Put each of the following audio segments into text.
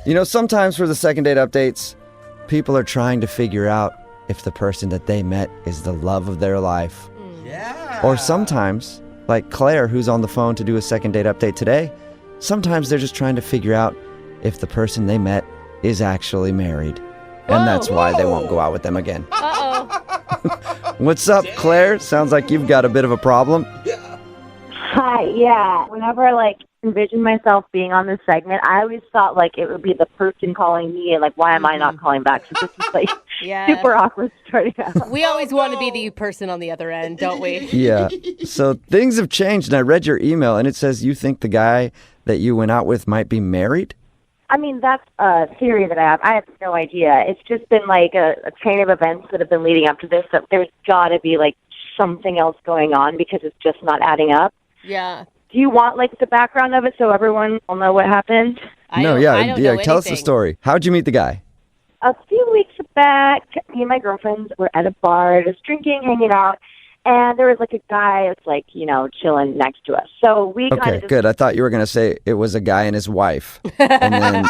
You know, sometimes for the second date updates, people are trying to figure out if the person that they met is the love of their life. Yeah. Or sometimes, like Claire, who's on the phone to do a second date update today, sometimes they're just trying to figure out if the person they met is actually married. And that's why they won't go out with them again. Uh-oh. What's up, Claire? Sounds like you've got a bit of a problem. Hi, yeah. Whenever I envision myself being on this segment, I always thought it would be the person calling me and why am I not calling back? So this is super awkward starting out. We always want to be the person on the other end, don't we? Yeah. So things have changed, and I read your email, and it says you think the guy that you went out with might be married? I mean, that's a theory that I have. I have no idea. It's just been a chain of events that have been leading up to this. That there's got to be something else going on because it's just not adding up. Yeah. Do you want the background of it so everyone will know what happened? I don't know Tell us the anything. story. How'd you meet the guy? A few weeks back, me and my girlfriends were at a bar, just drinking, hanging out, and there was a guy that's chilling next to us. So we kind Okay, of good. I thought you were going to say it was a guy and his wife. And then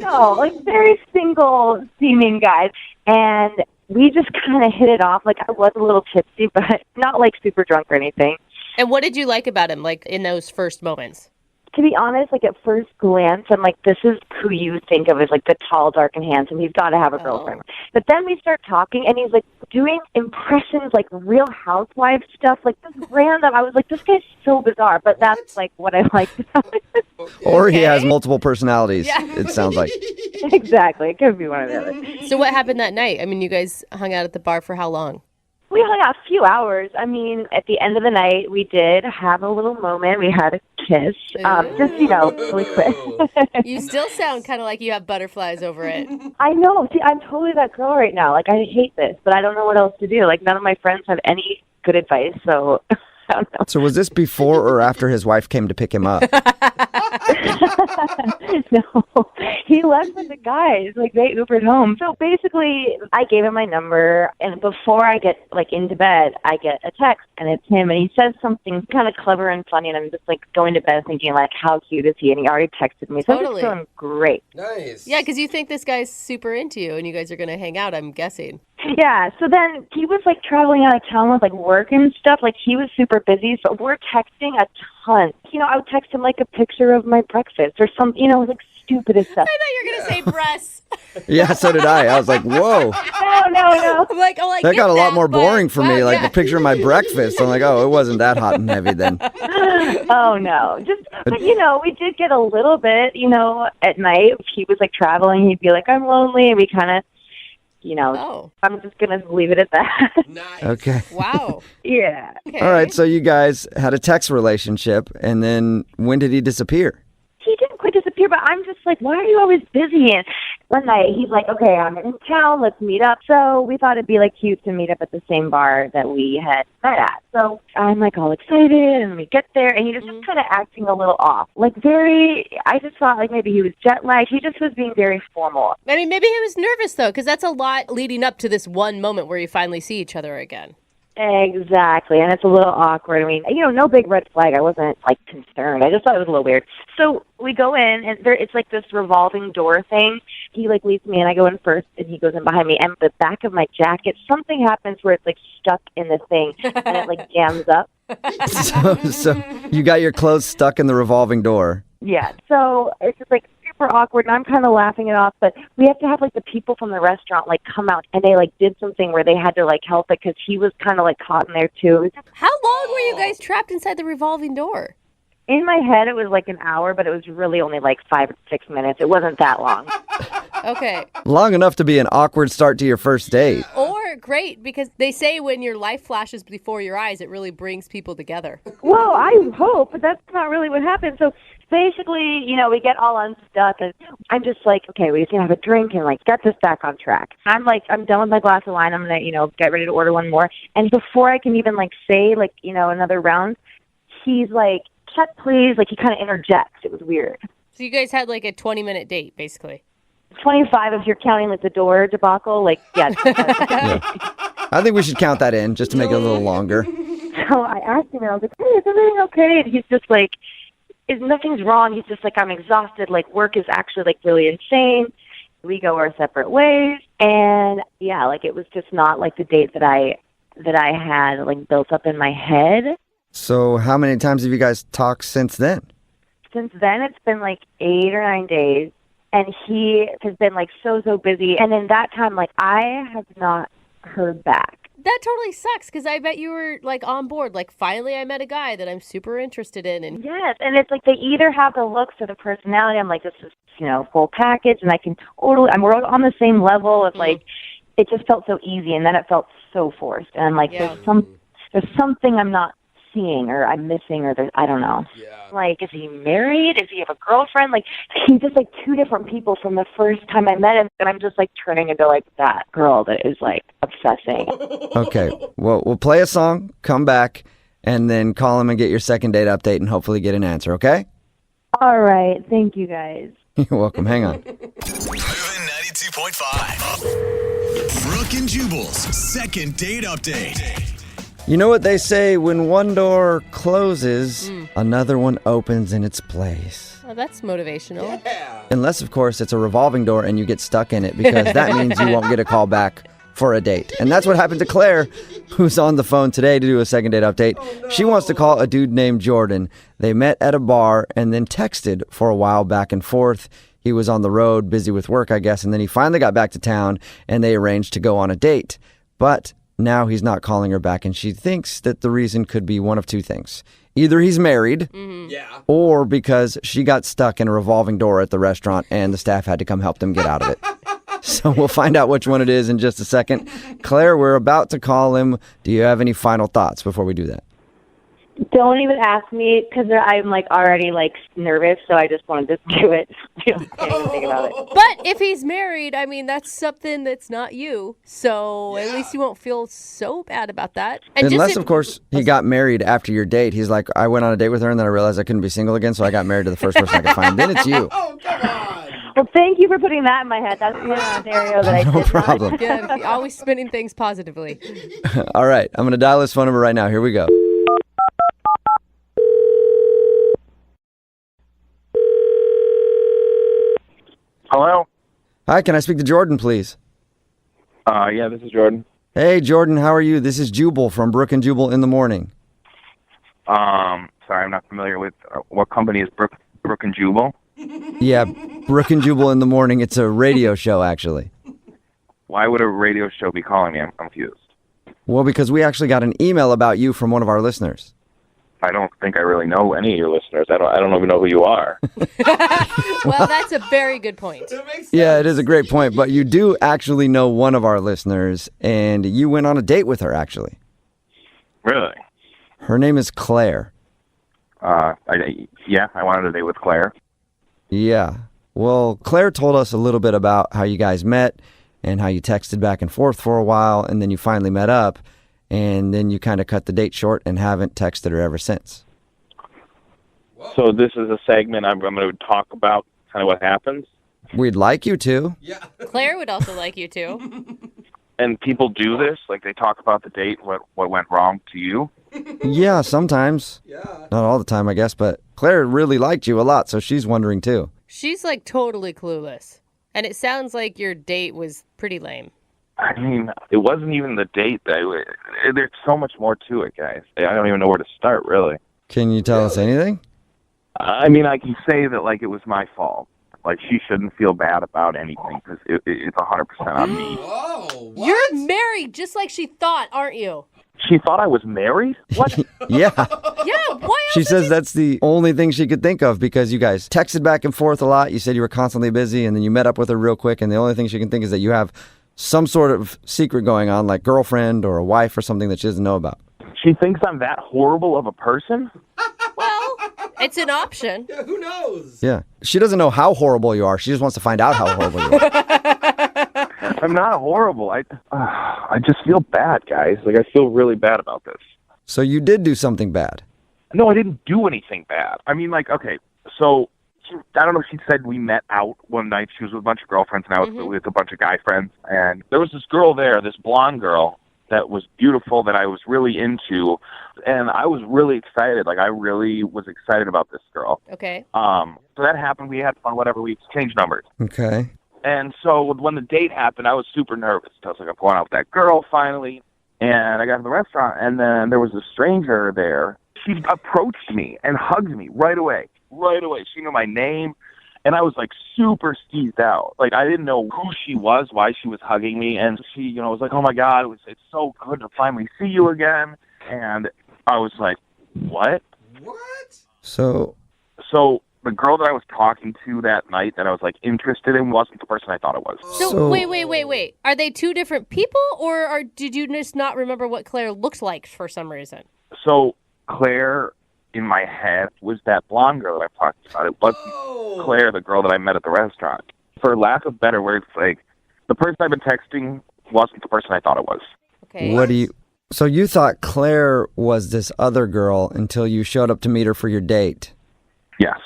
no, very single seeming guys, and we just kind of hit it off. I was a little tipsy, but not super drunk or anything. And what did you like about him, in those first moments? To be honest, at first glance, I'm this is who you think of as the tall, dark, and handsome. He's got to have a girlfriend. But then we start talking, and he's doing impressions, Real Housewives stuff, this random. I was this guy's so bizarre, but that's what I liked about it. Or he has multiple personalities, it sounds like. Exactly. It could be one or the other. So what happened that night? I mean, you guys hung out at the bar for how long? We hung out a few hours. I mean, at the end of the night, we did have a little moment. We had a kiss. Just, really quick. You still sound kind of like you have butterflies over it. I know. See, I'm totally that girl right now. I hate this, but I don't know what else to do. None of my friends have any good advice, so I don't know. So was this before or after his wife came to pick him up? No, he left with the guys. They Ubered home. So basically, I gave him my number, and before I get into bed, I get a text, and it's him, and he says something kind of clever and funny, and I'm just going to bed thinking how cute is he? And he already texted me, so Totally. I'm just feeling great. Nice. Yeah, because you think this guy's super into you, and you guys are going to hang out, I'm guessing. Yeah, so then he was traveling out of town with work and stuff. He was super busy, so we're texting a ton. I would text him a picture of my breakfast or some, stupidest stuff. I thought you were going to say breasts. Yeah, so did I. I was like, whoa. No. I'm I That get got a lot more but- boring for me, yeah. the picture of my breakfast. I'm like, oh, it wasn't that hot and heavy then. Oh, no. But, we did get a little bit, at night. If he was traveling, he'd be I'm lonely, and we kind of, I'm just going to leave it at that. Nice. Okay. Wow. Yeah. Okay. All right, so you guys had a text relationship, and then when did he disappear? He didn't quite disappear, but I'm just why are you always busy? And one night, he's okay, I'm in town, let's meet up. So we thought it'd be cute to meet up at the same bar that we had met at. So I'm all excited, and we get there, and he was just kind of acting a little off. I just thought maybe he was jet lagged. He just was being very formal. I mean, maybe he was nervous, though, because that's a lot leading up to this one moment where you finally see each other again. Exactly, and it's a little awkward. I mean, no big red flag. I wasn't, concerned. I just thought it was a little weird. So we go in, and it's this revolving door thing. He, leads me in. I go in first, and he goes in behind me. And the back of my jacket, something happens where it's, stuck in the thing, and it, jams up. So you got your clothes stuck in the revolving door. Yeah, so it's just, super awkward, and I'm kind of laughing it off, but we have to have, the people from the restaurant, come out, and they, did something where they had to, help it, because he was kind of, caught in there, too. It was just, How long were you guys trapped inside the revolving door? in my head, it was, an hour, but it was really only, 5 or 6 minutes. It wasn't that long. Okay. Long enough to be an awkward start to your first date. Or great, because they say when your life flashes before your eyes, it really brings people together. Well, I hope, but that's not really what happened. So basically, we get all unstuck, and I'm just okay, we can have a drink and get this back on track. I'm done with my glass of wine. I'm gonna, get ready to order one more. And before I can even say another round, he's check please. He kind of interjects. It was weird. So you guys had a 20-minute date, basically. 25 if you're counting the door debacle. Yeah. I think we should count that in just to make it a little longer. So I asked him, and I was hey, is everything okay? And he's just nothing's wrong. He's just like, I'm exhausted. Like, work is actually like really insane. We go our separate ways. And yeah, like it was just not like the date that I had like built up in my head. So how many times have you guys talked since then? Since then, it's been like 8 or 9 days. And he has been like so busy. And in that time, like I have not heard back. That totally sucks because I bet you were like on board. Like, finally, I met a guy that I'm super interested in. And yes, and it's like they either have the looks or the personality. I'm like, this is, full package, and I can totally. We're on the same level of like. It just felt so easy, and then it felt so forced. And I'm like, there's something I'm not seeing, or I'm missing, or I don't know. Yeah. Like, is he married? Does he have a girlfriend? Like, he's just like two different people from the first time I met him, and I'm just like turning into like that girl that is like obsessing. Okay, well, we'll play a song, come back, and then call him and get your second date update and hopefully get an answer, okay? All right, thank you guys. You're welcome, hang on. Moving 92.5. Brooke and Jubal's second date update. You know what they say, when one door closes, another one opens in its place. oh, that's motivational. Unless, of course, it's a revolving door and you get stuck in it, because that means you won't get a call back for a date. And that's what happened to Claire, who's on the phone today to do a second date update. She wants to call a dude named Jordan. They met at a bar and then texted for a while back and forth. He was on the road, busy with work, I guess, and then he finally got back to town and they arranged to go on a date. But now he's not calling her back, and she thinks that the reason could be one of two things. Either he's married, or because she got stuck in a revolving door at the restaurant and the staff had to come help them get out of it. So we'll find out which one it is in just a second. Claire, we're about to call him. Do you have any final thoughts before we do that? Don't even ask me because I'm like already like nervous, so I just wanted to do it. I don't even think about it. But if he's married, I mean, that's something that's not you. So at least you won't feel so bad about that. And unless, of course, he got married after your date. He's like, I went on a date with her and then I realized I couldn't be single again, so I got married to the first person I could find. Then it's you. Oh, come on. Well, thank you for putting that in my head. That's the scenario that I did. No problem. Yeah, always spinning things positively. All right, I'm going to dial his phone number right now. Here we go. Hello? Hi, can I speak to Jordan, please? Yeah, this is Jordan. Hey, Jordan, how are you? This is Jubal from Brooke and Jubal in the morning. Sorry, I'm not familiar with what company is Brooke and Jubal. Yeah, Brooke and Jubal in the morning. It's a radio show, actually. Why would a radio show be calling me? I'm confused. Well, because we actually got an email about you from one of our listeners. I don't think I really know any of your listeners. I don't even know who you are. Well, that's a very good point. Yeah, it is a great point, but you do actually know one of our listeners, and you went on a date with her, actually. Really? Her name is Claire. I wanted a date with Claire. Yeah. Well, Claire told us a little bit about how you guys met and how you texted back and forth for a while, and then you finally met up, and then you kind of cut the date short and haven't texted her ever since. So this is a segment I'm going to talk about kind of what happens? We'd like you to. Yeah. Claire would also like you to. And people do this? Like they talk about the date, what went wrong to you? Yeah, sometimes. Yeah. Not all the time, I guess, but Claire really liked you a lot, so she's wondering too. She's like totally clueless. And it sounds like your date was pretty lame. I mean, it wasn't even the date. There's so much more to it, guys. I don't even know where to start, really. Can you tell us anything? I mean, I can say that, like, it was my fault. Like, she shouldn't feel bad about anything, because it's 100% on me. Whoa, what? You're married just like she thought, aren't you? She thought I was married? What? Yeah. Yeah, why She else says that's the only thing she could think of, because you guys texted back and forth a lot. You said you were constantly busy, and then you met up with her real quick, and the only thing she can think is that you have some sort of secret going on, like girlfriend or a wife or something that she doesn't know about. She thinks I'm that horrible of a person? Well, it's an option. Yeah, who knows? Yeah. She doesn't know how horrible you are. She just wants to find out how horrible you are. I'm not horrible. I just feel bad, guys. Like, I feel really bad about this. So you did do something bad. No, I didn't do anything bad. I mean, like, okay, so I don't know, she said we met out one night. She was with a bunch of girlfriends, and I was with a bunch of guy friends. And there was this girl there, this blonde girl, that was beautiful that I was really into, and I was really excited. Like, I really was excited about this girl. Okay. So that happened. We had fun, whatever. We exchanged numbers. Okay. And so when the date happened, I was super nervous. I was like, I'm going out with that girl finally. And I got to the restaurant, and then there was a stranger there. She approached me and hugged me right away. Right away. She knew my name. And I was like super skeezed out. Like, I didn't know who she was, why she was hugging me. And she, was like, oh my God, it's so good to finally see you again. And I was like, what? What? So The girl that I was talking to that night that I was like interested in wasn't the person I thought it was. So wait. Are they two different people, or did you just not remember what Claire looked like for some reason? So Claire, in my head, was that blonde girl that I talked about. It wasn't Claire, the girl that I met at the restaurant. For lack of better words, like, the person I've been texting wasn't the person I thought it was. Okay. So you thought Claire was this other girl until you showed up to meet her for your date? Yes.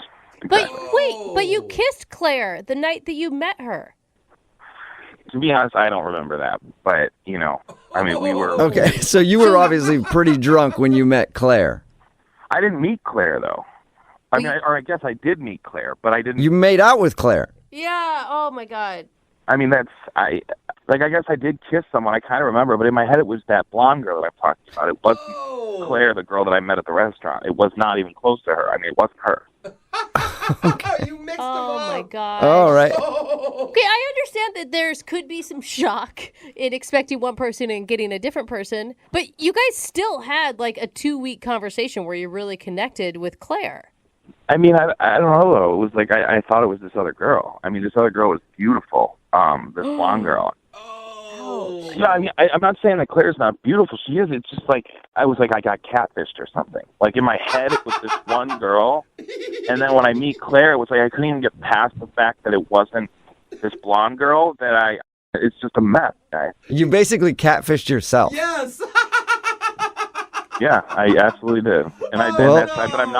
But Exactly. wait, but you kissed Claire the night that you met her. To be honest, I don't remember that. But, I mean, we were... Okay, so you were obviously pretty drunk when you met Claire. I didn't meet Claire, though. I guess I did meet Claire, but I didn't... You made out with Claire. Yeah. Oh my God. I mean, I guess I did kiss someone. I kind of remember, but in my head, it was that blonde girl that I talked about. It wasn't Claire, the girl that I met at the restaurant. It was not even close to her. I mean, it wasn't her. You mixed them Oh up. my God. All right. Okay, I understand that could be some shock in expecting one person and getting a different person, but you guys still had like a 2-week conversation where you really connected with Claire. I mean, I don't know, though. It was like I thought it was this other girl. I mean, this other girl was beautiful, this blonde girl. Oh. Yeah, I mean, I'm not saying that Claire's not beautiful. She is. It's just like, I was like, I got catfished or something. Like, in my head, it was this one girl, and then when I meet Claire, it was like I couldn't even get past the fact that it wasn't this blonde girl, it's just a mess, guys. You basically catfished yourself. Yes. Yeah, I absolutely did. And I did. Well- But I'm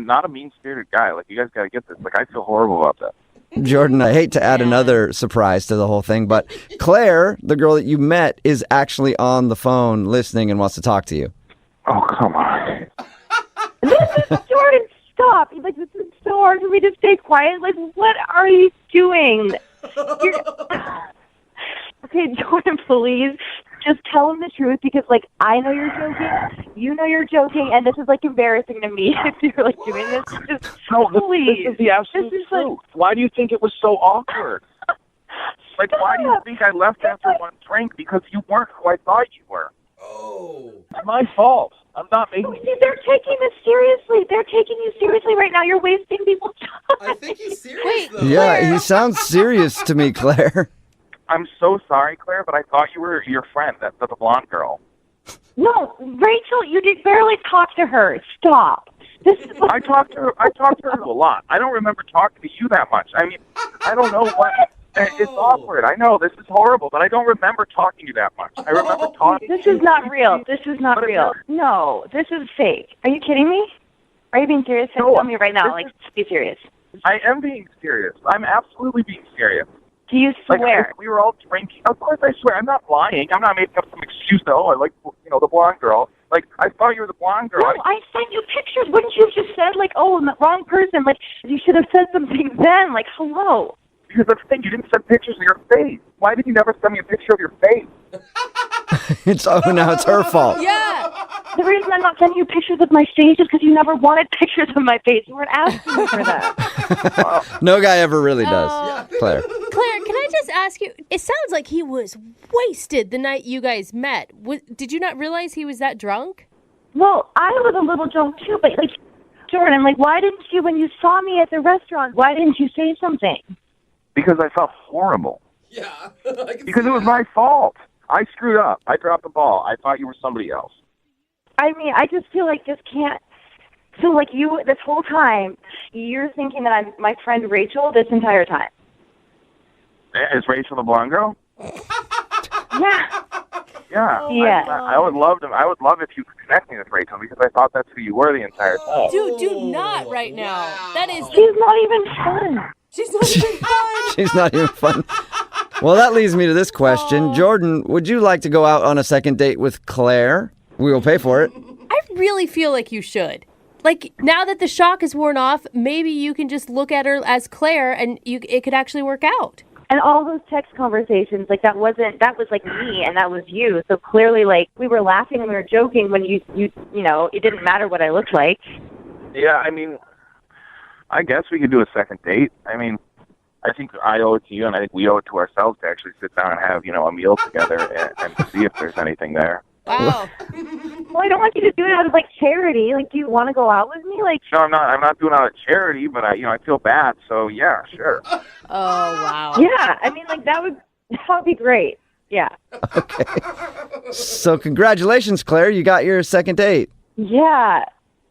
not a mean-spirited guy. Like, you guys got to get this. Like, I feel horrible about that. Jordan, I hate to add another surprise to the whole thing, but Claire, the girl that you met, is actually on the phone listening and wants to talk to you. Oh, come on. Jordan, stop. Like, this is so hard for me to stay quiet. Like, what are you doing? Okay, Jordan, please. Just tell him the truth because, like, I know you're joking, you know you're joking, and this is, like, embarrassing to me if you're, like, doing this. Just, No, please. this is the absolute This is, truth. Why do you think it was so awkward? Like, why do you think I left after one drink? Because you weren't who I thought you were. Oh. It's my fault. I'm not making... See, they're taking this seriously. They're taking you seriously right now. You're wasting people's time. I think he's serious, Wait, though. Yeah, he sounds serious to me, Claire. I'm so sorry, Claire, but I thought you were your friend, the blonde girl. No, Rachel, you did barely talk to her. Stop. This is I talked to her a lot. I don't remember talking to you that much. I mean, I don't know what... It's awkward. I know, this is horrible, but I don't remember talking to you that much. I remember talking This to you. is not real. This is not But it's real. not. No, this is fake. Are you kidding me? Are you being serious? No, Tell me right now. this Like, is- be serious. I am being serious. I'm absolutely being serious. Do you Like, swear? we were all drinking. Of course I swear. I'm not lying. I'm not making up some excuse that, I like, the blonde girl. Like, I thought you were the blonde girl. No, I sent you pictures. Wouldn't you have just said, like, oh, I'm the wrong person? Like, you should have said something then. Like, hello. Because that's the thing, you didn't send pictures of your face. Why did you never send me a picture of your face? Now it's her fault. Yeah. The reason I'm not sending you pictures of my face is because you never wanted pictures of my face. You weren't asking me for that. No guy ever really does, Claire. Claire, can I just ask you, it sounds like he was wasted the night you guys met. Did you not realize he was that drunk? Well, I was a little drunk, too, but, like, Jordan, like, why didn't you, when you saw me at the restaurant, why didn't you say something? Because I felt horrible. Yeah. I can Because see it was that. my fault. I screwed up. I dropped the ball. I thought you were somebody else. I mean, I just feel like this can't. So, like, you, this whole time, you're thinking that I'm my friend Rachel this entire time. Is Rachel the blonde girl? Yeah. Yeah. Yeah. I would love to. I would love if you could connect me with Rachel because I thought that's who you were the entire time. Dude, do not right now. Wow. That is, She's not even fun. she's not even fun. She's not even fun. Well, that leads me to this question. Jordan, would you like to go out on a second date with Claire? We will pay for it. I really feel like you should. Like, now that the shock is worn off, maybe you can just look at her as Claire and it could actually work out. And all those text conversations, like that was like me and that was you. So clearly, like, we were laughing and we were joking when you know, it didn't matter what I looked like. Yeah, I mean, I guess we could do a second date. I mean, I think I owe it to you, and I think we owe it to ourselves to actually sit down and have, you know, a meal together and see if there's anything there. Wow. Well, I don't want you to do it out of, like, charity. Like, do you want to go out with me? Like, No, I'm not doing it out of charity, but I feel bad, so yeah, sure. Oh, wow. yeah, I mean, like, that would be great. Yeah. Okay. So congratulations, Claire. You got your second date. Yeah.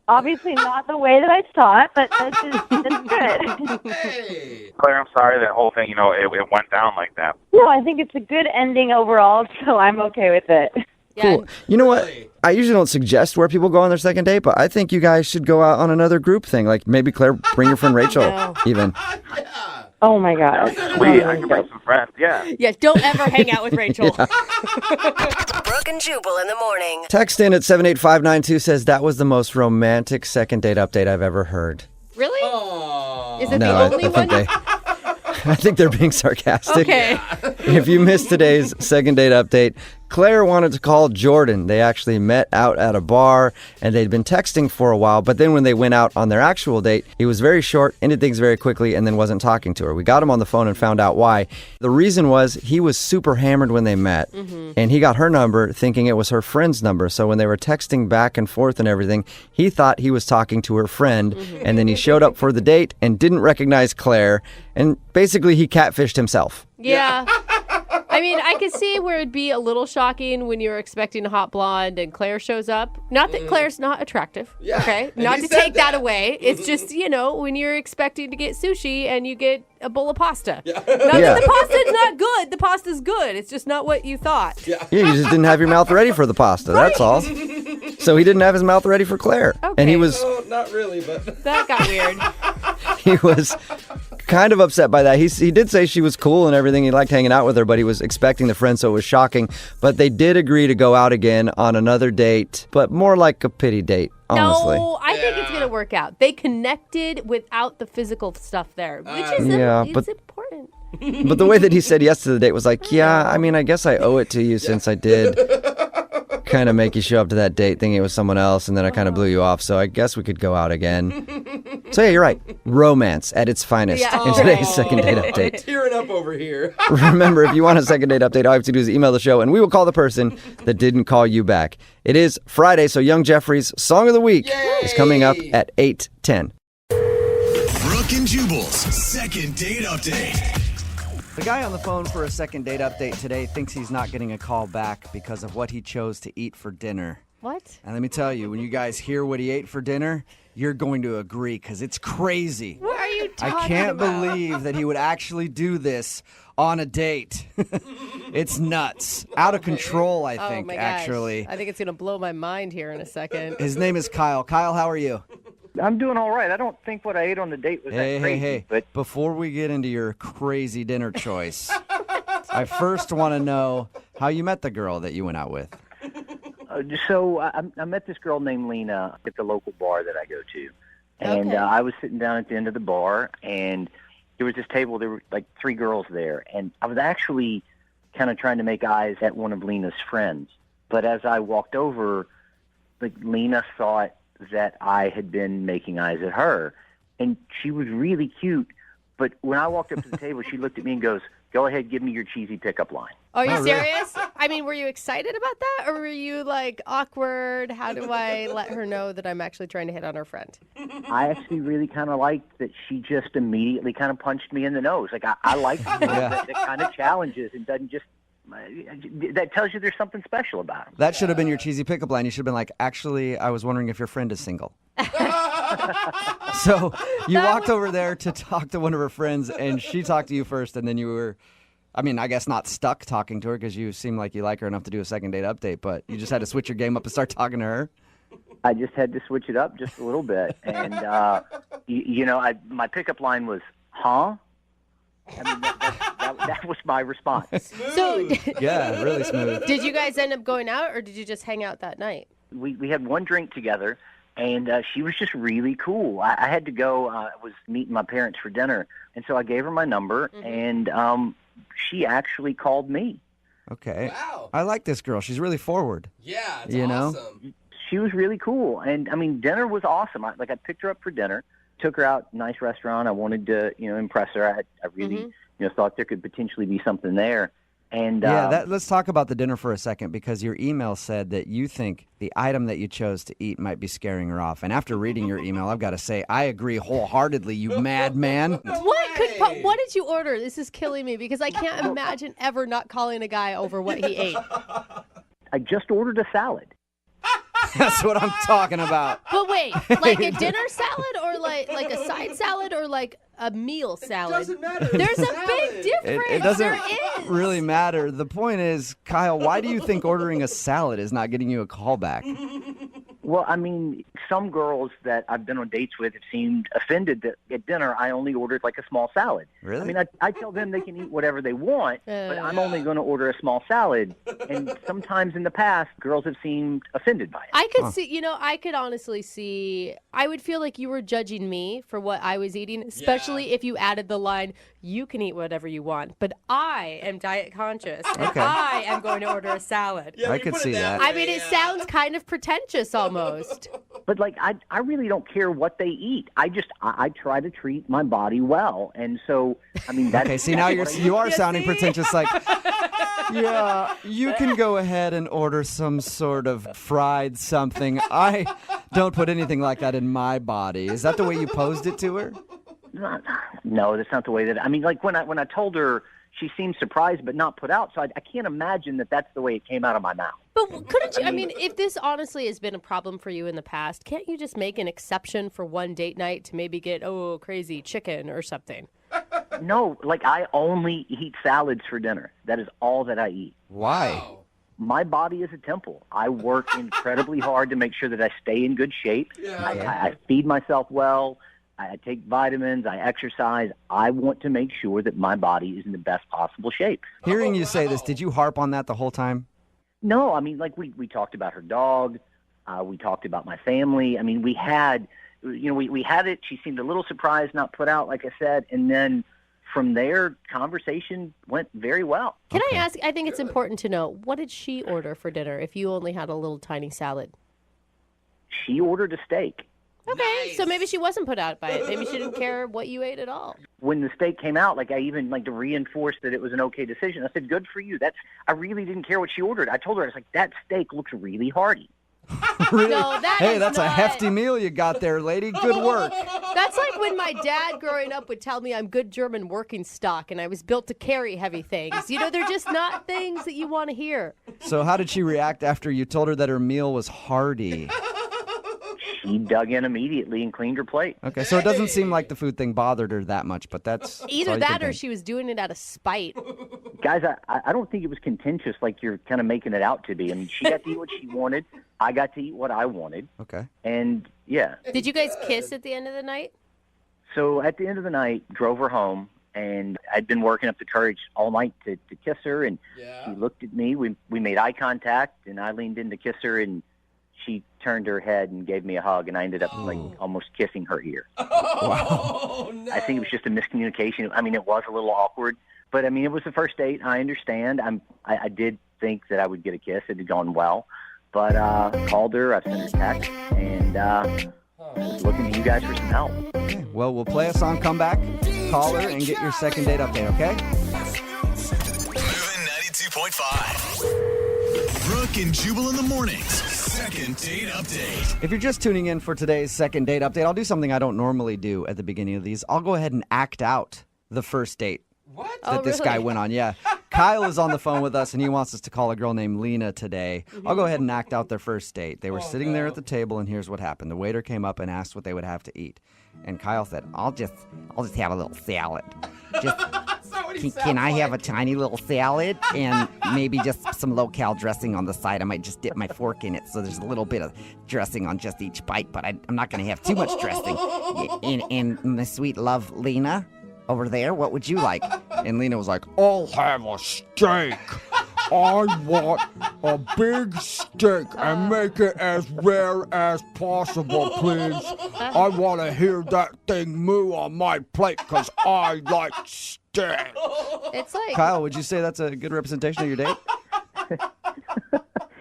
Obviously not the way that I saw it, but that's good. Hey. Claire, I'm sorry that whole thing, you know, it went down like that. No, I think it's a good ending overall, so I'm okay with it. Yeah. Cool. You know what? I usually don't suggest where people go on their second date, but I think you guys should go out on another group thing. Like maybe Claire, bring your friend Rachel No. even. Oh, my God. Sweet, I can bring some friends, yeah. Yeah, don't ever hang out with Rachel. Brooke and Jubal in the morning. Text in at 78592 says that was the most romantic second date update I've ever heard. Really? Oh. Is it No, the only I one? think I think they're being sarcastic. Okay. If you missed today's second date update, Claire wanted to call Jordan. They actually met out at a bar and they'd been texting for a while, but then when they went out on their actual date, he was very short, ended things very quickly, and then wasn't talking to her. We got him on the phone and found out why. The reason was he was super hammered when they met, and he got her number thinking it was her friend's number. So when they were texting back and forth and everything, he thought he was talking to her friend, and then he showed up for the date and didn't recognize Claire, and basically he catfished himself. Yeah. I mean, I could see where it'd be a little shocking when you're expecting a hot blonde and Claire shows up. Not that Claire's not attractive, Yeah, okay? and Not he to said take that that. away. It's just, you know, when you're expecting to get sushi and you get a bowl of pasta. Not Yeah. that the pasta's not good. The pasta's good. It's just not what you thought. Yeah, you just didn't have your mouth ready for the pasta, that's all. So he didn't have his mouth ready for Claire. And he Okay. was Oh, not really, but That got weird. he was kind of upset by that. He did say she was cool and everything. He liked hanging out with her, but he was expecting the friend, so it was shocking. But they did agree to go out again on another date, but more like a pity date, honestly. No, I think it's going to work out. They connected without the physical stuff there, which is Yeah, it's but- important. But the way that he said yes to the date was like, yeah, I mean, I guess I owe it to you since I did kind of make you show up to that date thinking it was someone else, and then I kind of blew you off, so I guess we could go out again. So yeah, you're right. Romance at its finest Yeah. in today's second date update. tearing up over here. Remember, if you want a second date update, all you have to do is email the show, and we will call the person that didn't call you back. It is Friday, so Young Jeffrey's Song of the Week is coming up at 8:10. Brooke and Jubal's second date update. The guy on the phone for a second date update today thinks he's not getting a call back because of what he chose to eat for dinner. What? And let me tell you, when you guys hear what he ate for dinner, you're going to agree because it's crazy. What are you talking I can't about? believe that he would actually do this on a date. It's nuts. Out of control, I Oh think, my gosh. actually. I think it's going to blow my mind here in a second. His name is Kyle. Kyle, how are you? I'm doing all right. I don't think what I ate on the date was that crazy, but Before we get into your crazy dinner choice, I first want to know how you met the girl that you went out with. so I met this girl named Lena at the local bar that I go to, and Okay. I was sitting down at the end of the bar, and there was this table. There were like 3 girls there, and I was actually kind of trying to make eyes at one of Lena's friends. But as I walked over, like Lena thought that I had been making eyes at her, and she was really cute. But when I walked up to the table, she looked at me and goes, "Go ahead, give me your cheesy pickup line." Are you Oh, really? serious? I mean, were you excited about that? Or were you like awkward? How do I let her know that I'm actually trying to hit on her friend? I actually really kind of liked that she just immediately kind of punched me in the nose. Like, I like that kind of challenges and doesn't just, that tells you there's something special about them. That should have been your cheesy pickup line. You should have been like, actually, I was wondering if your friend is single. So you walked over there to talk to one of her friends, and she talked to you first, and then you were, I mean, I guess not stuck talking to her because you seem like you like her enough to do a second date update, but you just had to switch your game up and start talking to her. I just had to switch it up just a little bit. And, my pickup line was, huh? I mean, That was my response. So, Yeah, really smooth. did you guys end up going out, or did you just hang out that night? We had one drink together, and she was just really cool. I had to go. I was meeting my parents for dinner, and so I gave her my number, and she actually called me. Okay. Wow. I like this girl. She's really forward. Yeah, it's You know? awesome. She was really cool, and I mean, dinner was awesome. I picked her up for dinner, took her out, nice restaurant. I wanted to, impress her. I really, thought there could potentially be something there. And Yeah, let's talk about the dinner for a second, because your email said that you think the item that you chose to eat might be scaring her off. And after reading your email, I've got to say, I agree wholeheartedly, you madman. What did you order? This is killing me because I can't imagine ever not calling a guy over what he ate. I just ordered a salad. That's what I'm talking about. But wait, like a dinner salad or like a side salad or like a meal salad? Doesn't matter. There's a Salad. big difference. It doesn't There is. really matter. The point is, Kyle, why do you think ordering a salad is not getting you a call back? Well, I mean, some girls that I've been on dates with have seemed offended that at dinner I only ordered like a small salad. Really? I mean, I tell them they can eat whatever they want, but I'm only going to order a small salad. And sometimes in the past, girls have seemed offended by it. I could see, I could honestly see, I would feel like you were judging me for what I was eating, especially if you added the line, you can eat whatever you want, but I am diet conscious and Okay. I am going to order a salad. Yeah, I when you could put it see that that. I way, mean, it yeah. sounds kind of pretentious almost. But like, I really don't care what they eat. I try to treat my body well, and so I mean that's Okay, see, now that's you what I are sounding pretentious, like, yeah, you can go ahead and order some sort of fried something. I don't put anything like that in my body. Is that the way you posed it to her? No, that's not the way that. I mean, like when I told her, she seemed surprised but not put out. So I can't imagine that that's the way it came out of my mouth. But couldn't you, I mean, if this honestly has been a problem for you in the past, can't you just make an exception for one date night to maybe get, crazy chicken or something? No, like I only eat salads for dinner. That is all that I eat. Why? My body is a temple. I work incredibly hard to make sure that I stay in good shape. Yeah. I feed myself well. I take vitamins. I exercise. I want to make sure that my body is in the best possible shape. Hearing you say this, did you harp on that the whole time? No, I mean, like we talked about her dog. We talked about my family. I mean, we had, we had it. She seemed a little surprised, not put out, like I said. And then from there, conversation went very well. Can I ask, I think it's important to know, what did she order for dinner if you only had a little tiny salad? She ordered a steak. Okay, so maybe she wasn't put out by it. Maybe she didn't care what you ate at all. When the steak came out, like I even like to reinforce that it was an okay decision. I said, "Good for you." I really didn't care what she ordered. I told her, I was like, "That steak looks really hearty." Really? No, that Hey, is that's a not- hefty meal you got there, lady. Good work. That's like when my dad growing up would tell me I'm good German working stock and I was built to carry heavy things. They're just not things that you want to hear. So how did she react after you told her that her meal was hearty? She dug in immediately and cleaned her plate. Okay, so it doesn't seem like the food thing bothered her that much, but that's Either all you that can or think. she was doing it out of spite. Guys, I don't think it was contentious like you're kind of making it out to be. I mean, she got to eat what she wanted. I got to eat what I wanted. Okay. And, yeah. Did you guys kiss at the end of the night? So at the end of the night, drove her home, and I'd been working up the courage all night to kiss her, and she looked at me. We made eye contact, and I leaned in to kiss her, and she turned her head and gave me a hug, and I ended up like almost kissing her ear. Oh, no. I think it was just a miscommunication. I mean, it was a little awkward, but I mean, it was the first date. I understand. I did think that I would get a kiss. It had gone well, but called her. I sent her a text, and was looking to you guys for some help. Okay, well, we'll play a song, come back, call her, and get your second date update, okay? Moving 92.5. Brooke and Jubal in the mornings. Second date update. If you're just tuning in for today's second date update, I'll do something I don't normally do at the beginning of these. I'll go ahead and act out the first date What? that this guy went on. Yeah. Kyle is on the phone with us, and he wants us to call a girl named Lena today. I'll go ahead and act out their first date. They were sitting there at the table, and here's what happened. The waiter came up and asked what they would have to eat. And Kyle said, I'll just have a little salad. Just That's not what he Can I sounds have a like. tiny little salad and maybe just some low-cal dressing on the side? I might just dip my fork in it so there's a little bit of dressing on just each bite, but I'm not going to have too much dressing. And my sweet love, Lena, over there, what would you like? And Lena was like, I'll have a steak. I want a big steak and make it as rare as possible, please. I want to hear that thing moo on my plate because I like steak. It's like Kyle, would you say that's a good representation of your date?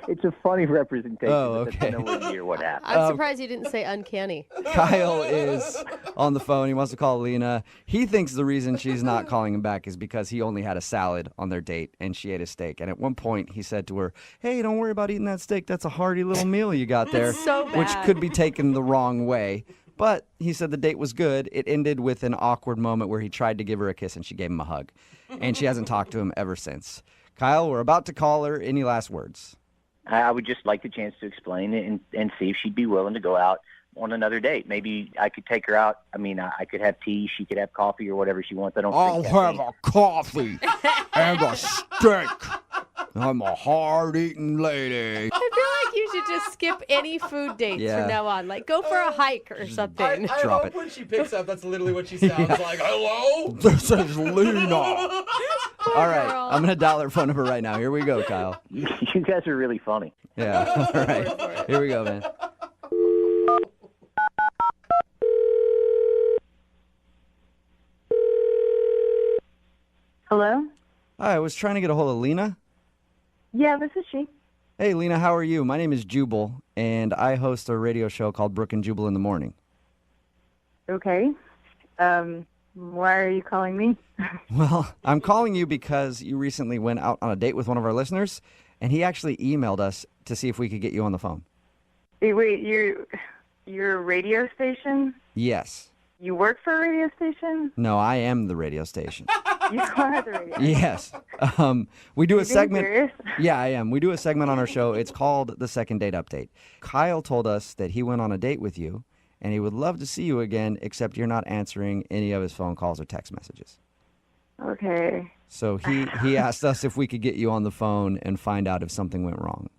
It's a funny representation. Oh, but okay. that's nowhere near what happened. I'm surprised you didn't say uncanny. Kyle is on the phone. He wants to call Lena. He thinks the reason she's not calling him back is because he only had a salad on their date and she ate a steak. And at one point, he said to her, hey, don't worry about eating that steak. That's a hearty little meal you got there. So Which bad. could be taken the wrong way. But he said the date was good. It ended with an awkward moment where he tried to give her a kiss and she gave him a hug. And she hasn't talked to him ever since. Kyle, we're about to call her. Any last words? I would just like the chance to explain it and see if she'd be willing to go out on another date. Maybe I could take her out. I mean, I could have tea. She could have coffee or whatever she wants. I don't I'll drink have caffeine. a coffee and a steak. I'm a hard-eating lady. I feel like you should just skip any food dates Yeah. from now on. Like, go for a hike or something. I Drop hope it. when she picks up, that's literally what she sounds like. Hello? This is Lena. All right. girl. I'm going to dial her phone number right now. Here we go, Kyle. You guys are really funny. Yeah. All right. Here we go, man. Hello? Hi, I was trying to get a hold of Lena. Yeah, this is she. Hey, Lena, how are you? My name is Jubal, and I host a radio show called Brooke and Jubal in the Morning. Okay. Why are you calling me? Well, I'm calling you because you recently went out on a date with one of our listeners, and he actually emailed us to see if we could get you on the phone. Wait, you're a radio station? Yes. You work for a radio station? No, I am the radio station. You are the radio. Yes. We do a Being segment. serious? Yeah, I am. We do a segment on our show. It's called The Second Date Update. Kyle told us that he went on a date with you, and he would love to see you again, except you're not answering any of his phone calls or text messages. Okay. So he asked us if we could get you on the phone and find out if something went wrong.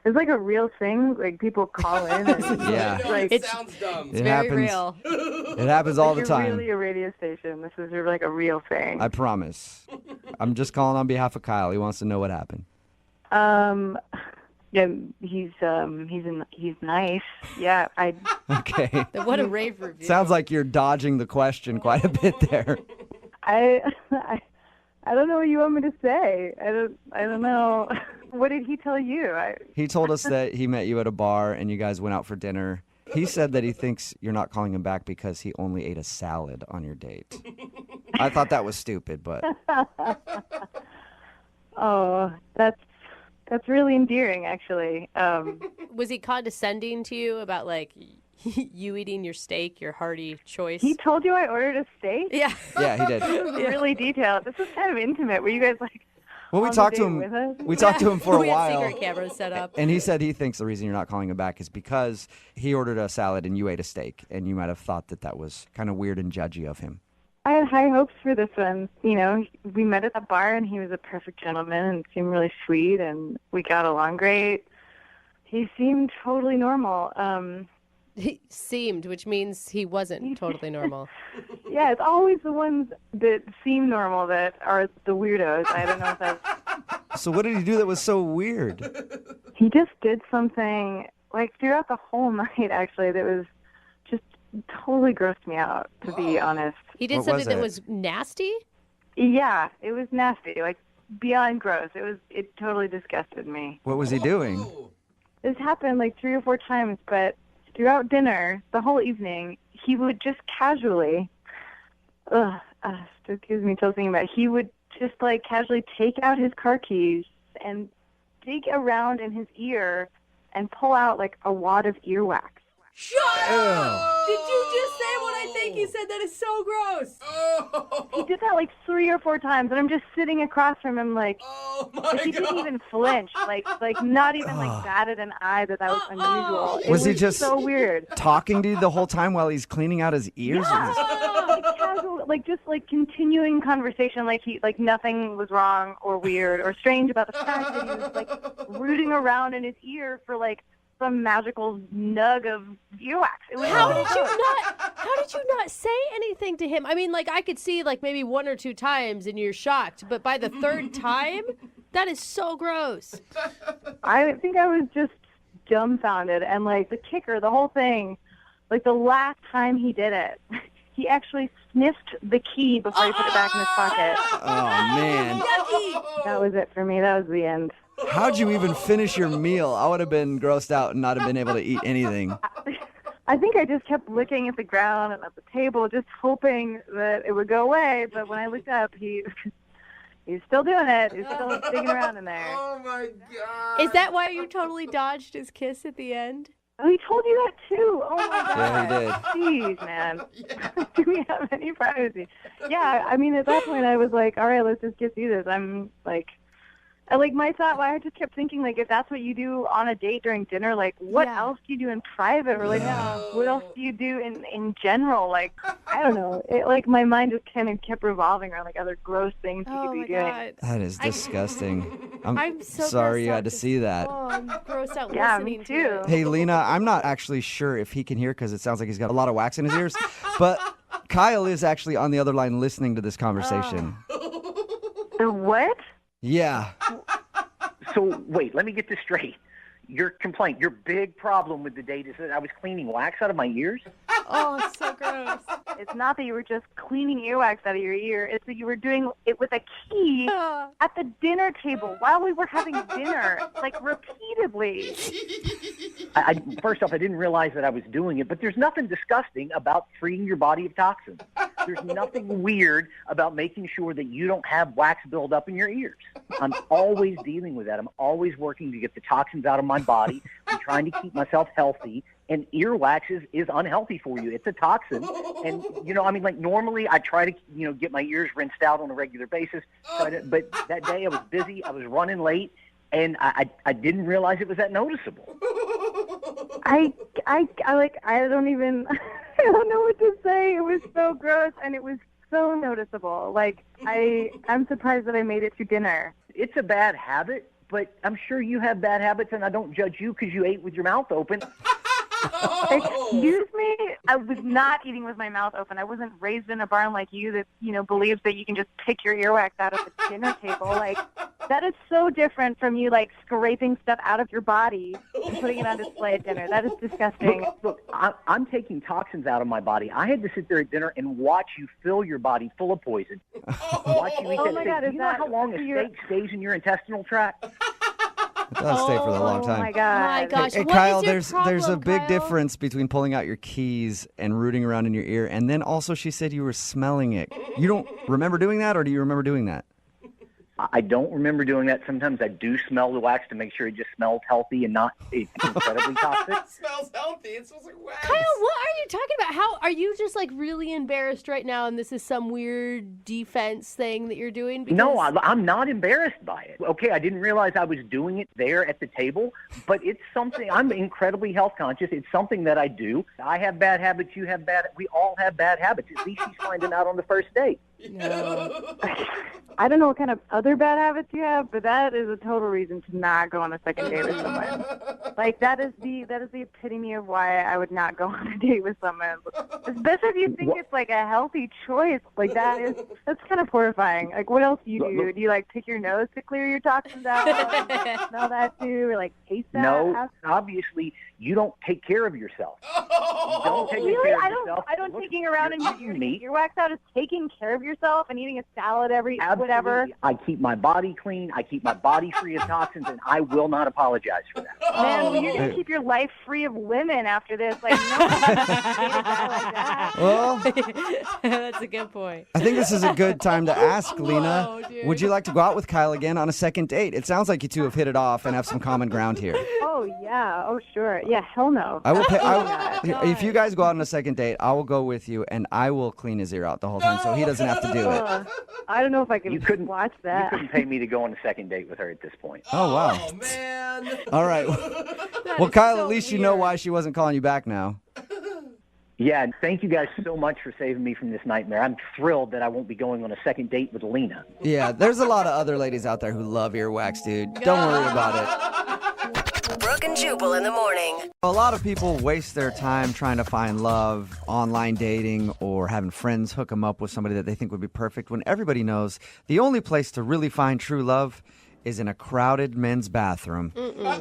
It's like a real thing. Like people call in. And Yeah. I know, Like, it sounds dumb. It Very happens. real. It happens all the you're time. really a radio station. This is like a real thing. I promise. I'm just calling on behalf of Kyle. He wants to know what happened. Yeah, he's nice. Yeah, Okay. What a rave review. Sounds like you're dodging the question quite a bit there. I don't know what you want me to say. I don't know. What did he tell you? He told us that he met you at a bar and you guys went out for dinner. He said that he thinks you're not calling him back because he only ate a salad on your date. I thought that was stupid, but Oh, that's really endearing, actually. Was he condescending to you about, like, you eating your steak, your hearty choice? He told you I ordered a steak? Yeah. yeah, he did. This is really detailed. This is kind of intimate. Were you guys like Well, we on the talked to date him. with us? We talked to him for a we had while. secret cameras set up. And he said he thinks the reason you're not calling him back is because he ordered a salad and you ate a steak, and you might have thought that that was kind of weird and judgy of him. I had high hopes for this one. You know, we met at the bar, and he was a perfect gentleman and seemed really sweet, and we got along great. He seemed totally normal. He seemed, which means he wasn't totally normal. Yeah, it's always the ones that seem normal that are the weirdos. I don't know if that's... So what did he do that was so weird? He just did something, like, throughout the whole night, actually, that was just totally grossed me out, to be honest. He did What something was that it? was nasty? Yeah, it was nasty, like, beyond gross. It totally disgusted me. What was he doing? This happened like 3 or 4 times, but throughout dinner, the whole evening, he would just casually, still gives me chills thinking about it. He would just like casually take out his car keys and dig around in his ear and pull out like a wad of earwax. Shut up! Did you just say what I think he said? That is so gross. He did that like 3 or 4 times, and I'm just sitting across from him like, Oh my like he didn't God. even flinch, like not even like batted an eye that was unusual. It Was he just so weird? talking to you the whole time while he's cleaning out his ears? Like casual, like just like continuing conversation, like nothing was wrong or weird or strange about the fact that he was like rooting around in his ear for like some magical nug of earwax. It was How so did you gross. not say anything to him? I mean, like, I could see like maybe 1 or 2 times and you're shocked, but by the 3rd time, that is so gross. I think I was just dumbfounded, and like the kicker, the whole thing, like the last time he did it, he actually sniffed the key before he put it back in his pocket. Oh, man. That was it for me. That was the end. How'd you even finish your meal? I would have been grossed out and not have been able to eat anything. I think I just kept looking at the ground and at the table, just hoping that it would go away. But when I looked up, he's still doing it. He's still digging around in there. Oh my God. Is that why you totally dodged his kiss at the end? Oh, he told you that too. Oh my God. Yeah, Jeez, man. Do we have any privacy? Yeah, I mean, at that point, I was like, all right, let's just get through this. I'm like, my thought, I just kept thinking, like, if that's what you do on a date during dinner, like, what else do you do in private? Or, like, what else do you do in general? Like, I don't know. My mind just kind of kept revolving around, like, other gross things you could be doing. God. That is disgusting. I'm so sorry grossed you out had to see that. Oh, I'm grossed out Yeah, listening me to too. it. Hey, Lena, I'm not actually sure if he can hear because it sounds like he's got a lot of wax in his ears, but Kyle is actually on the other line listening to this conversation. The what? Yeah. So wait, let me get this straight. Your complaint, your big problem with the date is that I was cleaning wax out of my ears? Oh, it's so gross. It's not that you were just cleaning earwax out of your ear. It's that you were doing it with a key at the dinner table while we were having dinner, like repeatedly. First off, I didn't realize that I was doing it, but there's nothing disgusting about freeing your body of toxins. There's nothing weird about making sure that you don't have wax build up in your ears. I'm always dealing with that. I'm always working to get the toxins out of my body. I'm trying to keep myself healthy. And earwax is unhealthy for you. It's a toxin. And, normally I try to, get my ears rinsed out on a regular basis. But that day I was busy. I was running late. And I didn't realize it was that noticeable. I don't even, I don't know what to say. It was so gross and it was so noticeable. Like, I'm surprised that I made it through dinner. It's a bad habit, but I'm sure you have bad habits, and I don't judge you because you ate with your mouth open. Excuse me? I was not eating with my mouth open. I wasn't raised in a barn like you that, believes that you can just pick your earwax out of the dinner table. Like, that is so different from you, like, scraping stuff out of your body and putting it on display at dinner. That is disgusting. Look, I'm taking toxins out of my body. I had to sit there at dinner and watch you fill your body full of poison. Watch you eat that my steak. God, Do you know how long a steak stays in your intestinal tract? It does stay for a long time. Oh, my God. My gosh. Hey, What Kyle, is your there's a problem, big Kyle? difference between pulling out your keys and rooting around in your ear. And then also she said you were smelling it. You don't remember doing that, or do you remember doing that? I don't remember doing that. Sometimes I do smell the wax to make sure it just smells healthy and not incredibly toxic. It smells healthy. It smells like wax. Kyle, what are you talking about? How are you just like really embarrassed right now and this is some weird defense thing that you're doing? Because... No, I'm not embarrassed by it. Okay, I didn't realize I was doing it there at the table, but it's something, I'm incredibly health conscious. It's something that I do. I have bad habits. You have bad, we all have bad habits. At least she's finding out on the first date. No. I don't know what kind of other bad habits you have, but that is a total reason to not go on a second date with someone. Like, that is the epitome of why I would not go on a date with someone. Especially if you think it's like a healthy choice. Like, that's kind of horrifying. Like, what else do you do? Do you like pick your nose to clear your toxins out? Smell that too, or like taste that? No, obviously you don't take care of yourself. You don't take care of yourself. I don't taking around and eating meat. your wax out is taking care of yourself and eating a salad every whatever. I keep my body clean. I keep my body free of toxins, and I will not apologize for that. Man, well, you're gonna keep your life free of women after this. Like, no one can date a guy like that. Well, That's a good point. I think this is a good time to ask, Lena, Whoa, dude. would you like to go out with Kyle again on a second date? It sounds like you two have hit it off and have some common ground here. Oh yeah. Oh sure. Yeah. Hell no. I will pay, God. if you guys go out on a second date, I will go with you and I will clean his ear out the whole time so he doesn't have to do it. I don't know if I can You couldn't watch You that. couldn't pay me to go on a second date with her at this point. Oh, wow. Oh, man. All right. Well, is Kyle, so at least you know weird. why she wasn't calling you back now. Yeah, and thank you guys so much for saving me from this nightmare. I'm thrilled that I won't be going on a second date with Lena. Yeah, there's a lot of other ladies out there who love earwax, dude. Don't worry about it. Brooke Brooke and Jubal in the morning. A lot of people waste their time trying to find love, online dating, or having friends hook them up with somebody that they think would be perfect when everybody knows the only place to really find true love is in a crowded men's bathroom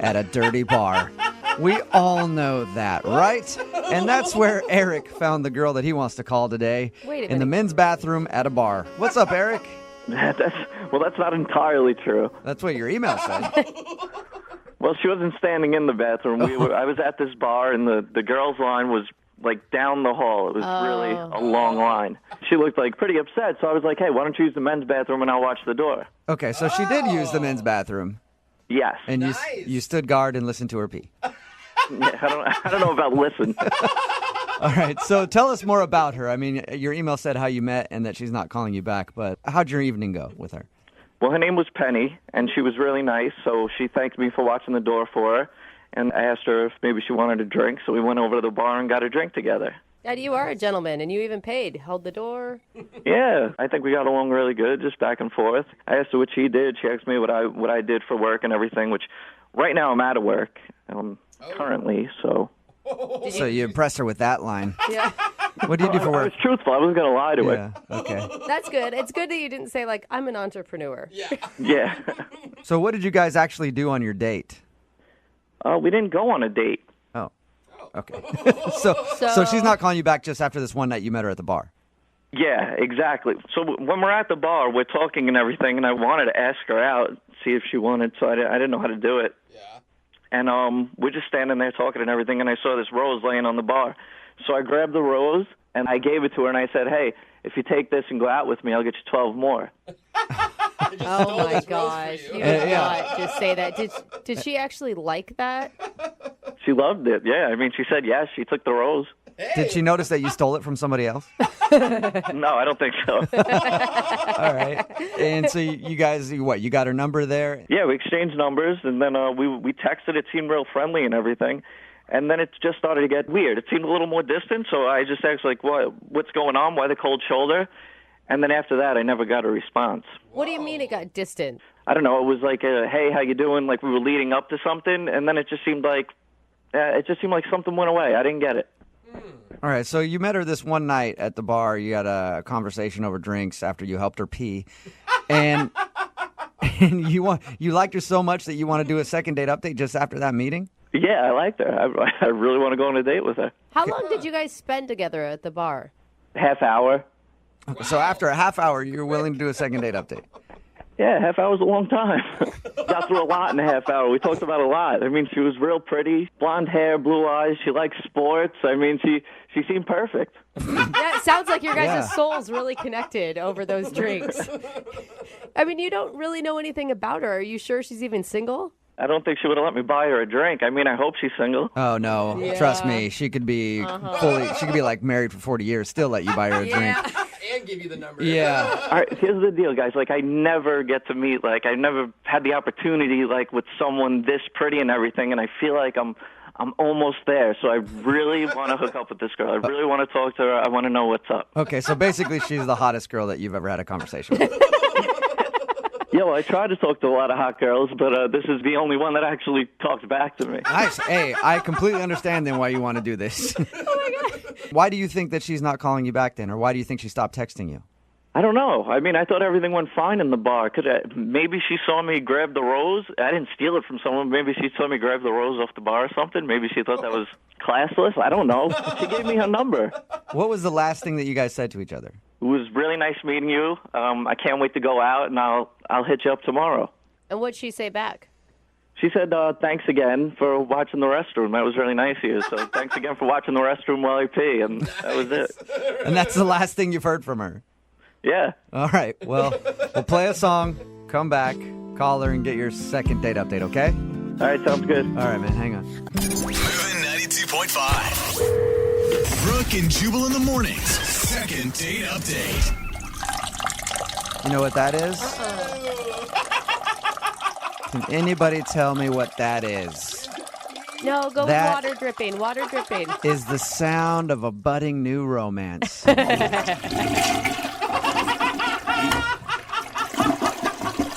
at a dirty bar. We all know that, right? And that's where Eric found the girl that he wants to call today. Wait a in the minute. men's bathroom at a bar. What's up, Eric? That's not entirely true. That's what your email said. Well, she wasn't standing in the bathroom. I was at this bar, and the girls' line was like down the hall. It was really a long line. She looked like pretty upset, so I was like, "Hey, why don't you use the men's bathroom and I'll watch the door?" Okay, so she did use the men's bathroom, Yes. and you stood guard and listened to her pee. Yeah, I don't know about listen. All right, so tell us more about her. I mean, your email said how you met and that she's not calling you back, but how'd your evening go with her? Well, her name was Penny, and she was really nice, so she thanked me for watching the door for her, and I asked her if maybe she wanted a drink, so we went over to the bar and got a drink together. And you are a gentleman, and you even paid, held the door. Yeah, I think we got along really good, just back and forth. I asked her what she did. She asked me what I did for work and everything, which right now I'm out of work currently, so... So you impressed her with that line. Yeah. What do you do for I work? was truthful. I wasn't going to lie to her. Yeah, okay. That's good. It's good that you didn't say, like, I'm an entrepreneur. Yeah. So what did you guys actually do on your date? We didn't go on a date. Oh, okay. So she's not calling you back just after this one night you met her at the bar? Yeah, exactly. So when we're at the bar, we're talking and everything, and I wanted to ask her out, see if she wanted, so I didn't know how to do it. Yeah. And we're just standing there talking and everything, and I saw this rose laying on the bar. So I grabbed the rose, and I gave it to her, and I said, "Hey, if you take this and go out with me, I'll get you 12 more." Oh, my gosh. You did not just say that. Did she actually like that? She loved it, yeah. I mean, she said yes. She took the rose. Did she notice that you stole it from somebody else? No, I don't think so. All right. And so you guys, what, you got her number there? Yeah, we exchanged numbers, and then we texted. It seemed real friendly and everything. And then it just started to get weird. It seemed a little more distant, so I just asked, like, what's going on? Why the cold shoulder? And then after that, I never got a response. What do you mean it got distant? I don't know. It was like, hey, how you doing? Like we were leading up to something, and then it just seemed like something went away. I didn't get it. All right, so you met her this one night at the bar. You had a conversation over drinks after you helped her pee. And you liked her so much that you want to do a second date update just after that meeting? Yeah, I liked her. I really want to go on a date with her. How long did you guys spend together at the bar? Half hour. So after a half hour, you're willing to do a second date update? Yeah, half hour's a long time. Got through a lot in a half hour. We talked about a lot. I mean, she was real pretty. Blonde hair, blue eyes. She likes sports. I mean, she seemed perfect. Yeah, it sounds like your guys' souls really connected over those drinks. I mean, you don't really know anything about her. Are you sure she's even single? I don't think she would have let me buy her a drink. I mean, I hope she's single. Oh, no. Yeah. Trust me. She could be she could be like married for 40 years, still let you buy her a drink. And give you the number. Yeah. All right, here's the deal, guys. Like, I never get to meet, like, I never had the opportunity, like, with someone this pretty and everything, and I feel like I'm almost there. So I really want to hook up with this girl. I really want to talk to her. I want to know what's up. Okay, so basically she's the hottest girl that you've ever had a conversation with. Yeah, well, I try to talk to a lot of hot girls, but this is the only one that actually talks back to me. Nice. Hey, I completely understand then why you want to do this. Oh, my God. Why do you think that she's not calling you back then, or why do you think she stopped texting you? I don't know. I mean, I thought everything went fine in the bar. Maybe she saw me grab the rose. I didn't steal it from someone. Maybe she saw me grab the rose off the bar or something. Maybe she thought that was classless. I don't know. She gave me her number. What was the last thing that you guys said to each other? It was really nice meeting you. I can't wait to go out, and I'll hit you up tomorrow. And what'd she say back? She said, thanks again for watching the restroom. That was really nice of you. So thanks again for watching the restroom while I pee, and that was it. And that's the last thing you've heard from her? Yeah. All right. Well, we'll play a song, come back, call her, and get your second date update, okay? All right, sounds good. All right, man, hang on. Moving 92.5. Brooke and Jubal in the mornings. Second date update. You know what that is? Can anybody tell me what that is? No, go That- with water dripping. Water dripping. Is the sound of a budding new romance.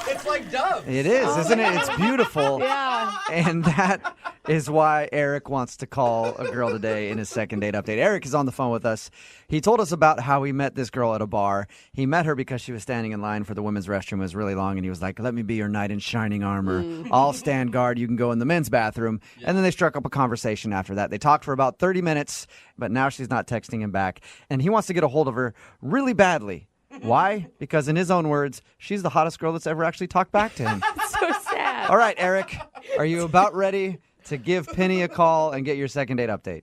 It's like Dove. It is, isn't it? It's beautiful. Yeah. And that is why Eric wants to call a girl today in his second date update. Eric is on the phone with us. He told us about how he met this girl at a bar. He met her because she was standing in line for the women's restroom. It was really long, and he was like, let me be your knight in shining armor. I'll stand guard. You can go in the men's bathroom. And then they struck up a conversation after that. They talked for about 30 minutes, but now she's not texting him back. And he wants to get a hold of her really badly. Why? Because in his own words, she's the hottest girl that's ever actually talked back to him. So sad. All right, Eric, are you about ready to give Penny a call and get your second date update?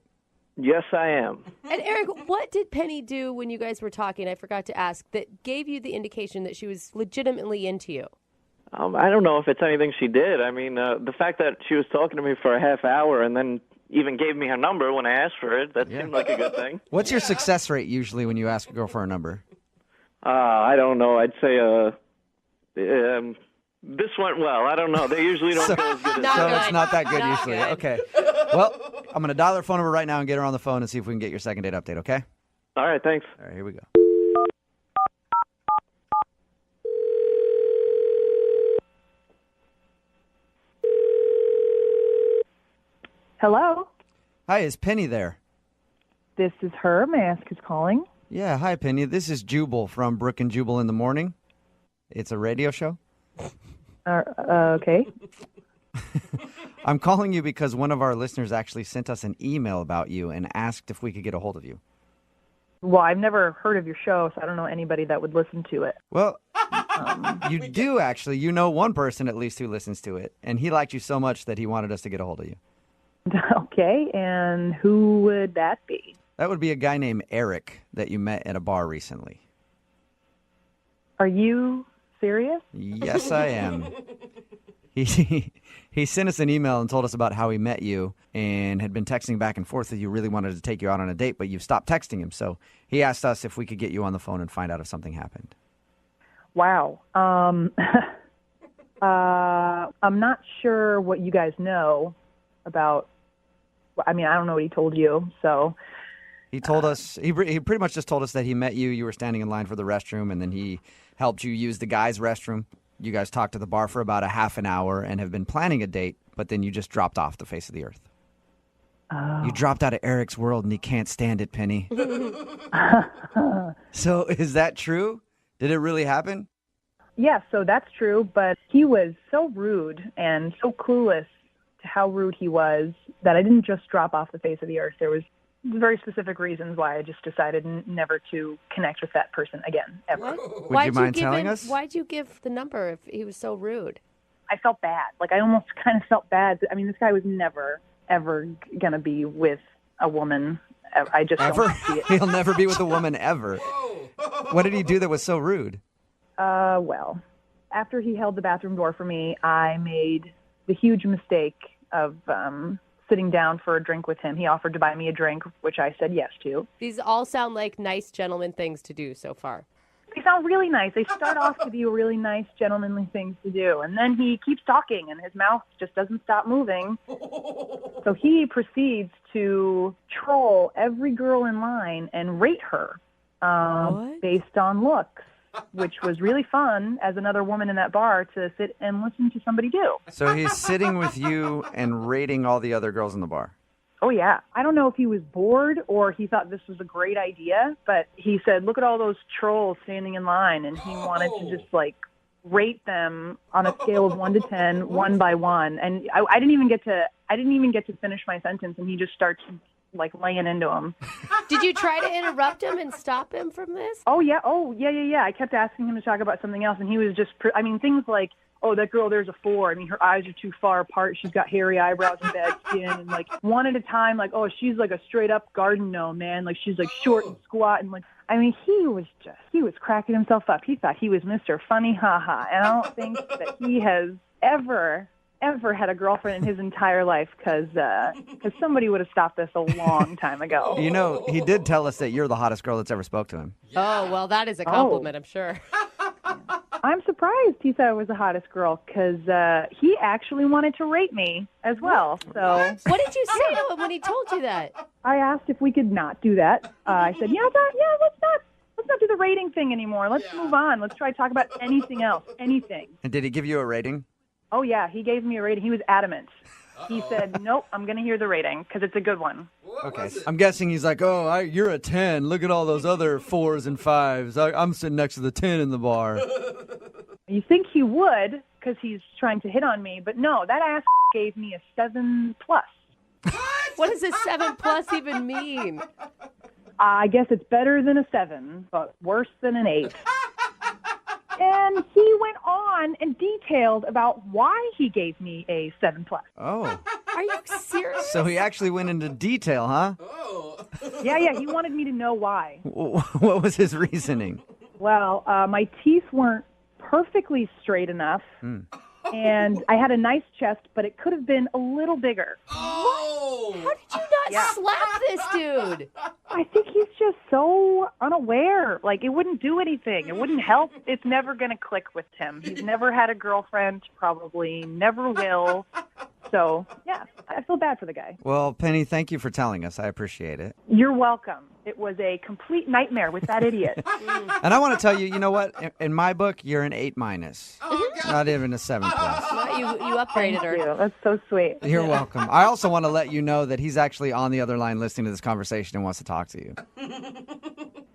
Yes, I am. And Eric, what did Penny do when you guys were talking? I forgot to ask, that gave you the indication that she was legitimately into you. I don't know if it's anything she did. I mean, the fact that she was talking to me for a half hour and then even gave me her number when I asked for it, that seemed like a good thing. What's your success rate usually when you ask a girl for a number? I don't know. I'd say this went well. I don't know. They usually don't go as good as So it's not that good usually. Good. Okay. Well, I'm going to dial her phone number right now and get her on the phone and see if we can get your second date update, okay? All right, thanks. All right, here we go. Hello? Hi, is Penny there? This is her. May I ask who's calling? Yeah, hi, Penny. This is Jubal from Brooke and Jubal in the Morning. It's a radio show. Okay. I'm calling you because one of our listeners actually sent us an email about you and asked if we could get a hold of you. Well, I've never heard of your show, so I don't know anybody that would listen to it. Well, you do actually. You know one person at least who listens to it, and he liked you so much that he wanted us to get a hold of you. Okay, and who would that be? That would be a guy named Eric that you met at a bar recently. Are you serious? Yes, I am. He sent us an email and told us about how he met you and had been texting back and forth that you really wanted to take you out on a date, but you've stopped texting him. So he asked us if we could get you on the phone and find out if something happened. Wow. I'm not sure what you guys know about. I mean, I don't know what he told you, so. He told us, he pretty much just told us that he met you, you were standing in line for the restroom, and then he helped you use the guys' restroom. You guys talked to the bar for about a half an hour and have been planning a date, but then you just dropped off the face of the earth. Oh. You dropped out of Eric's world and he can't stand it, Penny. So is that true? Did it really happen? Yeah, so that's true, but he was so rude and so clueless to how rude he was that I didn't just drop off the face of the earth. There was very specific reasons why I just decided never to connect with that person again, ever. Would you mind telling us? Why'd you give the number if he was so rude? I felt bad. Like, I almost kind of felt bad. I mean, this guy was never, ever going to be with a woman. I just ever? Don't see it. He'll never be with a woman ever. What did he do that was so rude? Well, after he held the bathroom door for me, I made the huge mistake of sitting down for a drink with him. He offered to buy me a drink, which I said yes to. These all sound like nice gentleman things to do so far. They sound really nice. They start off to be really nice, gentlemanly things to do. And then he keeps talking, and his mouth just doesn't stop moving. So he proceeds to troll every girl in line and rate her based on looks, which was really fun as another woman in that bar to sit and listen to somebody do. So he's sitting with you and rating all the other girls in the bar. Oh, yeah. I don't know if he was bored or he thought this was a great idea, but he said, look at all those trolls standing in line, and he wanted to just, like, rate them on a scale of 1 to 10, one by one. And I didn't even get to finish my sentence, and he just starts, like, laying into him. Did you try to interrupt him and stop him from this? Oh, yeah. I kept asking him to talk about something else, and he was just, things like, oh, that girl, there's a 4. I mean, her eyes are too far apart. She's got hairy eyebrows and bad skin. And, like, one at a time, like, oh, she's like a straight-up garden gnome, man. Like, she's, like, short and squat. And, like, I mean, he was cracking himself up. He thought he was Mr. Funny Ha-Ha. And I don't think that he has ever had a girlfriend in his entire life because somebody would have stopped this a long time ago. You know, he did tell us that you're the hottest girl that's ever spoke to him. Oh, well, that is a compliment, I'm sure. I'm surprised he said I was the hottest girl because he actually wanted to rate me as well. So what did you say to him when he told you that? I asked if we could not do that. I said, let's not do the rating thing anymore. Let's move on. Let's try to talk about anything else, anything. And did he give you a rating? Oh, yeah, he gave me a rating. He was adamant. He said, nope, I'm going to hear the rating because it's a good one. Okay. I'm guessing he's like, oh, you're a 10. Look at all those other 4s and 5s. I'm sitting next to the 10 in the bar. You think he would because he's trying to hit on me, but no, that ass gave me a 7+. What does a 7+ even mean? I guess it's better than a 7, but worse than an 8. And he went on and detailed about why he gave me a 7+. Oh. Are you serious? So he actually went into detail, huh? Yeah, he wanted me to know why. What was his reasoning? Well, my teeth weren't perfectly straight enough, and I had a nice chest, but it could have been a little bigger. How did you not slap this dude? I think he's just so unaware. Like, it wouldn't do anything. It wouldn't help. It's never going to click with him. He's never had a girlfriend, probably never will. So, yeah, I feel bad for the guy. Well, Penny, thank you for telling us. I appreciate it. You're welcome. It was a complete nightmare with that idiot. And I want to tell you, you know what? In my book, you're an 8-. Not even a 7+. You upgraded her. Thank you. That's so sweet. You're welcome. I also want to let you know that he's actually on the other line listening to this conversation and wants to talk to you.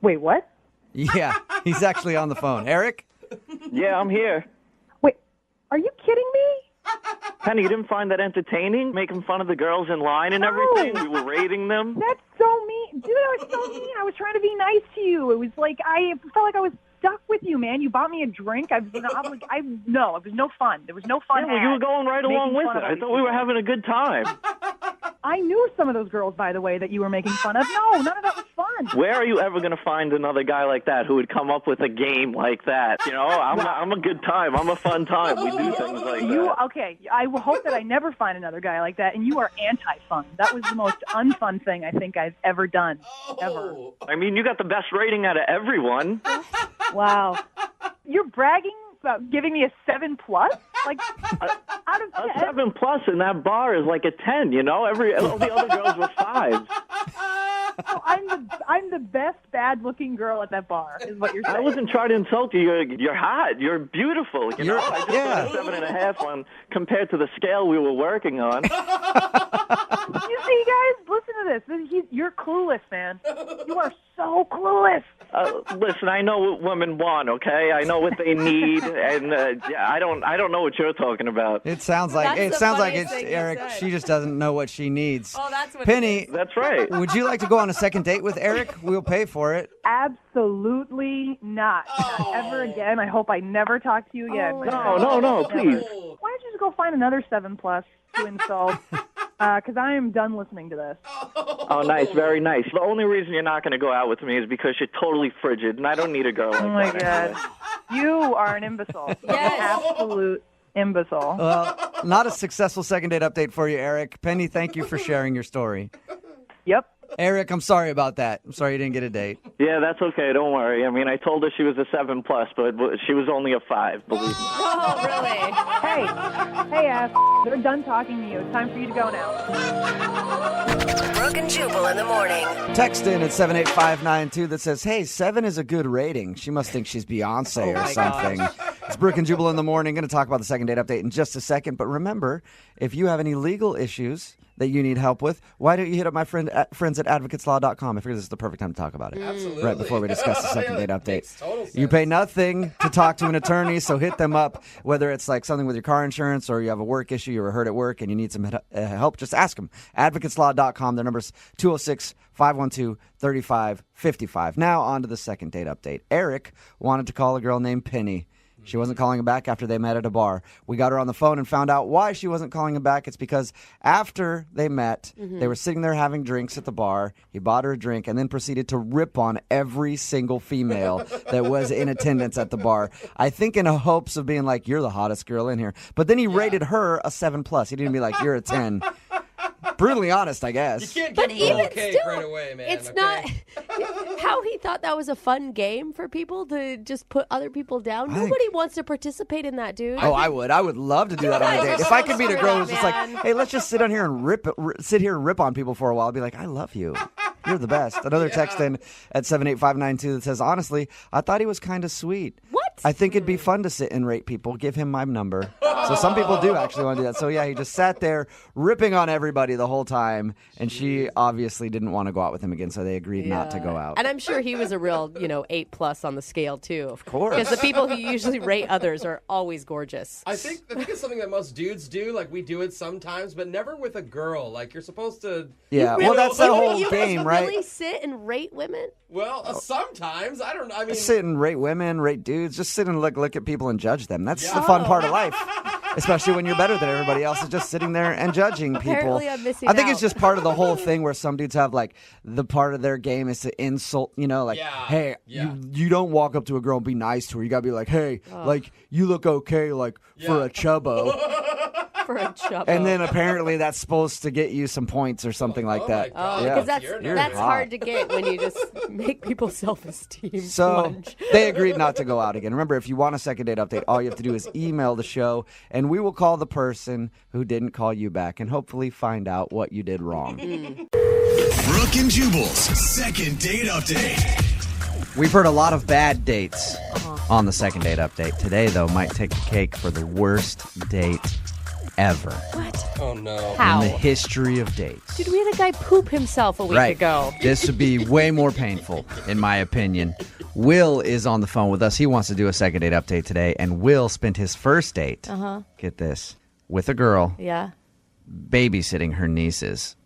Wait, what? Yeah, he's actually on the phone. Eric? Yeah, I'm here. Wait, are you kidding me? Penny, you didn't find that entertaining? Making fun of the girls in line and everything? We were rating them? That's so mean. Dude, that was so mean. I was trying to be nice to you. It was like, I felt like I was stuck with you, man. You bought me a drink. No, it was no fun. There was no fun. Yeah, well, you were going right along with it. I thought we were having a good time. I knew some of those girls, by the way, that you were making fun of. No, none of that was fun. Where are you ever going to find another guy like that who would come up with a game like that? You know, I'm a good time. I'm a fun time. We do things like that. Okay, I will hope that I never find another guy like that, and you are anti-fun. That was the most unfun thing I think I've ever done, ever. I mean, you got the best rating out of everyone. Wow. You're bragging about giving me a 7+? Like, out of 10? A 7+ in that bar is like a 10, you know? All the other girls were 5s. Oh, I'm the best bad-looking girl at that bar, is what you're saying. I wasn't trying to insult you. You're hot. You're beautiful. You know? I just put a 7.5 on compared to the scale we were working on. You see, guys, listen to this. You're clueless, man. You are so clueless. Listen, I know what women want, okay? I know what they need, and I don't know what you're talking about. It sounds like it's Eric. She just doesn't know what she needs. Oh, that's what Penny. it is. That's right. Would you like to go on a second date with Eric? We'll pay for it. Absolutely not. Not ever again. I hope I never talk to you again. No, please. Why don't you just go find another 7+ to insult? Because I am done listening to this. Oh, nice. Very nice. The only reason you're not going to go out with me is because you're totally frigid, and I don't need a girl like that. Oh, my God. You are an imbecile. Yes. Absolute imbecile. Well, not a successful second date update for you, Eric. Penny, thank you for sharing your story. Yep. Eric, I'm sorry about that. I'm sorry you didn't get a date. Yeah, that's okay. Don't worry. I mean, I told her she was a 7+, but she was only a 5, believe me. Oh, really? Hey, ass. They're done talking to you. It's time for you to go now. Brooke and Jubal in the morning. Text in at 78592 that says, hey, 7 is a good rating. She must think she's Beyonce or something. It's Brooke and Jubal in the morning. Going to talk about the second date update in just a second. But remember, if you have any legal issues that you need help with, why don't you hit up my friends at advocateslaw.com? I figure this is the perfect time to talk about it. Absolutely. Right before we discuss the second date update. Makes total sense. You pay nothing to talk to an attorney, so hit them up. Whether it's like something with your car insurance or you have a work issue, you were hurt at work and you need some help, just ask them. Advocateslaw.com. Their number's 206-512-3555. Now on to the second date update. Eric wanted to call a girl named Penny. She wasn't calling him back after they met at a bar. We got her on the phone and found out why she wasn't calling him back. It's because after they met, they were sitting there having drinks at the bar. He bought her a drink and then proceeded to rip on every single female that was in attendance at the bar. I think in hopes of being like, you're the hottest girl in here. But then he rated her a 7+. He didn't be like, you're a 10. Brutally honest, I guess. You can't But give them even a cake still, right away, man. it's okay? not how he thought that was a fun game for people to just put other people down. Nobody wants to participate in that, dude. Oh, I would. I would love to do that on a date. If I could meet a girl who's just like, hey, let's just sit on here and sit here and rip on people for a while. I'd be like, I love you. You're the best. Another text in at 78592 that says, honestly, I thought he was kind of sweet. What? I think it'd be fun to sit and rate people. Give him my number. So some people do actually want to do that. So yeah, he just sat there ripping on everybody the whole time, and she obviously didn't want to go out with him again, so they agreed not to go out. And I'm sure he was a real, 8+ on the scale too. Of course. Because the people who usually rate others are always gorgeous. I think it's something that most dudes do. Like, we do it sometimes, but never with a girl. Like, you're supposed to... Yeah, well, that's the whole you game, guys right? really sit and rate women? Well, sometimes. I don't know. I mean... Sit and rate women, rate dudes. Just sit and look at people and judge them. That's the fun part of life. Especially when you're better than everybody else, is just sitting there and judging people. Apparently I'm missing I think out. it's just part of the whole thing where some dudes have like the part of their game is to insult, hey, you don't walk up to a girl and be nice to her. You gotta be like, hey, like you look okay, like for a chubbo. For a chubbo. And then apparently that's supposed to get you some points or something like that. Oh, yeah. because that's hard to get when you just make people's self-esteem So plunge. they agreed not to go out again. Remember, if you want a second date update, all you have to do is email the show, and we will call the person who didn't call you back and hopefully find out what you did wrong. Brooke and Jubal's second date update. We've heard a lot of bad dates on the second date update. Today, though, might take the cake for the worst date ever What? Oh, no. How? in the history of dates. Dude, we had a guy poop himself a week ago. This would be way more painful, in my opinion. Will is on the phone with us. He wants to do a second date update today, and Will spent his first date, get this, with a girl Yeah. babysitting her nieces.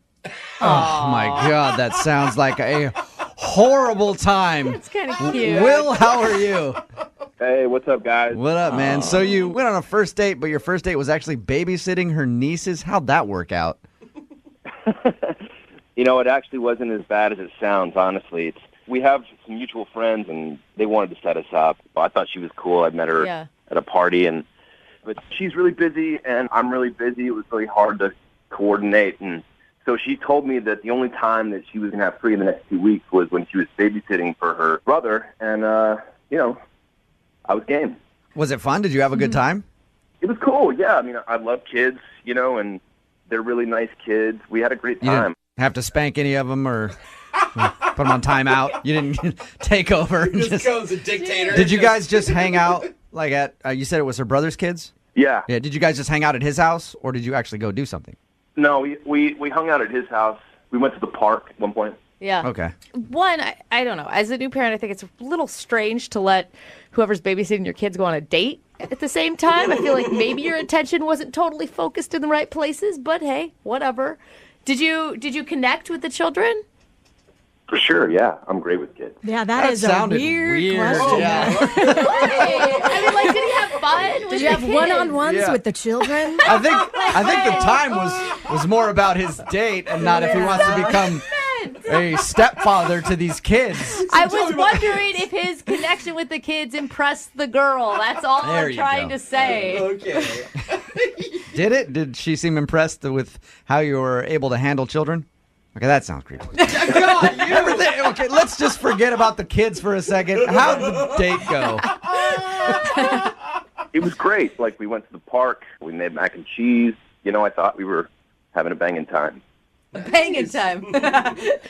Oh, my God, that sounds like a horrible time. It's kind of cute. Will, how are you? Hey, what's up, guys? What up, man? So you went on a first date, but your first date was actually babysitting her nieces? How'd that work out? It actually wasn't as bad as it sounds, honestly. We have some mutual friends, and they wanted to set us up. I thought she was cool. I met her at a party, but she's really busy, and I'm really busy. It was really hard to coordinate, and so she told me that the only time that she was going to have free in the next 2 weeks was when she was babysitting for her brother, and, I was game. Was it fun? Did you have a good time? It was cool, yeah. I mean, I love kids, and they're really nice kids. We had a great You time. didn't have to spank any of them or put them on timeout? You didn't take over? And Just goes a dictator. Did you guys just hang out like at, you said it was her brother's kids? Yeah. Yeah. Did you guys just hang out at his house or did you actually go do something? No, we hung out at his house. We went to the park at one point. Yeah. Okay. One, I don't know. As a new parent, I think it's a little strange to let whoever's babysitting your kids go on a date at the same time. I feel like maybe your attention wasn't totally focused in the right places, but hey, whatever. Did you connect with the children? For sure, yeah. I'm great with kids. Yeah, that is a sounded weird question. Yeah. I mean, like, did he have fun? Did you have one-on-ones Yeah. with the children? I think the time was more about his date and not if he wants to become a stepfather to these kids. I was wondering if his connection with the kids impressed the girl. That's all There I'm you trying go. to say. Okay. Did it? Did she seem impressed with how you were able to handle children? Okay, that sounds creepy. God, you. Okay, let's just forget about the kids for a second. How'd the date go? It was great. Like, we went to the park. We made mac and cheese. I thought we were having a banging time. Banging time.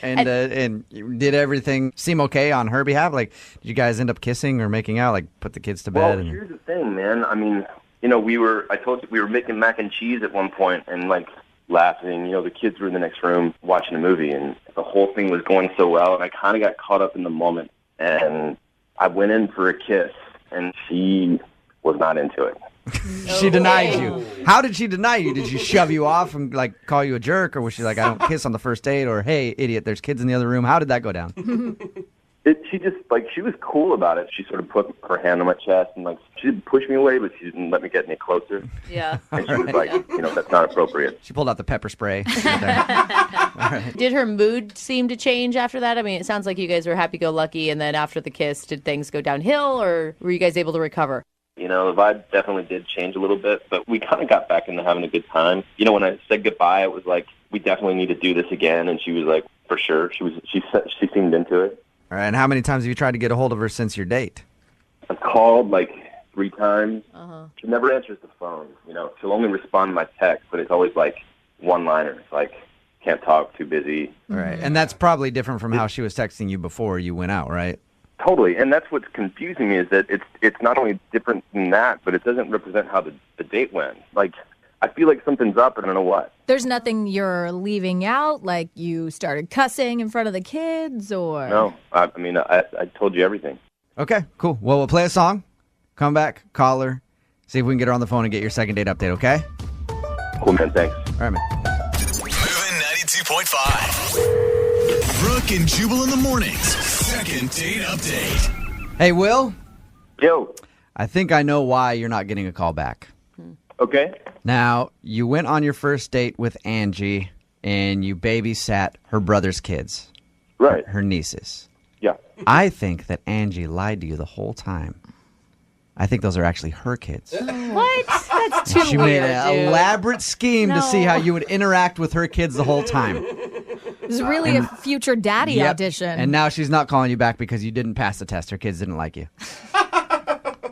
And did everything seem okay on her behalf? Like, did you guys end up kissing or making out? Like, put the kids to bed? Well, here's the thing, man. I mean, I told you we were making mac and cheese at one point and, like, laughing. The kids were in the next room watching a movie, and the whole thing was going so well, and I kind of got caught up in the moment, and I went in for a kiss, and she was not into it. She denied you. How did she deny you? Did she shove you off and, like, call you a jerk? Or was she like, I don't kiss on the first date? Or, hey, idiot, there's kids in the other room. How did that go down? She just, like, she was cool about it. She sort of put her hand on my chest and, like, she didn't push me away, but she didn't let me get any closer. Yeah. And she was like, that's not appropriate. She pulled out the pepper spray. Did her mood seem to change after that? I mean, it sounds like you guys were happy-go-lucky, and then after the kiss, did things go downhill, or were you guys able to recover? The vibe definitely did change a little bit, but we kind of got back into having a good time. When I said goodbye, it was like, we definitely need to do this again, and she was like, for sure. She seemed into it. All right, and how many times have you tried to get a hold of her since your date? I've called like 3 times. She never answers the phone. She'll only respond to my text, but it's always like one-liners, like, can't talk, too busy. All right, and that's probably different from how she was texting you before you went out, right? Totally, and that's what's confusing me is that it's not only different than that, but it doesn't represent how the date went. Like, I feel like something's up, and I don't know what. There's nothing you're leaving out, like you started cussing in front of the kids, or... No, I told you everything. Okay, cool. Well, we'll play a song, come back, call her, see if we can get her on the phone and get your second date update, okay? Cool, man, thanks. All right, man. Moving 92.5. Brooke and Jubal in the mornings. Second date update. Hey, Will? Yo. I think I know why you're not getting a call back. Okay. Now, you went on your first date with Angie, and you babysat her brother's kids. Right. Her nieces. Yeah. I think that Angie lied to you the whole time. I think those are actually her kids. What? That's too She weird, made an dude. elaborate scheme to see No. how you would interact with her kids the whole time. This is really a future daddy Yep. audition. And now she's not calling you back because you didn't pass the test. Her kids didn't like you.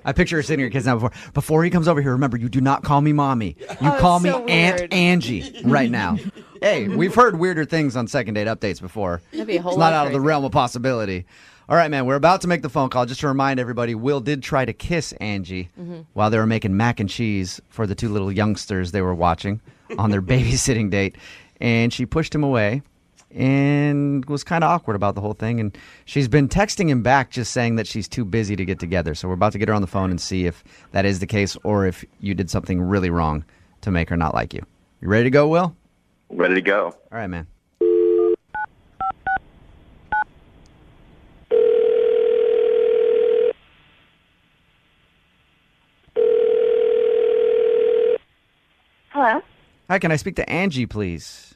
I picture her sitting to her kids now before he comes over here, remember, you do not call me mommy. You call me so Aunt weird. Angie right now. Hey, we've heard weirder things on second date updates before. That'd be a whole It's lot not out of the crazy. realm of possibility. All right, man, we're about to make the phone call. Just to remind everybody, Will did try to kiss Angie while they were making mac and cheese for the two little youngsters they were watching on their babysitting date. And she pushed him away and was kind of awkward about the whole thing. And she's been texting him back just saying that she's too busy to get together. So we're about to get her on the phone and see if that is the case or if you did something really wrong to make her not like you. You ready to go, Will? Ready to go. All right, man. Hello, Hi, can I speak to Angie, please?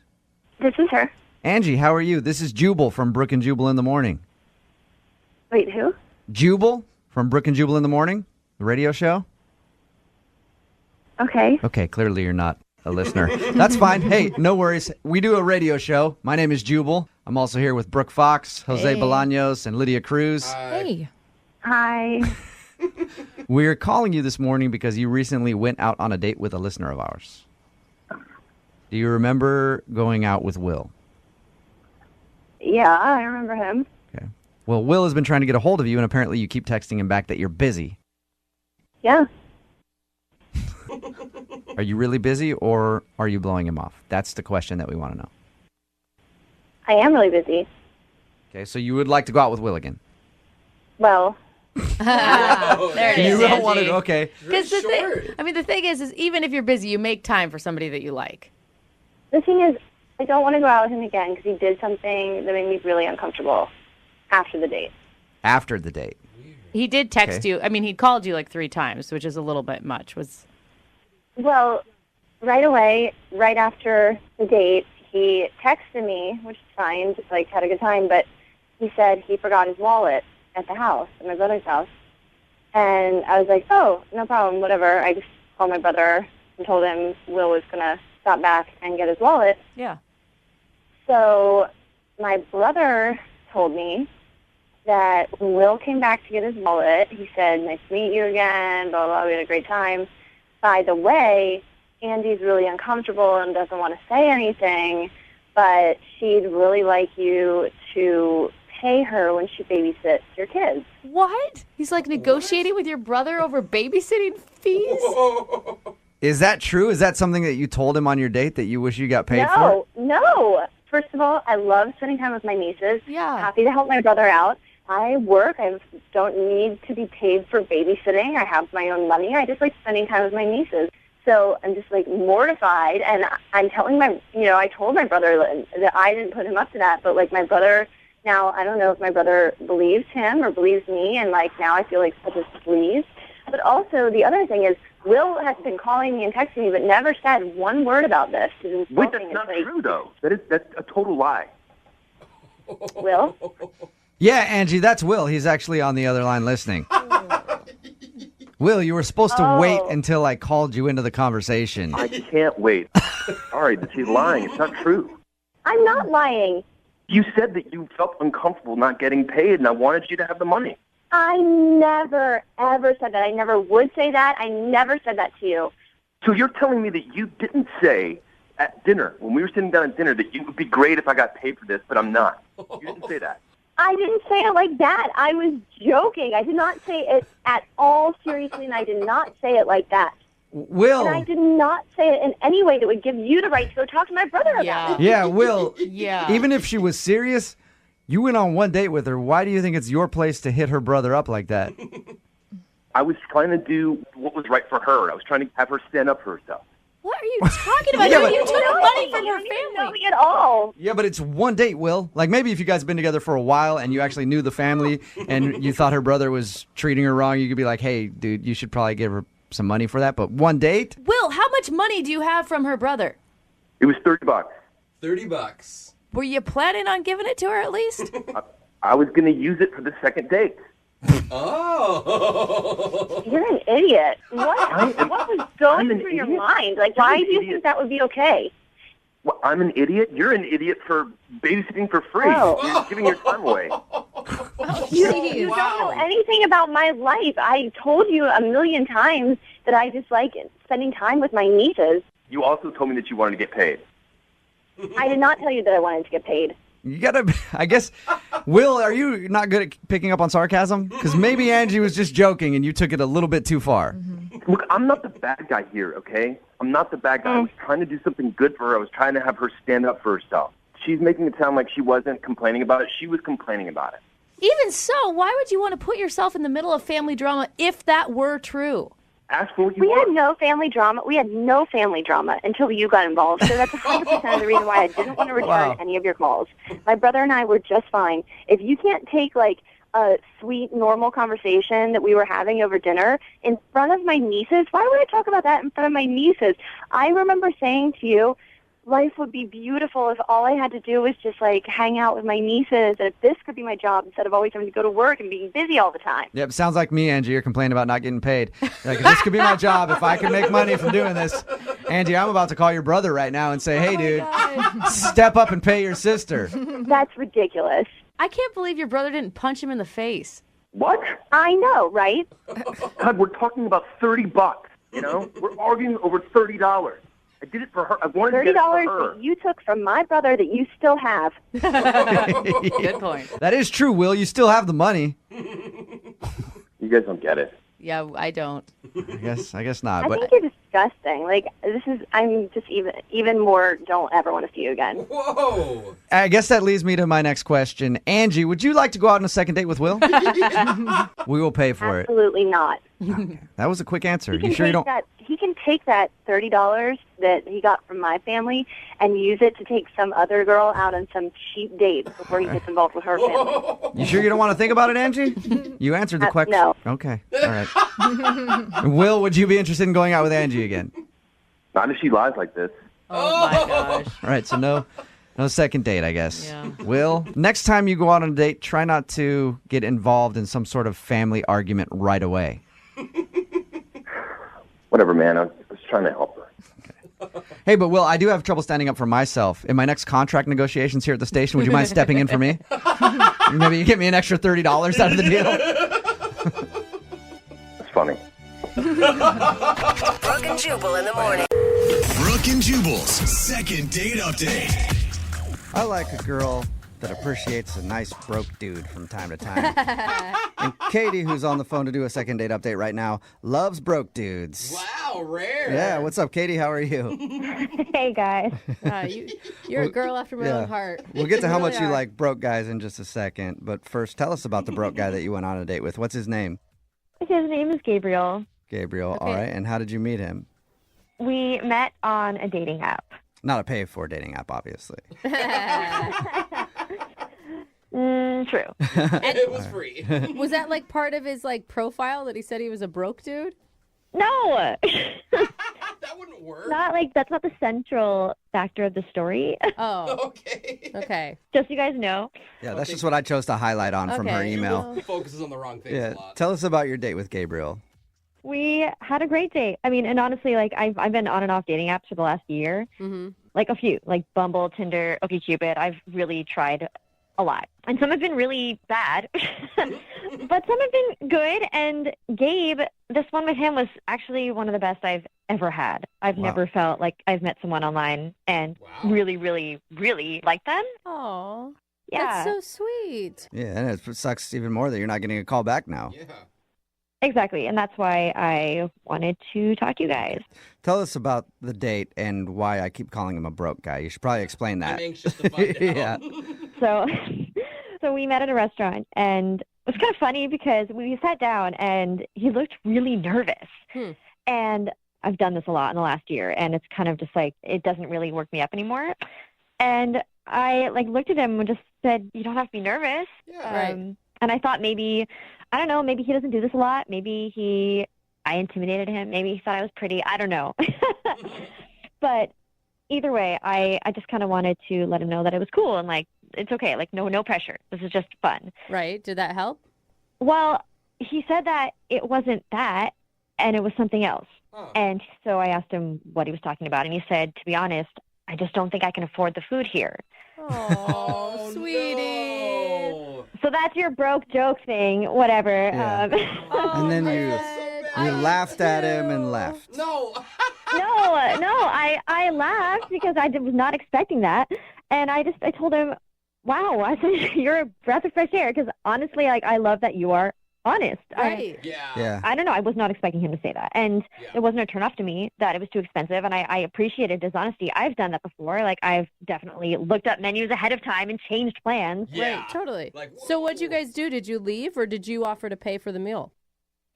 this is her. Angie, how are you? This is Jubal from Brooke and Jubal in the Morning. Wait, who? Jubal from Brooke and Jubal in the Morning, the radio show? Okay. Okay, clearly you're not a listener. That's fine. Hey, no worries. We do a radio show. My name is Jubal. I'm also here with Brooke Fox, Jose Hey. Bolaños, and Lydia Cruz. Hey. Hi. We're calling you this morning because you recently went out on a date with a listener of ours. Do you remember going out with Will? Yeah, I remember him. Okay. Well, Will has been trying to get a hold of you, and apparently you keep texting him back that you're busy. Yeah. Are you really busy, or are you blowing him off? That's the question that we want to know. I am really busy. Okay, so you would like to go out with Will again? Well, There it You is, don't want Angie. to, okay. Because the thing is even if you're busy, you make time for somebody that you like. the thing is, I don't want to go out with him again because he did something that made me really uncomfortable after the date. After the date. He did text Okay. you. I mean, he called you like 3 times, which is a little bit much. Well, right away, right after the date, he texted me, which is fine, just like had a good time, but he said he forgot his wallet at the house, at my brother's house. And I was like, oh, no problem, whatever. I just called my brother and told him Will was going to stop back and get his wallet. Yeah. So my brother told me that when Will came back to get his wallet, he said, nice to meet you again, blah, blah, we had a great time. By the way, Andy's really uncomfortable and doesn't want to say anything, but she'd really like you to pay her when she babysits your kids. What? He's like negotiating with your brother over babysitting fees? Is that true? Is that something that you told him on your date that you wish you got paid for? No. First of all, I love spending time with my nieces. Yeah. Happy to help my brother out. I work. I don't need to be paid for babysitting. I have my own money. I just like spending time with my nieces. So I'm just like mortified, and I'm telling I told my brother that I didn't put him up to that, but like my brother, now I don't know if my brother believes him or believes me, and like now I feel like such a squeeze. But also the other thing is, Will has been calling me and texting me, but never said one word about this. Wait, that's not true, though. That's a total lie. Will? Yeah, Angie, that's Will. He's actually on the other line listening. Will, you were supposed to wait until I called you into the conversation. I can't wait. All right, she's lying. It's not true. I'm not lying. You said that you felt uncomfortable not getting paid, and I wanted you to have the money. I never, ever said that. I never would say that. I never said that to you. So you're telling me that you didn't say at dinner, when we were sitting down at dinner, that it would be great if I got paid for this, but I'm not. You didn't say that. I didn't say it like that. I was joking. I did not say it at all seriously, and I did not say it like that. Will. And I did not say it in any way that would give you the right to go talk to my brother about it. Yeah, Will. Yeah. Even if she was serious, you went on one date with her. Why do you think it's your place to hit her brother up like that? I was trying to do what was right for her. I was trying to have her stand up for herself. What are you talking about? Yeah, You but- took money from her You don't even know family. me at all. Yeah, but it's one date, Will. Like maybe if you guys have been together for a while and you actually knew the family and you thought her brother was treating her wrong, you could be like, hey, dude, you should probably give her some money for that. But one date? Will, how much money do you have from her brother? It was $30. $30. Were you planning on giving it to her at least? I was going to use it for the second date. Oh. You're an idiot. What was going I'm an through your idiot. mind? Like, why do you think that would be okay? Well, I'm an idiot. You're an idiot for babysitting for free. Oh. You're giving your time away. You don't know anything about my life. I told you a million times that I just like spending time with my nieces. You also told me that you wanted to get paid. I did not tell you that I wanted to get paid. You gotta, I guess, Will, are you not good at picking up on sarcasm? Because maybe Angie was just joking and you took it a little bit too far. Look, I'm not the bad guy here, okay? I'm not the bad guy. I was trying to do something good for her. I was trying to have her stand up for herself. She's making it sound like she wasn't complaining about it. She was complaining about it. Even so, why would you want to put yourself in the middle of family drama if that were true? Ask for what you We want. had no family drama. We had no family drama until you got involved. So that's 100% of the reason why I didn't want to return any of your calls. My brother and I were just fine. If you can't take, like, a sweet, normal conversation that we were having over dinner in front of my nieces, why would I talk about that in front of my nieces? I remember saying to you, life would be beautiful if all I had to do was just, like, hang out with my nieces, and if this could be my job instead of always having to go to work and being busy all the time. Yep, sounds like me, Angie. You're complaining about not getting paid. Like, if this could be my job, if I could make money from doing this. Angie, I'm about to call your brother right now and say, hey, dude, step up and pay your sister. That's ridiculous. I can't believe your brother didn't punch him in the face. What? I know, right? God, we're talking about $30, you know? We're arguing over $30. I did it for her. I wanted to get it for $30 her. that you took from my brother that you still have. Good point. That is true, Will. You still have the money. You guys don't get it. Yeah, I don't. I guess not. I But think you're disgusting. Like, I'm just even more don't ever want to see you again. Whoa. I guess that leads me to my next question. Angie, would you like to go out on a second date with Will? We will pay for it. Absolutely not. That was a quick answer. He You sure you don't? He can take that $30 that he got from my family and use it to take some other girl out on some cheap date before he gets involved with her family. You sure you don't want to think about it, Angie? You answered the question. No. Okay. All right. Will, would you be interested in going out with Angie again? Not if she lies like this. Oh my gosh. All right. So no second date, I guess. Yeah. Will, next time you go out on a date, try not to get involved in some sort of family argument right away. Whatever, man. I was trying to help her. Hey, but Will, I do have trouble standing up for myself. In my next contract negotiations here at the station, would you mind stepping in for me? Maybe you get me an extra $30 out of the deal. It's funny. Brooke and Jubal in the morning. Brooke and Jubal's second date update. I like a girl that appreciates a nice broke dude from time to time. And Katie, who's on the phone to do a second date update right now, loves broke dudes. Wow, rare. Yeah, what's up, Katie? How are you? Hey, guys. You're a girl after my own heart. We'll get to how You much really you are. like broke guys in just a second. But first, tell us about the broke guy that you went on a date with. What's his name? His name is Gabriel. Gabriel. All right. And how did you meet him? We met on a dating app. Not a pay-for dating app, obviously. True. It was free. Was that like part of his like profile that he said he was a broke dude? No. That wouldn't work. Not like that's not the central factor of the story. Oh. Okay. Okay. Just so you guys know. Yeah, that's just what I chose to highlight on from her Okay. email. Focuses on the wrong things Yeah. a lot. Tell us about your date with Gabriel. We had a great date. I mean, and honestly, like I've been on and off dating apps for the last year. Mm-hmm. Like a few, like Bumble, Tinder, OkCupid. I've really tried a lot. And some have been really bad, but some have been good. And Gabe, this one with him was actually one of the best I've ever had. I've Wow. never felt like I've met someone online and really, really, really liked them. Oh. Yeah. That's so sweet. Yeah, and it sucks even more that you're not getting a call back now. Yeah. Exactly. And that's why I wanted to talk to you guys. Tell us about the date and why I keep calling him a broke guy. You should probably explain that. I'm anxious to find out. Yeah. So, so we met at a restaurant, and it was kind of funny because we sat down, and he looked really nervous. And I've done this a lot in the last year, and it's kind of just like it doesn't really work me up anymore. And I looked at him and just said, "You don't have to be nervous." Yeah, right. And I thought maybe, I don't know, maybe he doesn't do this a lot. Maybe I intimidated him. Maybe he thought I was pretty. I don't know. But either way, I just kind of wanted to let him know that it was cool and it's okay. No pressure. This is just fun. Right. Did that help? Well, he said that it wasn't that and it was something else. Oh. And so I asked him what he was talking about. And he said, to be honest, I just don't think I can afford the food here. Oh, sweetie. No. So that's your broke joke thing, whatever. Yeah. And then you laughed at him and left. No. No, I laughed because I was not expecting that. And I told him, wow, I said, you're a breath of fresh air. Because honestly, I love that you are honest. Right. Yeah. I don't know. I was not expecting him to say that. And it wasn't a turn off to me that it was too expensive. And I appreciated his honesty. I've done that before. I've definitely looked up menus ahead of time and changed plans. Yeah. Right, totally. So what'd you guys do? Did you leave or did you offer to pay for the meal?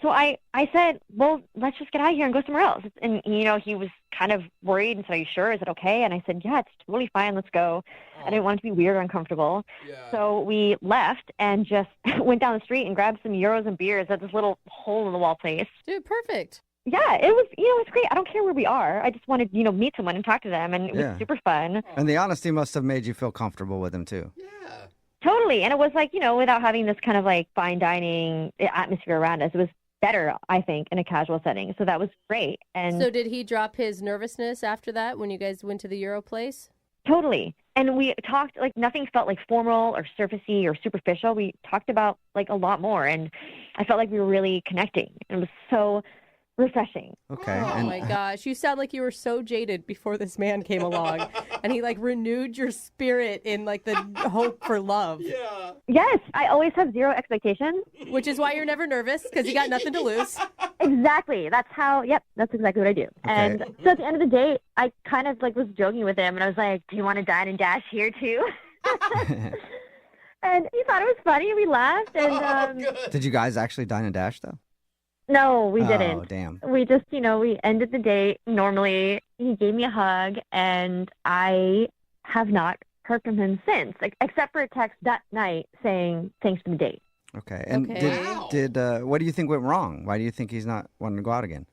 So I said, well, let's just get out of here and go somewhere else. And, he was kind of worried and said, are you sure? Is it okay? And I said, yeah, it's totally fine. Let's go. I didn't want it to be weird or uncomfortable. Yeah. So we left and just went down the street and grabbed some gyros and beers at this little hole-in-the-wall place. Dude, perfect. Yeah, it was, it's great. I don't care where we are. I just wanted, meet someone and talk to them. And it was super fun. And the honesty must have made you feel comfortable with him, too. Yeah. Totally. And it was without having this kind of fine dining atmosphere around us, it was better, I think, in a casual setting. So that was great. And so did he drop his nervousness after that when you guys went to the Euro place? Totally. And we talked, nothing felt formal or surfacey or superficial. We talked about a lot more. And I felt like we were really connecting. It was so refreshing. Okay. Oh my gosh. You sound like you were so jaded before this man came along and he renewed your spirit in the hope for love. Yeah. Yes, I always have zero expectations. Which is why you're never nervous because you got nothing to lose. Exactly. That's exactly what I do. Okay. And so at the end of the day, I kind of was joking with him and I was like, do you want to dine and dash here too? And he thought it was funny. We laughed. And Did you guys actually dine and dash, though? no, we didn't. Oh, damn. We just, we ended the date normally. He gave me a hug, and I have not heard from him since, except for a text that night saying thanks for the date. Okay. And did what do you think went wrong? Why do you think he's not wanting to go out again?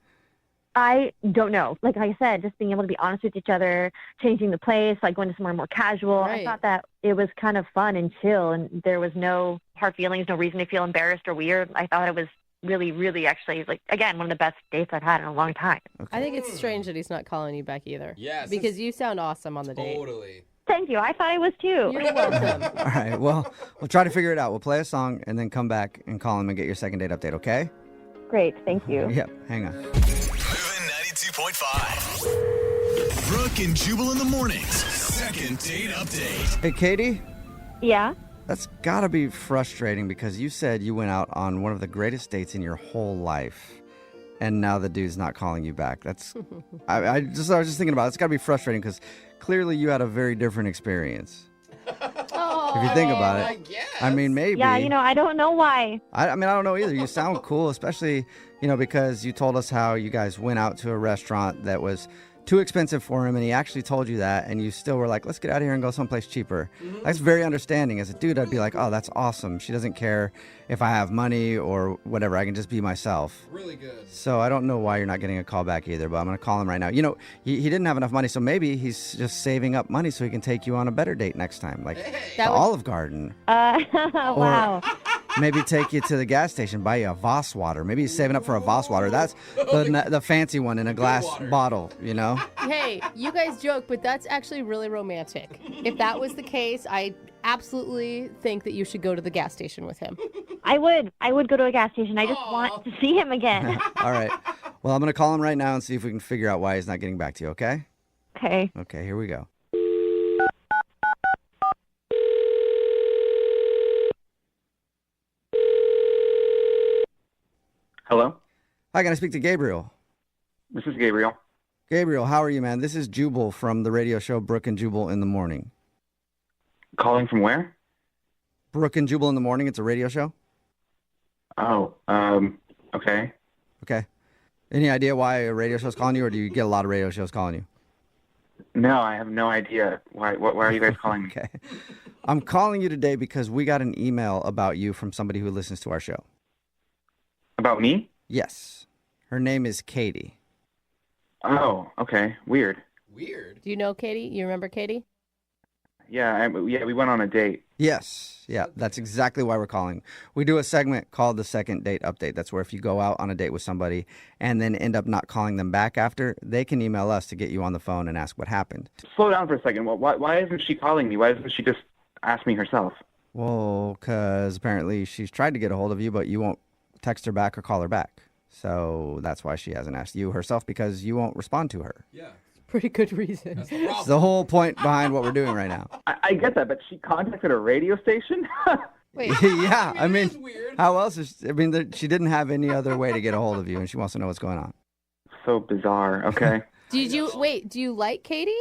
I don't know. Like I said, just being able to be honest with each other, changing the place, going to somewhere more casual. Right. I thought that it was kind of fun and chill, and there was no hard feelings, no reason to feel embarrassed or weird. I thought it was really, really actually, again, one of the best dates I've had in a long time. I think it's strange that he's not calling you back either. Yes. Because you sound awesome on the date. Totally. Thank you. I thought I was too. You're welcome. All right. Well, we'll try to figure it out. We'll play a song and then come back and call him and get your second date update, okay? Great. Thank you. Yep. Hang on. Moving 92.5. Brooke and Jubal in the mornings. Second date update. Hey, Katie? Yeah? That's got to be frustrating because you said you went out on one of the greatest dates in your whole life, and now the dude's not calling you back. That's, I was just thinking about it. It's got to be frustrating because clearly you had a very different experience. Oh, If you think about it. I guess. I mean, maybe. Yeah, I don't know why. I mean, I don't know either. You sound cool, especially, because you told us how you guys went out to a restaurant that was too expensive for him, and he actually told you that, and you still were like, let's get out of here and go someplace cheaper. That's very understanding. As a dude, I'd be like, oh, that's awesome. She doesn't care if I have money or whatever. I can just be myself. Really good. So I don't know why you're not getting a call back either, but I'm going to call him right now. He didn't have enough money, so maybe he's just saving up money so he can take you on a better date next time, like the Olive Garden. Wow. Maybe take you to the gas station, buy you a Voss water. Maybe he's saving up for a Voss water. That's the fancy one in a glass bottle, Hey, you guys joke, but that's actually really romantic. If that was the case, I absolutely think that you should go to the gas station with him. I would go to a gas station. I just want to see him again. All right. Well, I'm going to call him right now and see if we can figure out why he's not getting back to you, okay? Okay. Okay, here we go. Hello? Hi, can I speak to Gabriel? This is Gabriel. Gabriel, how are you, man? This is Jubal from the radio show Brooke and Jubal in the Morning. Calling from where? Brooke and Jubal in the Morning. It's a radio show. Oh, okay. Okay. Any idea why a radio show's calling you, or do you get a lot of radio shows calling you? No, I have no idea. Why are you guys calling me? Okay. I'm calling you today because we got an email about you from somebody who listens to our show. About me? Yes. Her name is Katie. Oh, okay. Weird. Weird. Do you know Katie? You remember Katie? Yeah, we went on a date. Yes. Yeah, that's exactly why we're calling. We do a segment called the Second Date Update. That's where if you go out on a date with somebody and then end up not calling them back after, they can email us to get you on the phone and ask what happened. Slow down for a second. Why isn't she calling me? Why doesn't she just ask me herself? Well, because apparently she's tried to get a hold of you, but you won't text her back or call her back. So that's why she hasn't asked you herself, because you won't respond to her. Yeah. Pretty good reason. That's the problem. It's the whole point behind what we're doing right now. I get that, but she contacted a radio station? Wait. Yeah, I mean, It's weird. how else is, she didn't have any other way to get a hold of you, and she wants to know what's going on. So bizarre. Okay. Do you like Katie?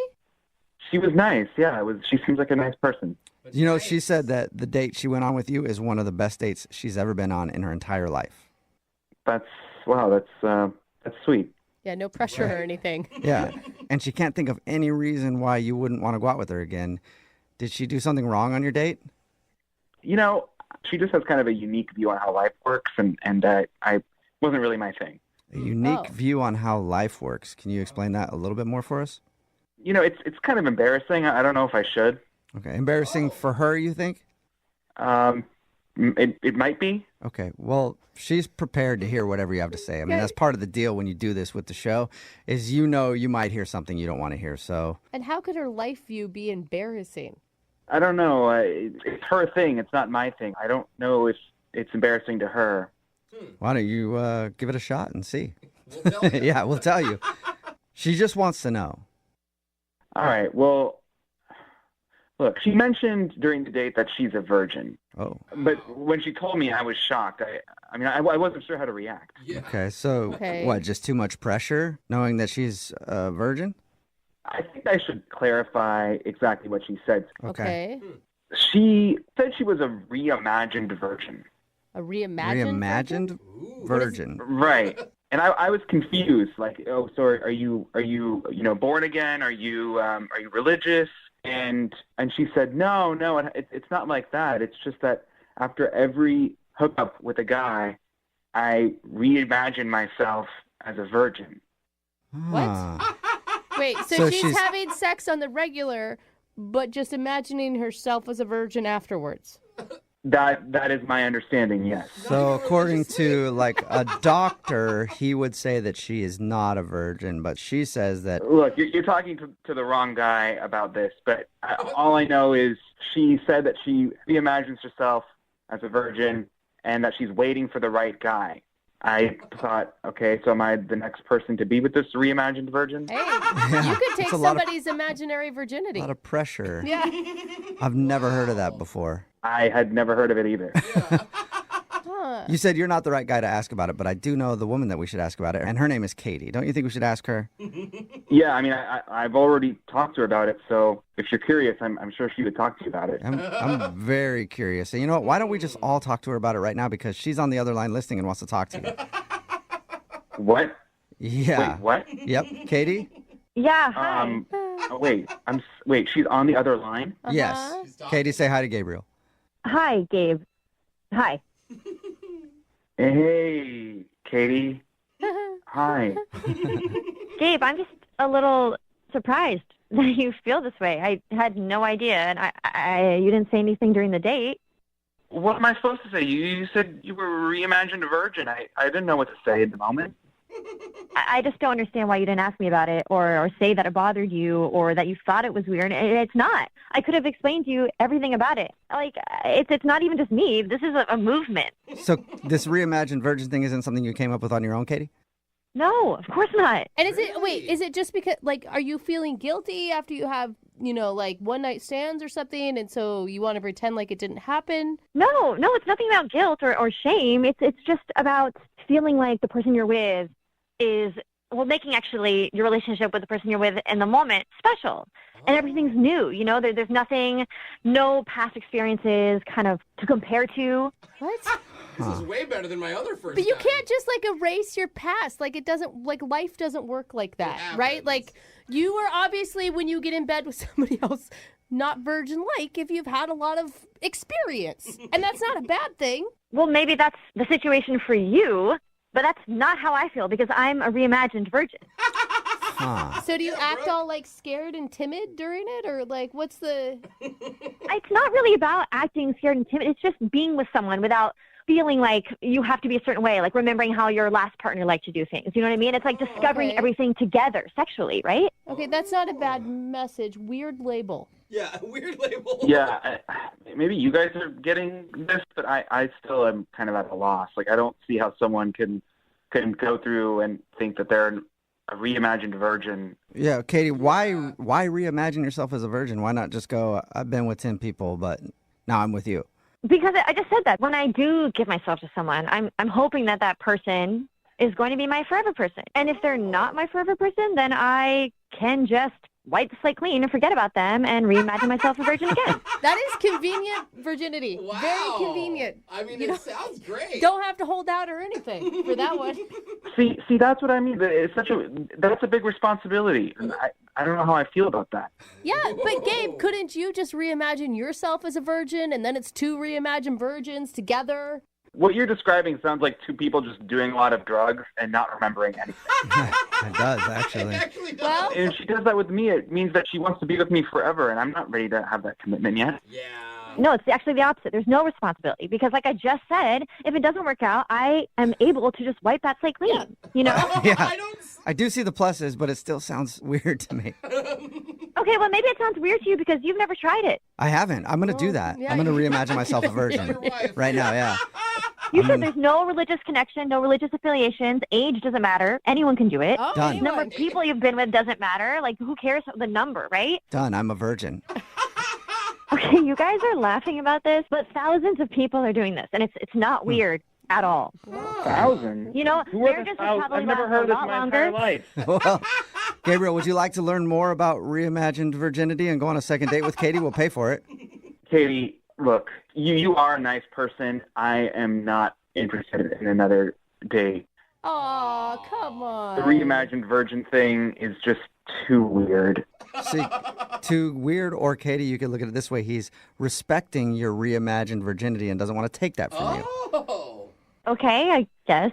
She was nice. Yeah, she seems like a nice person. You know, she said that the date she went on with you is one of the best dates she's ever been on in her entire life. That's sweet. Yeah, no pressure or anything. Yeah, and she can't think of any reason why you wouldn't want to go out with her again. Did she do something wrong on your date? You know, she just has kind of a unique view on how life works, and I wasn't really my thing. A unique view on how life works. Can you explain that a little bit more for us? You know, it's kind of embarrassing. I don't know if I should. Okay, embarrassing for her, you think? It might be. Okay, well, she's prepared to hear whatever you have to say. I mean, that's part of the deal when you do this with the show, is you might hear something you don't want to hear, so... And how could her life view be embarrassing? I don't know. It's her thing. It's not my thing. I don't know if it's embarrassing to her. Why don't you give it a shot and see? Yeah, we'll tell you. She just wants to know. All right, well... Look, she mentioned during the date that she's a virgin. Oh. But when she told me, I was shocked. I wasn't sure how to react. Yeah. Okay, so what, just too much pressure knowing that she's a virgin? I think I should clarify exactly what she said. Okay. She said she was a reimagined virgin. A reimagined? Reimagined virgin. Right. And I was confused. Like, oh, so are you born again? Are you religious? And she said, no, it's not like that. It's just that after every hookup with a guy, I reimagine myself as a virgin. What? Wait, so she's having sex on the regular, but just imagining herself as a virgin afterwards. That is my understanding, yes. So according to like a doctor, he would say that she is not a virgin, but she says that... Look, you're talking to the wrong guy about this, but all I know is she said that she reimagines herself as a virgin and that she's waiting for the right guy. I thought, okay, so am I the next person to be with this reimagined virgin? Hey, you could take somebody's imaginary virginity. A lot of pressure. Yeah. I've never heard of that before. I had never heard of it either. You said you're not the right guy to ask about it, but I do know the woman that we should ask about it, and her name is Katie. Don't you think we should ask her? Yeah, I mean, I've already talked to her about it, so if you're curious, I'm sure she would talk to you about it. I'm very curious. And you know what? Why don't we just all talk to her about it right now, because she's on the other line listening and wants to talk to you. What? Yeah. Wait, what? Yep. Katie? Yeah, hi. Wait, she's on the other line? Yes. Katie, say hi to Gabriel. Hi, Gabe. Hi. Hey, Katie. Hi. Gabe, I'm just a little surprised that you feel this way. I had no idea, and you didn't say anything during the date. What am I supposed to say? You said you were reimagined a virgin. I didn't know what to say at the moment. I just don't understand why you didn't ask me about it or say that it bothered you or that you thought it was weird. It's not. I could have explained to you everything about it. Like, it's not even just me. This is a movement. So this reimagined virgin thing isn't something you came up with on your own, Katie? No, of course not. And is it just because, like, are you feeling guilty after you have like one night stands or something, and so you want to pretend like it didn't happen? No, it's nothing about guilt or shame. It's just about feeling like the person you're with is, making actually your relationship with the person you're with in the moment special. And everything's new, there's nothing, no past experiences kind of to compare to. What? This is way better than my other first But you time. can't just erase your past. It doesn't, life doesn't work like that, right? You are obviously, when you get in bed with somebody else, not virgin-like if you've had a lot of experience. And that's not a bad thing. Well, maybe that's the situation for you, but that's not how I feel because I'm a reimagined virgin. So do you act all scared and timid during it, or what's the? It's not really about acting scared and timid. It's just being with someone without feeling like you have to be a certain way, remembering how your last partner liked to do things. You know what I mean? It's discovering everything together sexually, right? Okay, that's not a bad message. Weird label. Yeah, weird label. Yeah, maybe you guys are getting this, but I still am kind of at a loss. I don't see how someone can go through and think that they're a reimagined virgin. Yeah, Katie, why reimagine yourself as a virgin? Why not just go, I've been with 10 people, but now I'm with you? Because I just said that. When I do give myself to someone, I'm hoping that person is going to be my forever person. And if they're not my forever person, then I can just wipe the slate clean and forget about them and reimagine myself a virgin again. That is convenient virginity. Wow. Very convenient. I mean, it sounds great. Don't have to hold out or anything for that one. See, that's what I mean. That's a big responsibility. And I don't know how I feel about that. Yeah, but Gabe, couldn't you just reimagine yourself as a virgin, and then it's two reimagined virgins together? What you're describing sounds like two people just doing a lot of drugs and not remembering anything. It does, actually. It actually does. Well, And if she does that with me, it means that she wants to be with me forever, and I'm not ready to have that commitment yet. Yeah. No, it's actually the opposite. There's no responsibility because, like I just said, if it doesn't work out, I am able to just wipe that slate clean. You know? Yeah. I do see the pluses, but it still sounds weird to me. Okay, well, maybe it sounds weird to you because you've never tried it. I haven't. I'm going to do that. yeah, I'm going to reimagine myself a virgin right now, yeah. You said there's no religious connection, no religious affiliations. Age doesn't matter. Anyone can do it. Oh, Done. anyone. Number of people you've been with doesn't matter. Like, who cares the number, right? Done. I'm a virgin. Okay, you guys are laughing about this, but thousands of people are doing this, and it's not weird at all. 1,000? You know, Who are marriages the will 1,000? probably I've never last heard a of this lot in my longer. entire life. Well, Gabriel, would you like to learn more about reimagined virginity and go on a second date with Katie? We'll pay for it. Katie, look, you are a nice person. I am not interested in another date. Aw, come on. The reimagined virgin thing is just too weird. See, too weird, or Katie, you could look at it this way. He's respecting your reimagined virginity and doesn't want to take that from you. Oh. Okay, I guess.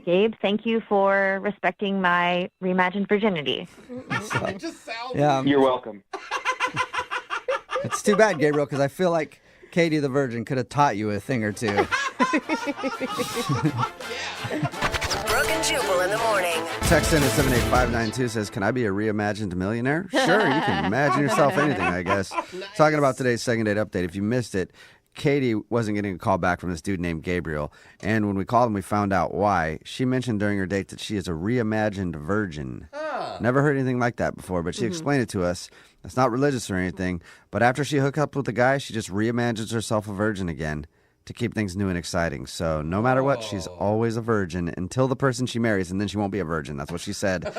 Gabe, thank you for respecting my reimagined virginity. It just sounds Yeah, You're welcome. it's too bad, Gabriel, because I feel like Katie the Virgin could have taught you a thing or two. Brooke and Jubal in the morning. Text in at 78592 says, can I be a reimagined millionaire? Sure, you can imagine yourself anything, I guess. Talking about today's second date update. If you missed it, Katie wasn't getting a call back from this dude named Gabriel. And when we called him, we found out why. She mentioned during her date that she is a reimagined virgin. Never heard anything like that before, but she explained it to us. It's not religious or anything, but after she hooked up with the guy, she just reimagines herself a virgin again to keep things new and exciting. So no matter what, she's always a virgin until the person she marries, and then she won't be a virgin. That's what she said.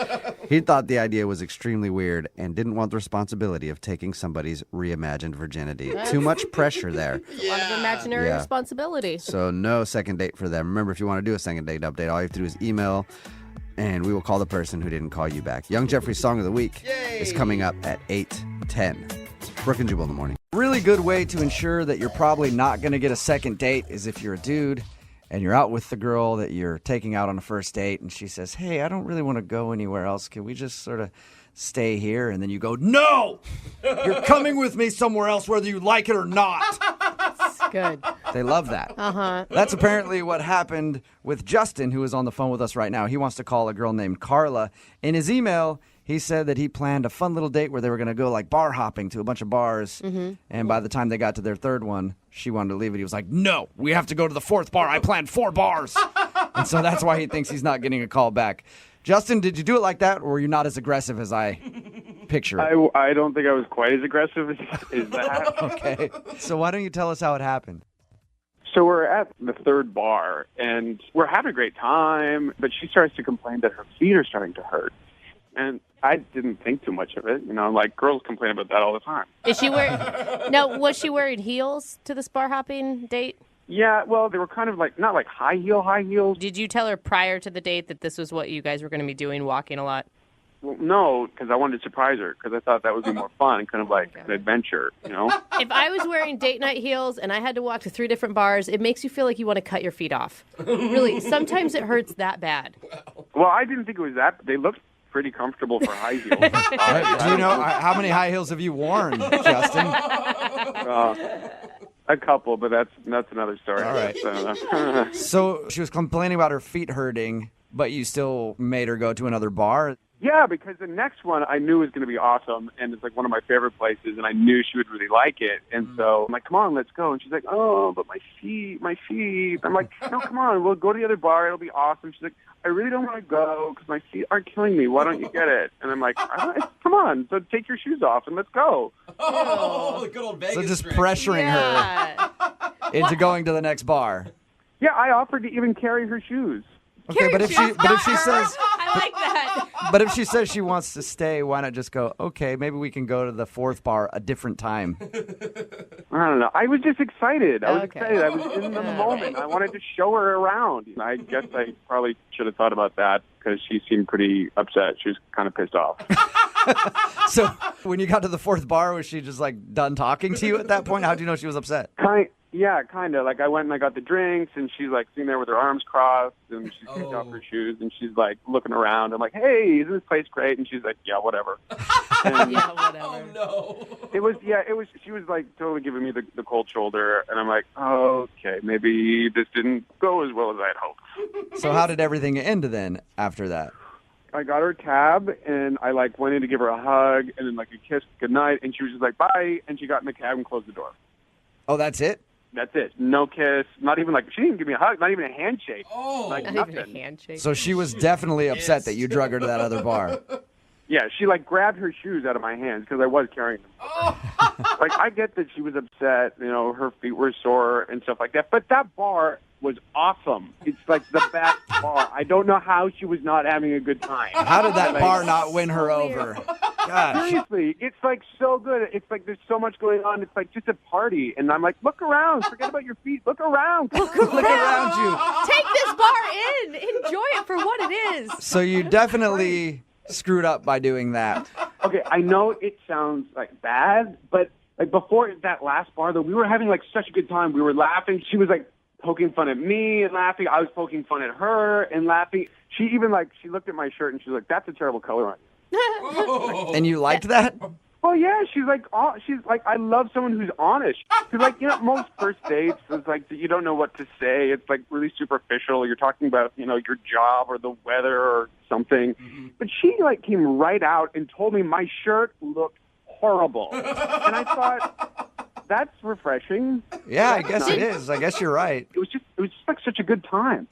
He thought the idea was extremely weird and didn't want the responsibility of taking somebody's reimagined virginity. Too much pressure there. A lot of imaginary Yeah. responsibility. So no second date for them. Remember, if you want to do a second date update, all you have to do is email, and we will call the person who didn't call you back. Young Jeffrey's Song of the Week is coming up at 8:10. Brooke and Jubal in the morning. Really good way to ensure that you're probably not going to get a second date is if you're a dude and you're out with the girl that you're taking out on a first date and she says, hey, I don't really want to go anywhere else. Can we just sort of stay here? And then you go, no! You're coming with me somewhere else whether you like it or not. Good. They love that. Uh-huh. That's apparently what happened with Justin, who is on the phone with us right now. He wants to call a girl named Carla. In his email, he said that he planned a fun little date where they were going to go like bar hopping to a bunch of bars. And by the time they got to their third one, she wanted to leave it. He was like, no, we have to go to the fourth bar. I planned 4 bars. And so that's why he thinks he's not getting a call back. Justin, did you do it like that, or were you not as aggressive as I picture it. I don't think I was quite as aggressive as that. Okay. So why don't you tell us how it happened? So we're at the third bar, and we're having a great time, but she starts to complain that her feet are starting to hurt. And I didn't think too much of it. You know, like, girls complain about that all the time. Is she wearing... Now, was she wearing heels to this bar hopping date? Yeah, well, they were kind of like, not like high heels. Did you tell her prior to the date that this was what you guys were going to be doing, walking a lot? Well, no, because I wanted to surprise her, because I thought that would be more fun, kind of like an adventure, you know? If I was wearing date night heels and I had to walk to 3 different bars, it makes you feel like you want to cut your feet off. Really, sometimes it hurts that bad. Well, I didn't think it was that. They looked pretty comfortable for high heels. Do you know how many high heels have you worn, Justin? A couple, but that's another story. All right. So she was complaining about her feet hurting, but you still made her go to another bar? Yeah, because the next one I knew was going to be awesome, and it's like one of my favorite places, and I knew she would really like it. And so I'm like, come on, let's go. And she's like, oh, but my feet. I'm like, no, come on, we'll go to the other bar. It'll be awesome. She's like, I really don't want to go because my feet are killing me. Why don't you get it? And I'm like, come on, so take your shoes off and let's go. Oh, the good old Vegas So just trick. pressuring her into going to the next bar. Yeah, I offered to even carry her shoes. Okay, but if she says I like that. But if she says she wants to stay, why not just go, okay, maybe we can go to the 4th bar a different time? I don't know. I was just excited. I was excited. I was in the moment. I wanted to show her around. I guess I probably should have thought about that because she seemed pretty upset. She was kind of pissed off. So when you got to the 4th bar, was she just like done talking to you at that point? How'd you know she was upset? Yeah, kind of. Like, I went and I got the drinks, and she's, like, sitting there with her arms crossed, and she's taking off her shoes, and she's, like, looking around. I'm like, hey, isn't this place great? And she's like, yeah, whatever. And yeah, whatever. Oh, no. She was, like, totally giving me the cold shoulder, and I'm like, oh, okay, maybe this didn't go as well as I had hoped. So how did everything end then after that? I got her a cab, and I, like, went in to give her a hug, and then, like, a kiss goodnight, and she was just like, bye, and she got in the cab and closed the door. Oh, that's it? That's it. No kiss. Not even she didn't give me a hug. Not even a handshake. Oh, like Not nothing. even a handshake. So she was definitely upset that you drug her to that other bar. Yeah, she grabbed her shoes out of my hands because I was carrying them. I get that she was upset. You know, her feet were sore and stuff like that. But that bar was awesome. It's like the best bar. I don't know how she was not having a good time. How did that bar not win her over? Gosh. Seriously, it's like so good. It's like there's so much going on. It's like just a party. And I'm like, look around. Forget about your feet. Look around. Look around you. Take this bar in. Enjoy it for what it is. So you definitely screwed up by doing that. Okay, I know it sounds like bad, but like before that last bar, though, we were having like such a good time. We were laughing. She was like poking fun at me and laughing. I was poking fun at her and laughing. She even she looked at my shirt and she's like, that's a terrible color on you. And you liked that? Well, yeah, she's like, I love someone who's honest. Because, like, you know, most first dates, it's like, you don't know what to say. It's, like, really superficial. You're talking about, you know, your job or the weather or something. Mm-hmm. But she, like, came right out and told me my shirt looked horrible. And I thought, that's refreshing. Yeah, I guess it is. I guess you're right. It was just like such a good time.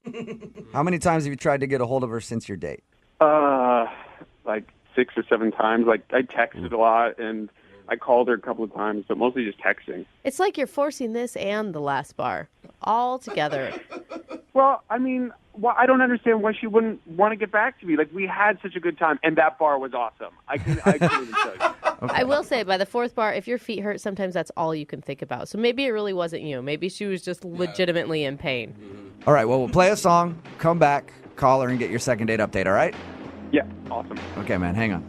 How many times have you tried to get a hold of her since your date? Like 6 or 7 times. Like, I texted a lot, and I called her a couple of times, but mostly just texting. It's like you're forcing this and the last bar all together. Well, I mean, I don't understand why she wouldn't want to get back to me. Like, we had such a good time, and that bar was awesome. I couldn't even tell you. Okay. I will say, by the 4th bar, if your feet hurt, sometimes that's all you can think about. So maybe it really wasn't you. Maybe she was just legitimately in pain. All right, well, we'll play a song, come back, call her, and get your second date update, all right? Yeah, awesome. Okay, man, hang on.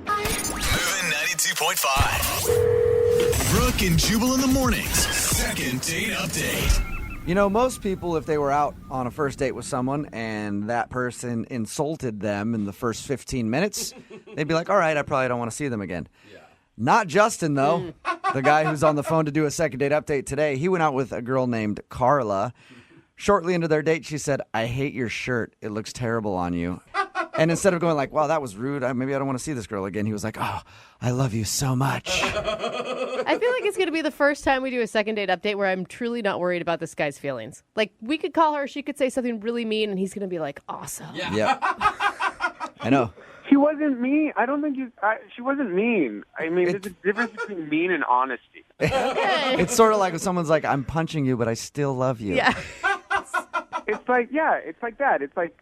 Moving 92.5. Brooke and Jubal in the mornings. Second date update. You know, most people, if they were out on a first date with someone and that person insulted them in the first 15 minutes, they'd be like, all right, I probably don't want to see them again. Yeah. Not Justin, though. The guy who's on the phone to do a second date update today, he went out with a girl named Carla. Shortly into their date, she said, I hate your shirt. It looks terrible on you. And instead of going like, wow, that was rude, maybe I don't want to see this girl again, he was like, oh, I love you so much. I feel like it's going to be the first time we do a second date update where I'm truly not worried about this guy's feelings. Like, we could call her, she could say something really mean, and he's going to be like, awesome. Yeah. I know. She wasn't mean. I don't think she wasn't mean. I mean, there's a difference between mean and honesty. It's sort of like when someone's like, I'm punching you, but I still love you. Yeah. It's like that. It's like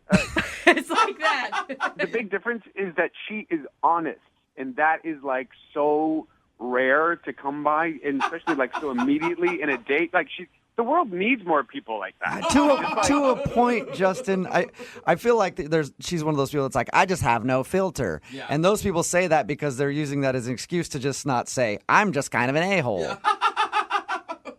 It's like that. the big difference is that she is honest, and that is like so rare to come by, and especially like so immediately in a date. Like the world needs more people like that. To a point, Justin. I feel like she's one of those people that's like, I just have no filter. Yeah. And those people say that because they're using that as an excuse to just not say, I'm just kind of an a-hole. Yeah.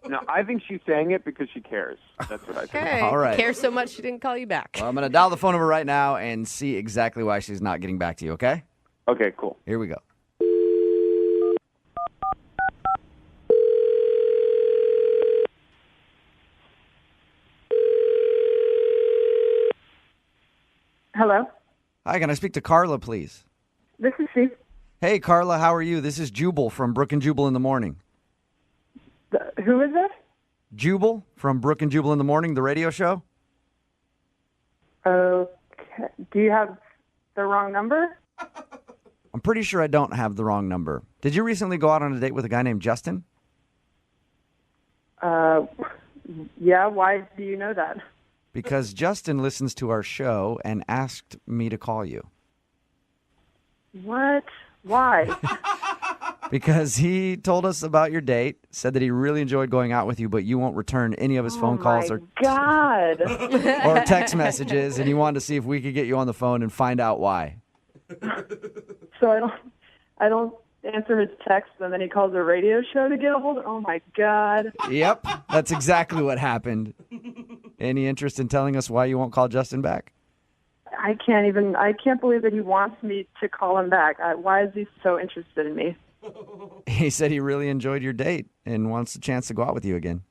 No, I think she's saying it because she cares. That's what I think. Okay. All right. Cares so much she didn't call you back. Well, I'm going to dial the phone over right now and see exactly why she's not getting back to you, okay? Okay, cool. Here we go. Hello? Hi, can I speak to Carla, please? This is she. Hey, Carla, how are you? This is Jubal from Brooke and Jubal in the Morning. Who is this? Jubal from Brooke and Jubal in the Morning, the radio show? Okay. Do you have the wrong number? I'm pretty sure I don't have the wrong number. Did you recently go out on a date with a guy named Justin? Yeah, why do you know that? Because Justin listens to our show and asked me to call you. What? Why? Because he told us about your date, said that he really enjoyed going out with you, but you won't return any of his phone calls or God. or text messages, and he wanted to see if we could get you on the phone and find out why. So I don't answer his text, and then he calls a radio show to get a hold of. Oh my God. Yep, that's exactly what happened. Any interest in telling us why you won't call Justin back? I can't believe that he wants me to call him back. Why is he so interested in me? He said he really enjoyed your date and wants a chance to go out with you again.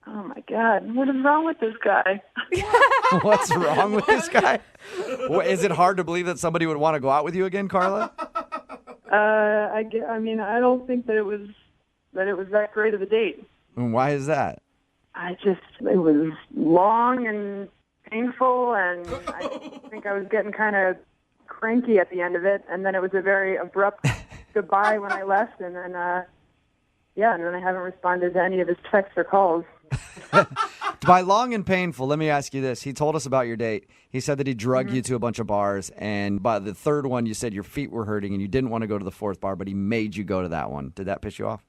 Oh my God. What is wrong with this guy? What's wrong with this guy? Is it hard to believe that somebody would want to go out with you again, Carla? I mean, I don't think that it was that great of a date. And why is that? It was long and painful, and I think I was getting kind of cranky at the end of it, and then it was a very abrupt goodbye when I left, and then and then I haven't responded to any of his texts or calls. By long and painful, let me ask you this. He told us about your date. He said that he drug you to a bunch of bars, and by the third one, you said your feet were hurting, and you didn't want to go to the fourth bar, but he made you go to that one. Did that piss you off?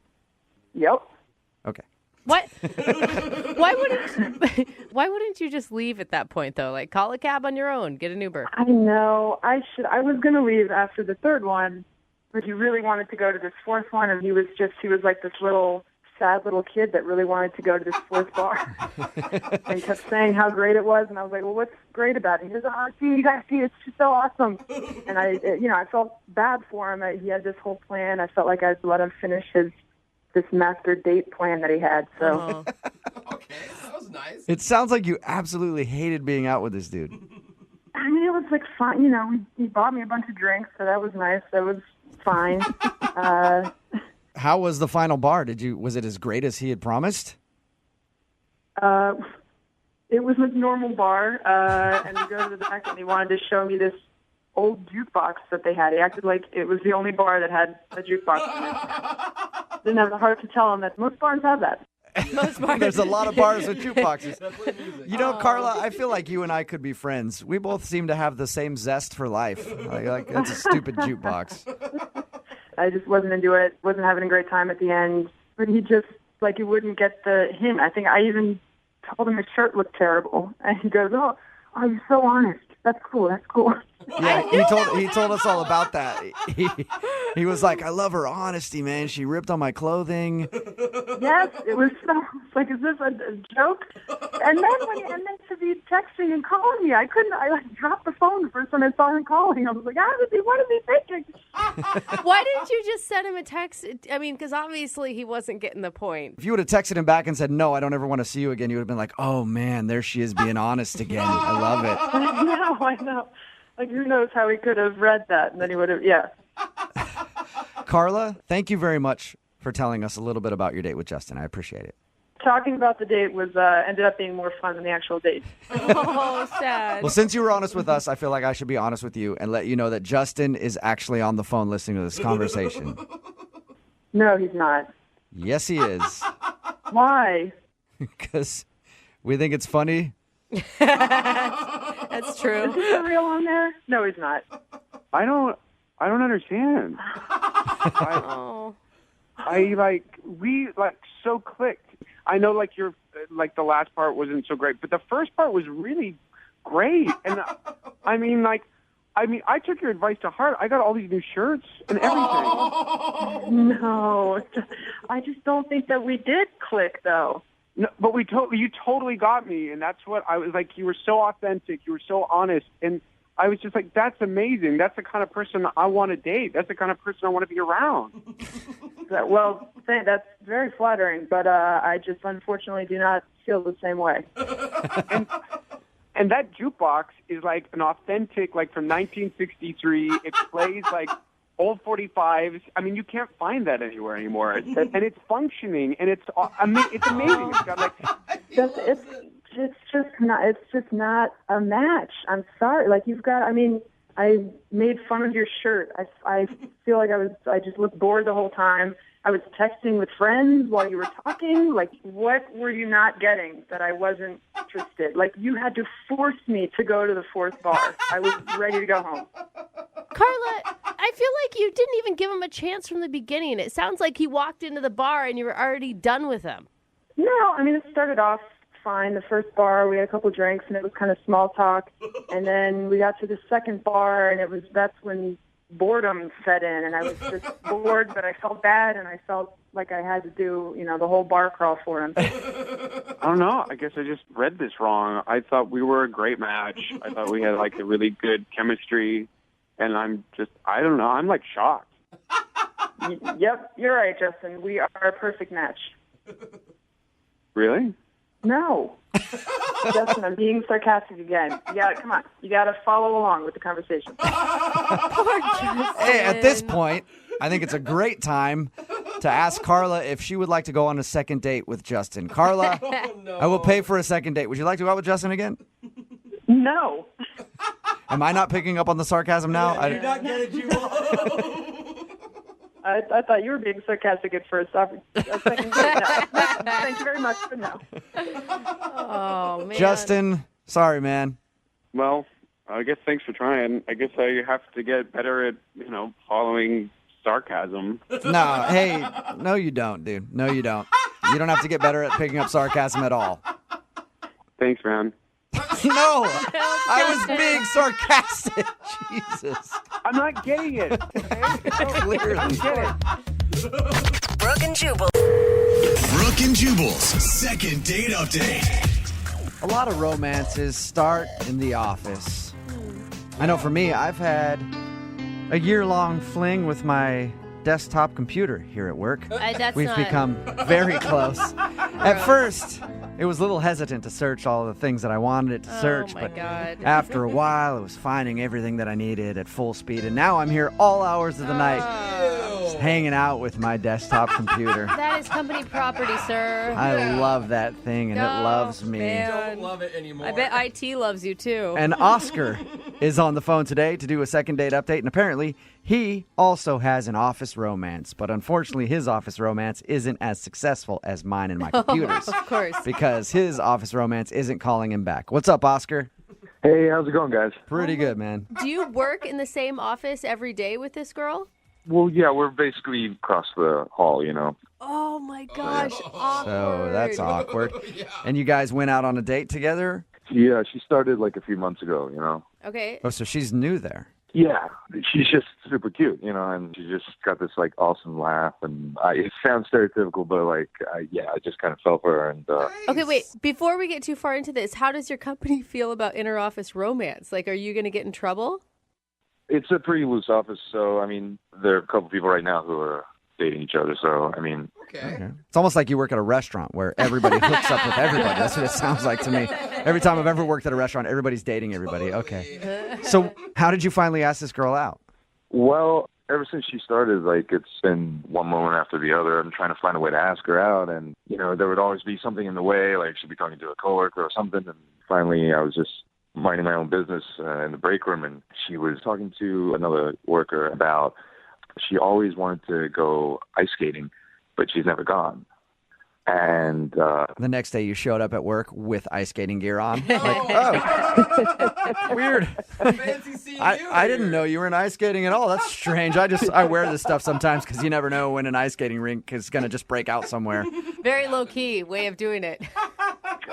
Yep. Okay. What? Why wouldn't you just leave at that point, though? Like, call a cab on your own, get an Uber. I know. I was going to leave after the third one, but he really wanted to go to this fourth one, and he was like this sad little kid that really wanted to go to this fourth bar. And he kept saying how great it was, and I was like, well, what's great about it? He goes, oh, see, you guys see, it's just so awesome. And I felt bad for him. He had this whole plan. I felt like I'd let him finish this master date plan that he had. So Okay, that was nice. It sounds like you absolutely hated being out with this dude. I mean, it was like fun. He bought me a bunch of drinks, so that was nice. That was fine. How was the final bar? Was it as great as he had promised? It was a normal bar, and we go to the back, and he wanted to show me this old jukebox that they had. He acted like it was the only bar that had a jukebox in it. Didn't have the heart to tell him that most bars have that. Most bars. There's a lot of bars with jukeboxes. You know, Carla, I feel like you and I could be friends. We both seem to have the same zest for life. Like that's a stupid jukebox. I just wasn't into it. Wasn't having a great time at the end. But he just, he wouldn't get the hint. I think I even told him his shirt looked terrible. And he goes, oh, you're so honest. That's cool. That's cool. Yeah, he told us all about that. He was like, I love her honesty, man. She ripped on my clothing. Yes, it was so. It's like, is this a joke? And then to be texting and calling me, I couldn't. I dropped the phone the first time I saw him calling. I was like, what is he thinking? Why didn't you just send him a text? I mean, because obviously he wasn't getting the point. If you would have texted him back and said, no, I don't ever want to see you again, you would have been like, oh man, there she is being honest again. I love it. I know. Like, who knows how he could have read that, and then he would have, yeah. Carla, thank you very much for telling us a little bit about your date with Justin. I appreciate it. talking about the date was ended up being more fun than the actual date. Oh, sad. Well, since you were honest with us, I feel like I should be honest with you and let you know that Justin is actually on the phone listening to this conversation. No, he's not. Yes, he is. Why? Because we think it's funny. That's true. Is he for real on there? No, he's not. I don't understand. We so clicked. I know your the last part wasn't so great, but the first part was really great. And I took your advice to heart. I got all these new shirts and everything. No, I just don't think that we did click though. No, but you totally got me, and that's what I was like. You were so authentic. You were so honest, and I was just like, that's amazing. That's the kind of person I want to date. That's the kind of person I want to be around. Well, that's very flattering, but I just unfortunately do not feel the same way. And that jukebox is like an authentic, from 1963. It plays old 45s. I mean, you can't find that anywhere anymore. And it's functioning, and it's amazing. It's got It's just not a match. I'm sorry. I made fun of your shirt. I feel like I just looked bored the whole time. I was texting with friends while you were talking. What were you not getting that I wasn't interested? You had to force me to go to the fourth bar. I was ready to go home. Carla, I feel like you didn't even give him a chance from the beginning. It sounds like he walked into the bar and you were already done with him. No, it started off fine. The first bar, we had a couple drinks, and it was kind of small talk. And then we got to the second bar, and that's when boredom set in, and I was just bored, but I felt bad, and I felt like I had to do, the whole bar crawl for him. I don't know. I guess I just read this wrong. I thought we were a great match. I thought we had a really good chemistry, and I don't know. I'm shocked. Yep, you're right, Justin. We are a perfect match. Really? No. Justin, I'm being sarcastic again. Come on. You got to follow along with the conversation. Hey, at this point, I think it's a great time to ask Carla if she would like to go on a second date with Justin. Carla, I will pay for a second date. Would you like to go out with Justin again? No. Am I not picking up on the sarcasm now? You're not getting Jubal. I thought you were being sarcastic at first. Thank you very much, but no. Oh, man. Justin, sorry, man. Well, I guess thanks for trying. I guess I have to get better at, following sarcasm. No, you don't, dude. No, you don't. You don't have to get better at picking up sarcasm at all. Thanks, man. No, I was being sarcastic. Jesus. I'm not getting it. Clearly. I don't get it. Brooke and Jubal. Brooke and Jubal's second date update. A lot of romances start in the office. I know for me, I've had a year-long fling with my desktop computer here at work. We've become very close. At first, it was a little hesitant to search all the things that I wanted it to search, but after a while, it was finding everything that I needed at full speed, and now I'm here all hours of the night, just hanging out with my desktop computer. That is company property, sir. I love that thing, and it loves me. Man. Don't love it anymore. I bet IT loves you, too. And Oscar is on the phone today to do a second date update, and apparently he also has an office romance, but unfortunately his office romance isn't as successful as mine and my computers. Of course. Because his office romance isn't calling him back. What's up, Oscar? Hey, how's it going, guys? Pretty good, man. Do you work in the same office every day with this girl? Well, yeah, we're basically across the hall, Oh, my gosh. Awkward. So that's awkward. And you guys went out on a date together? Yeah, she started a few months ago, Okay. Oh, so she's new there. Yeah, she's just super cute, and she just got this awesome laugh, and it sounds stereotypical, but I just kind of fell for her. And Okay, wait. Before we get too far into this, how does your company feel about inter-office romance? Are you going to get in trouble? it's a pretty loose office, so there are a couple people right now who are dating each other. So Okay. It's almost like you work at a restaurant where everybody hooks up with everybody. That's what it sounds like to me. Every time I've ever worked at a restaurant, everybody's dating everybody. Okay. So how did you finally ask this girl out? Well, ever since she started, like, it's been one moment after the other. I'm trying to find a way to ask her out, and, there would always be something in the way, like she'd be talking to a coworker or something, and finally I was just minding my own business in the break room, and she was talking to another worker about she always wanted to go ice skating, but she's never gone. And the next day you showed up at work with ice skating gear on. Weird. Fancy seeing I didn't know you were in ice skating at all. That's strange. I wear this stuff sometimes because you never know when an ice skating rink is going to just break out somewhere. Very low key way of doing it.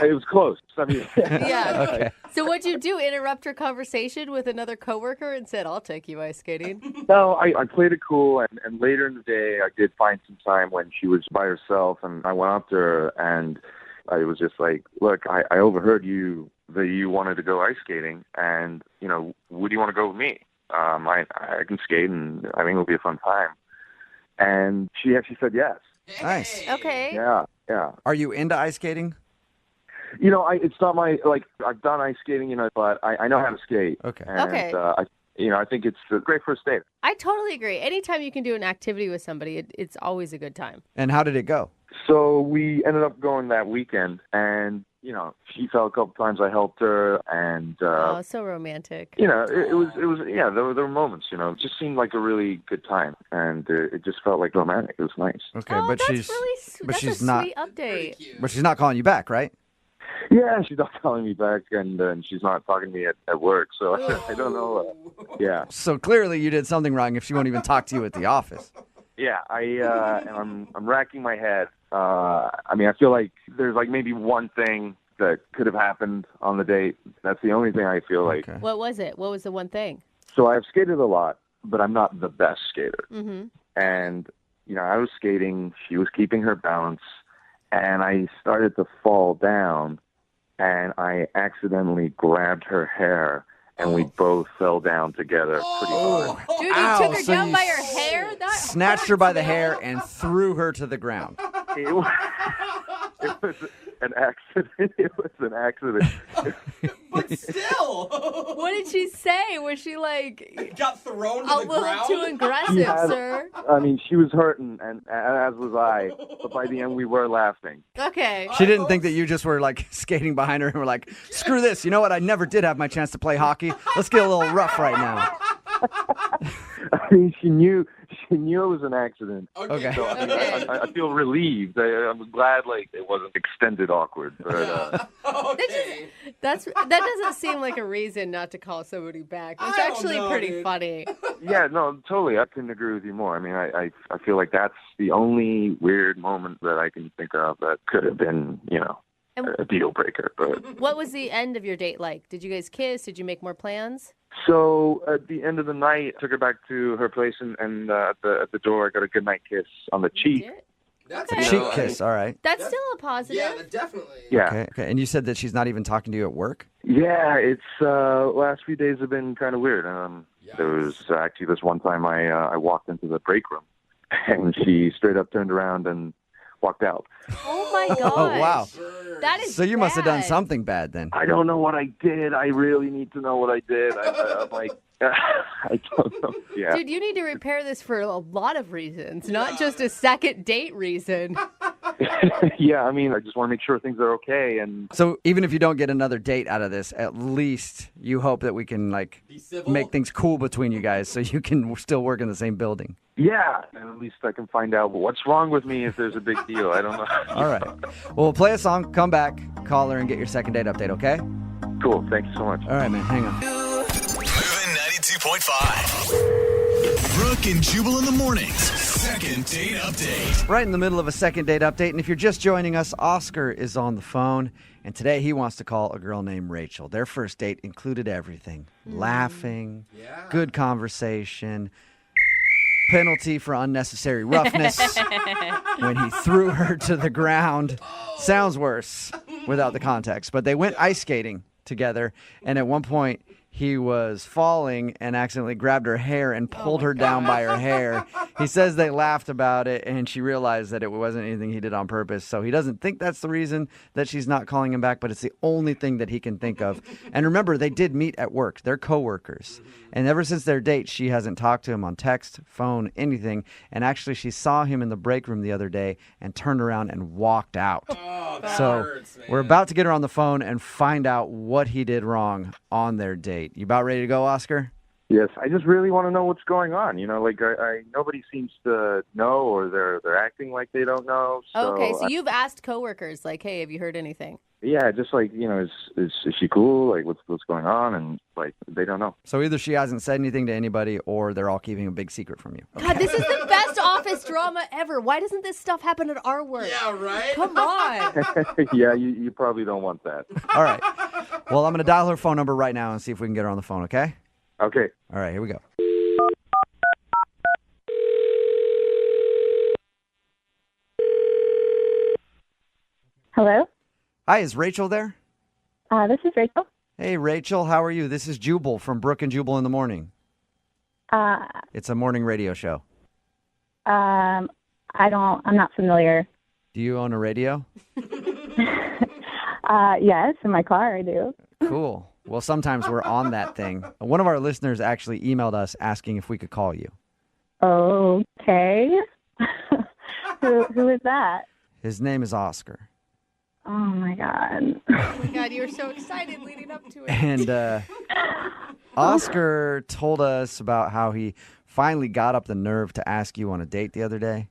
It was close. I mean, Yeah. Okay. So what'd you do? Interrupt her conversation with another coworker and said, "I'll take you ice skating." No, I played it cool, and later in the day, I did find some time when she was by herself, and I went up to her, and I was just like, look, I overheard that you wanted to go ice skating, and, would you want to go with me? I can skate, and I think it'll be a fun time. And she actually said yes. Nice. Okay. Yeah. Are you into ice skating? It's not my, I've done ice skating, but I know how to skate. Okay. And, Okay. I think it's a great first date. I totally agree. Anytime you can do an activity with somebody, it's always a good time. And how did it go? So we ended up going that weekend, and, she fell a couple times. I helped her, and, Oh, so romantic. it was, there were moments, it just seemed like a really good time, and it just felt like romantic. It was nice. Okay, Oh, but that's she's really but that's she's a not sweet update. but she's not calling you back, right? Yeah, she's not calling me back, and she's not talking to me at work, so I don't know. Yeah. So clearly you did something wrong if she won't even talk to you at the office. Yeah, and I'm racking my head. I feel like there's maybe one thing that could have happened on the date. That's the only thing I feel like. Okay. What was it? What was the one thing? So I've skated a lot, but I'm not the best skater. Mm-hmm. And, I was skating, she was keeping her balance, and I started to fall down, and I accidentally grabbed her hair, and we both fell down together pretty hard. Dude, you Ow, took her so down you by her hair? That Snatched her by the hair and threw her to the ground. It was an accident. It was an accident. But still. What did she say? Was she like Got thrown to a the little ground? too aggressive, sir? She was hurting, and as was I. But by the end, we were laughing. Okay. She didn't think that you just were skating behind her and were like, screw this. You know what? I never did have my chance to play hockey. Let's get a little rough right now. She knew it was an accident. Okay. So I feel relieved. I'm glad it wasn't extended awkward. But That doesn't seem like a reason not to call somebody back. It's actually pretty funny. yeah, no, totally. I couldn't agree with you more. I feel like that's the only weird moment that I can think of that could have been, a deal breaker. But What was the end of your date like? Did you guys kiss? Did you make more plans? so at the end of the night, I took her back to her place, and at the door, I got a goodnight kiss on the cheek. That's Okay. Cheek kiss, all right. That's still a positive. Yeah, definitely. Yeah. Okay. And you said that she's not even talking to you at work? Yeah, it's last few days have been kind of weird. There was actually this one time I walked into the break room, and she straight up turned around and walked out. Oh my gosh. Oh, wow. That is So you must have done bad. something bad then. I don't know what I did. I really need to know what I did. I'm like, I don't know. Yeah. Dude, you need to repair this for a lot of reasons, not just a second date reason. Yeah, I just want to make sure things are okay. And So even if you don't get another date out of this, at least you hope that we can Be civil. make things cool between you guys so you can still work in the same building. yeah, and at least I can find out what's wrong with me if there's a big deal. I don't know. All right. Well, we'll play a song, come back, call her, and get your second date update, okay? Cool. Thank you so much. All right, man. Hang on. Moving 92.5. Brooke and Jubal in the mornings. Second date update. Right in the middle of a second date update, and if you're just joining us, Oscar is on the phone, and today he wants to call a girl named Rachel. Their first date included everything. Laughing, good conversation, penalty for unnecessary roughness when he threw her to the ground. Sounds worse without the context, but they went ice skating together, and at one point he was falling and accidentally grabbed her hair and pulled her down by her hair. He says they laughed about it, and she realized that it wasn't anything he did on purpose. So he doesn't think that's the reason that she's not calling him back, but it's the only thing that he can think of. And remember, they did meet at work. They're coworkers. And ever since their date, she hasn't talked to him on text, phone, anything. And actually, she saw him in the break room the other day and turned around and walked out. Oh, that So hurts, man. we're about to get her on the phone and find out what he did wrong on their date. You about ready to go, Oscar? Yes, I just really want to know what's going on. You know, like I nobody seems to know, or they're acting like they don't know. So Okay, so you've asked coworkers, like, hey, have you heard anything? yeah, just like, you know, is she cool? Like, what's going on? And like, they don't know. So either she hasn't said anything to anybody, or they're all keeping a big secret from you. God, this is the best office drama ever. Why doesn't this stuff happen at our work? Yeah, right? Come on. Yeah, you probably don't want that. All right. Well, I'm going to dial her phone number right now and see if we can get her on the phone, okay? Okay. All right, here we go. Hello? Hi, is Rachel there? This is Rachel. Hey, Rachel, how are you? This is Jubal from Brooke and Jubal in the morning. It's a morning radio show. I'm not familiar. Do you own a radio? Yes, in my car I do. Cool. Well, sometimes we're on that thing. One of our listeners actually emailed us asking if we could call you. Okay. Who is that? His name is Oscar. Oh my God. Oh my God, you were so excited leading up to it. And Oscar told us about how he finally got up the nerve to ask you on a date the other day.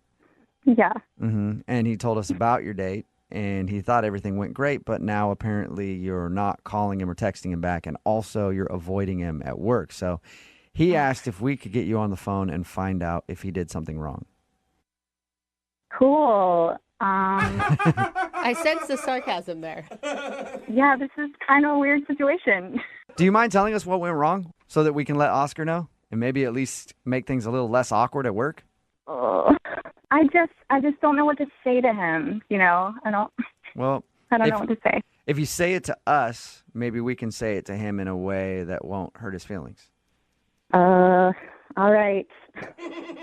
Yeah. Mm-hmm. And he told us about your date, and he thought everything went great, but now apparently you're not calling him or texting him back, and also you're avoiding him at work. So he asked if we could get you on the phone and find out if he did something wrong. Cool. I sense the sarcasm there. Yeah, this is kind of a weird situation. Do you mind telling us what went wrong so that we can let Oscar know and maybe at least make things a little less awkward at work? Oh. I just don't know what to say to him, you know? I don't know what to say. If you say it to us, maybe we can say it to him in a way that won't hurt his feelings. All right.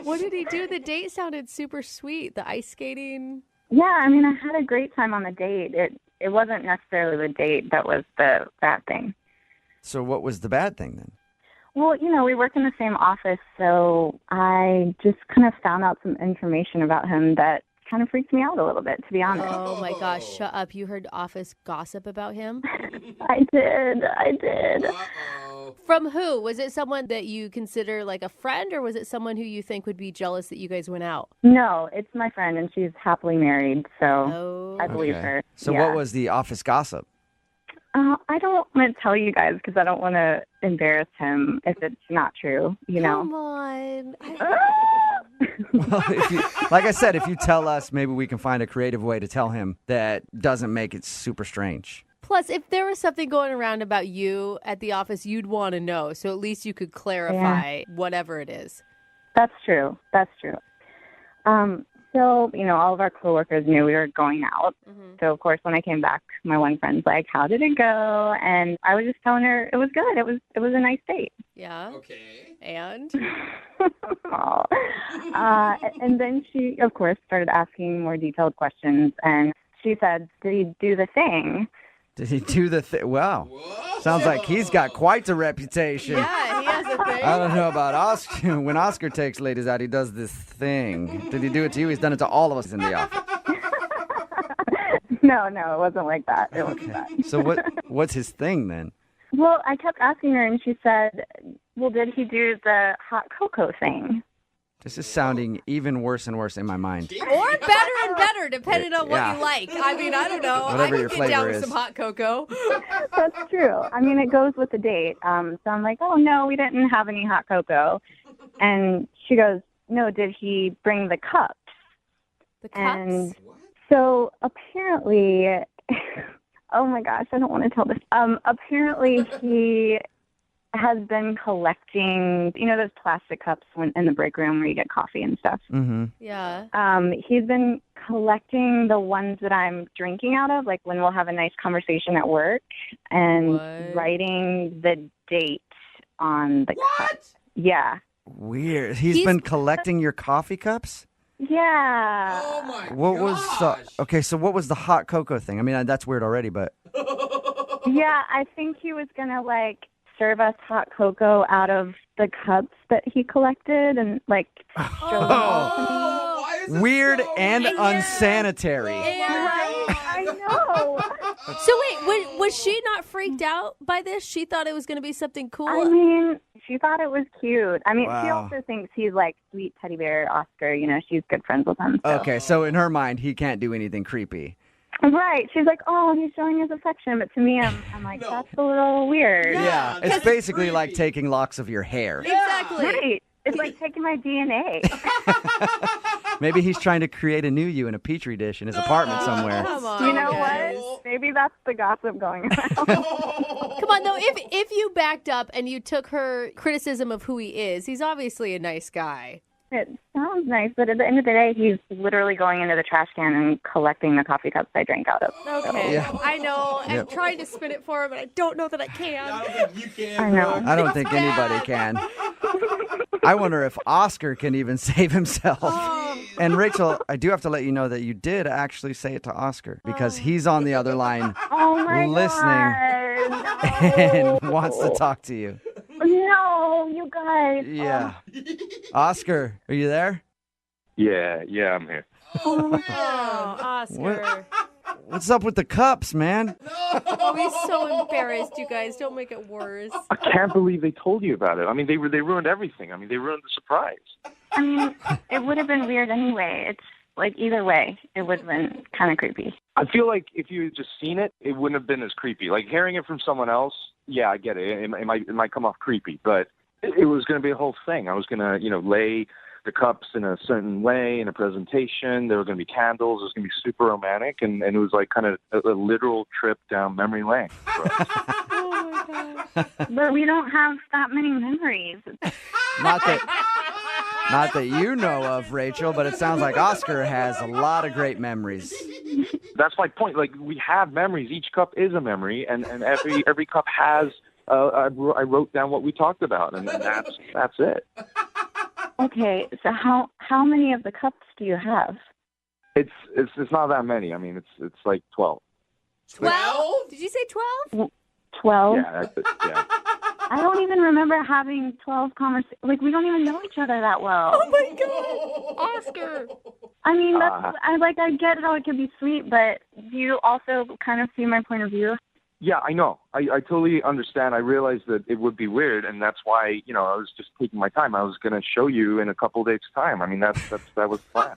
What did he do? The date sounded super sweet. The ice skating. Yeah, I mean, I had a great time on the date. It wasn't necessarily the date that was the bad thing. So what was the bad thing then? Well, you know, we work in the same office, so I just kind of found out some information about him that kind of freaked me out a little bit, to be honest. Oh my gosh, shut up. You heard office gossip about him? I did. From who? Was it someone that you consider like a friend, or was it someone who you think would be jealous that you guys went out? No, it's my friend, and she's happily married, so I believe her. So Yeah. what was the office gossip? I don't want to tell you guys because I don't want to embarrass him if it's not true, you know? Come on. Well, like I said, if you tell us, maybe we can find a creative way to tell him that doesn't make it super strange. Plus, if there was something going around about you at the office, you'd want to know. So at least you could clarify whatever it is. That's true. So, you know, all of our coworkers knew we were going out. Mm-hmm. So, of course, when I came back, my one friend's like, "How did it go?" And I was just telling her it was good. It was a nice date. Yeah. Okay. And? And then she, of course, started asking more detailed questions. And she said, "Did he do the thing?" Did he do the thing? Wow. Sounds like he's got quite a reputation. Yeah, he has a thing. I don't know about Oscar. When Oscar takes ladies out, he does this thing. Did he do it to you? He's done it to all of us in the office. No, it wasn't like that. It wasn't that. So what's his thing then? Well, I kept asking her, and she said, "Well, did he do the hot cocoa thing?" This is sounding even worse and worse in my mind. Or better and better, depending on what you like. I mean, I don't know. Whatever I your could get down flavor with is. some hot cocoa. That's true. I mean, it goes with the date. So I'm like, "Oh, no, we didn't have any hot cocoa." And she goes, "No, did he bring the cups?" The cups? And so apparently, oh my gosh, I don't want to tell this. Apparently he has been collecting, you know, those plastic cups in the break room where you get coffee and stuff. Mm-hmm. Yeah. He's been collecting the ones that I'm drinking out of, like when we'll have a nice conversation at work, and writing the date on the cup. Yeah. Weird. He's been collecting your coffee cups? Yeah. Oh my What was okay, so what was the hot cocoa thing? I mean, that's weird already, but Yeah, I think he was going to, like, serve us hot cocoa out of the cups that he collected and, like, show them all to me. weird and unsanitary. Right? I know. So wait, was she not freaked out by this? She thought it was going to be something cool? I mean, she thought it was cute. I mean, she Wow. also thinks he's like sweet teddy bear Oscar. You know, she's good friends with him. So. Okay, so in her mind, he can't do anything creepy. Right. She's like, oh, he's showing his affection. But to me, I'm like, that's a little weird. Yeah, it's basically like taking locks of your hair. Exactly. Right. It's like taking my DNA. Maybe he's trying to create a new you in a petri dish in his apartment somewhere. Come on, You know guys. what? Maybe that's the gossip going around. Come on, though. If you backed up and you took her criticism of who he is, he's obviously a nice guy. It sounds nice, but at the end of the day, he's literally going into the trash can and collecting the coffee cups I drank out of. Okay, Yeah. I know. I'm Yep. trying to spin it for him, but I don't know that I can. I don't think you can. I know. I don't think anybody can. I wonder if Oscar can even save himself. And Rachel, I do have to let you know that you did actually say it to Oscar because he's on the other line Oh my listening God. and wants to talk to you. No, you guys. Yeah. Oscar, are you there? Yeah, I'm here. Oh, Oscar. What's up with the cups, man? Oh, he's so embarrassed, you guys. Don't make it worse. I can't believe they told you about it. I mean, they ruined everything. I mean, they ruined the surprise. I mean, it would have been weird anyway. It's like either way, it would have been kind of creepy. I feel like if you had just seen it, it wouldn't have been as creepy. Like hearing it from someone else, yeah, I get it. It might come off creepy, but it was going to be a whole thing. I was going to, lay the cups in a certain way in a presentation. There were going to be candles. It was going to be super romantic, and it was like kind of a literal trip down memory lane. Oh, my God. But we don't have that many memories. Not that you know of, Rachel, but it sounds like Oscar has a lot of great memories. That's my point. Like we have memories. Each cup is a memory, and every cup has. I wrote down what we talked about, and that's it. Okay, so how many of the cups do you have? It's not that many. I mean, it's like 12. 12? Did you say 12? 12? Yeah. I don't even remember having 12 conversations. Like, we don't even know each other that well. Oh, my God. Oscar. I mean, I get how it could be sweet, but do you also kind of see my point of view? Yeah, I know. I totally understand. I realized that it would be weird, and that's why, I was just taking my time. I was going to show you in a couple days' time. I mean, that was the plan.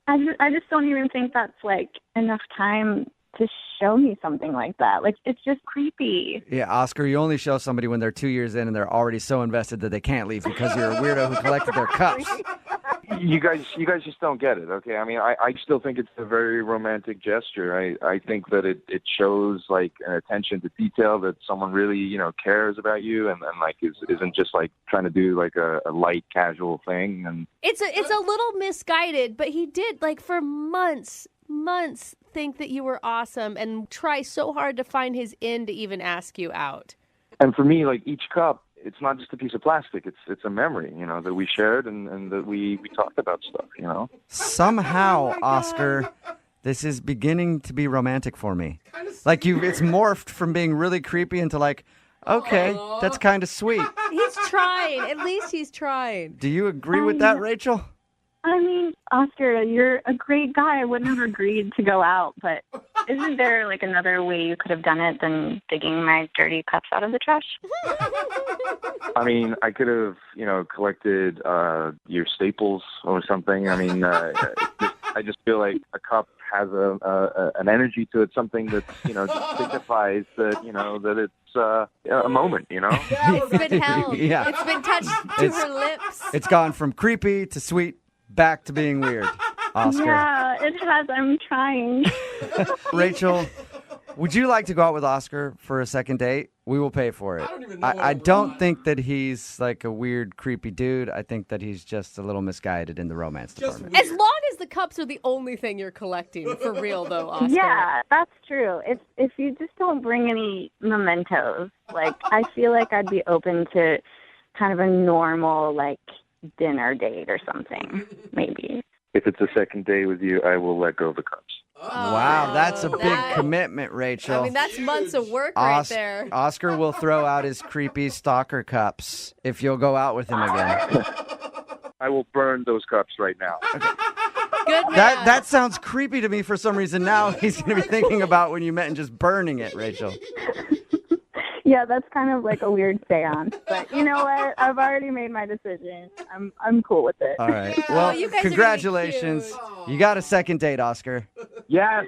I just don't even think that's, like, enough time to show me something like that. Like, it's just creepy. Yeah, Oscar, you only show somebody when they're 2 years in and they're already so invested that they can't leave because you're a weirdo who collected their cups. You guys just don't get it, okay? I mean, I still think it's a very romantic gesture. I think that it shows like an attention to detail that someone really, cares about you and like isn't just like trying to do like a light casual thing. And It's a little misguided, but he did like for months think that you were awesome and try so hard to find his in to even ask you out. And for me, like each cup, it's not just a piece of plastic. It's a memory, that we shared and that we talked about stuff, Somehow, Oscar, this is beginning to be romantic for me. Like it's morphed from being really creepy into like, okay, that's kind of sweet. He's trying. At least he's trying. Do you agree with that, Rachel? I mean, Oscar, you're a great guy. I wouldn't have agreed to go out, but isn't there like another way you could have done it than digging my dirty cups out of the trash? I mean, I could have, collected your staples or something. I mean, I just feel like a cup has an energy to it, something that just signifies that that it's a moment. It's been held. Yeah. It's been touched to her lips. It's gone from creepy to sweet, back to being weird. Oscar. Yeah, it has. I'm trying. Rachel, would you like to go out with Oscar for a second date? We will pay for it. I don't even know. I don't think that he's like a weird, creepy dude. I think that he's just a little misguided in the romance department. As long as the cups are the only thing you're collecting, for real though, Oscar. Yeah, that's true. If you just don't bring any mementos, like I feel like I'd be open to kind of a normal like dinner date or something, maybe. If it's a second day with you, I will let go of the cups. Wow, that's a big commitment, Rachel. I mean, that's months of work right there. Oscar will throw out his creepy stalker cups if you'll go out with him again. I will burn those cups right now. Good man. That sounds creepy to me for some reason. Now he's going to be thinking about when you met and just burning it, Rachel. Yeah, that's kind of like a weird seance. But you know what? I've already made my decision. I'm cool with it. All right. Well, you guys are congratulations. You got a second date, Oscar. Yes.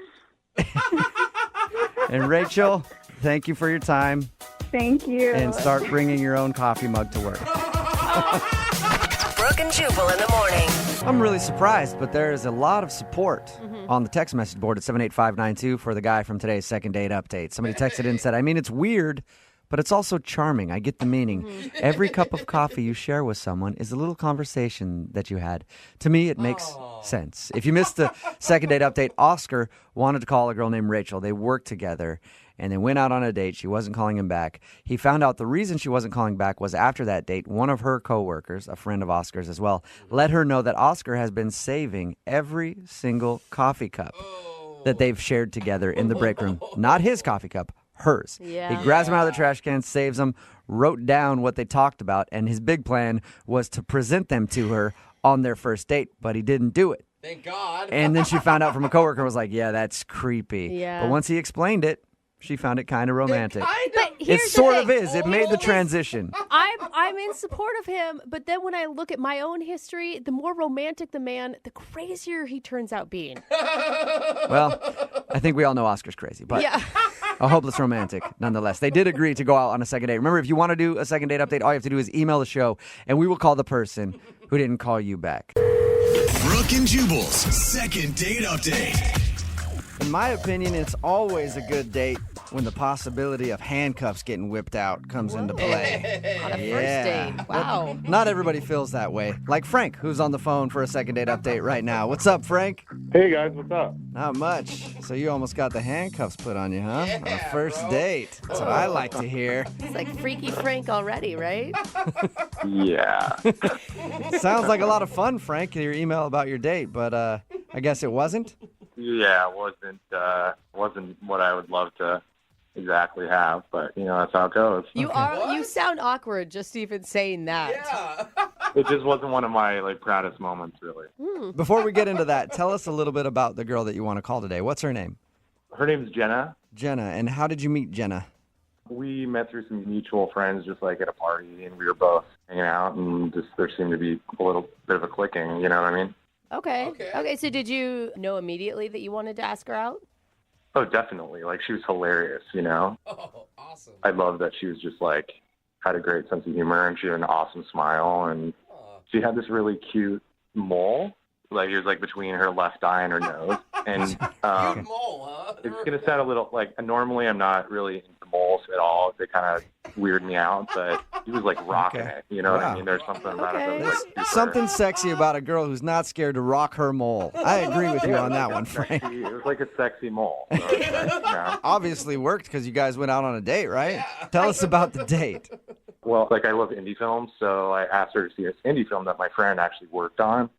And Rachel, thank you for your time. Thank you. And start bringing your own coffee mug to work. Brooke and Jubal in the morning. I'm really surprised, but there is a lot of support on the text message board at 78592 for the guy from today's second date update. Somebody texted in and said, I mean, it's weird, but it's also charming. I get the meaning. Every cup of coffee you share with someone is a little conversation that you had. To me, it makes sense. If you missed the second date update, Oscar wanted to call a girl named Rachel. They worked together, and they went out on a date. She wasn't calling him back. He found out the reason she wasn't calling back was after that date, one of her coworkers, a friend of Oscar's as well, let her know that Oscar has been saving every single coffee cup that they've shared together in the break room. Not his coffee cup, hers. Yeah. He grabs them out of the trash can, saves them, wrote down what they talked about, and his big plan was to present them to her on their first date, but he didn't do it. Thank God. And then she found out from a coworker and was like, yeah, that's creepy. Yeah. But once he explained it, she found it kind of romantic. But It here's the sort of thing. is. It made the transition. I'm in support of him, but then when I look at my own history, the more romantic the man, the crazier he turns out being. Well, I think we all know Oscar's crazy, but Yeah. a hopeless romantic nonetheless. They did agree to go out on a second date. Remember, if you want to do a second date update, all you have to do is email the show, and we will call the person who didn't call you back. Brooke and Jubal's second date update. In my opinion, it's always a good date when the possibility of handcuffs getting whipped out comes into play. On a first date. Wow. But not everybody feels that way. Like Frank, who's on the phone for a second date update right now. What's up, Frank? Hey, guys, what's up? Not much. So you almost got the handcuffs put on you, huh? On a first date. That's what I like to hear. It's like Freaky Frank already, right? Yeah. Sounds like a lot of fun, Frank, your email about your date, but I guess it wasn't? Yeah, it wasn't what I would love to exactly have, but that's how it goes. You sound awkward just even saying that. Yeah. It just wasn't one of my proudest moments, really. Before we get into that, tell us a little bit about the girl that you want to call today. What's her name? Her name's Jenna. Jenna. And how did you meet Jenna? We met through some mutual friends, just at a party, and we were both hanging out, and just there seemed to be a little bit of a clicking. You know what I mean? Okay, so did you know immediately that you wanted to ask her out? Oh, definitely. She was hilarious. Oh, awesome. I love that she was just had a great sense of humor, and she had an awesome smile, and she had this really cute mole. It was between her left eye and her nose. And Cute mole, huh? it's gonna sound a little normally I'm not really into moles at all. They kind of weird me out, but he was rocking it. You know what I mean? There's something about it that was super... Something sexy about a girl who's not scared to rock her mole. I agree with you on that one, Frank. It was like a sexy mole. So it was Obviously worked because you guys went out on a date, right? Tell us about the date. Well, I love indie films, so I asked her to see this indie film that my friend actually worked on.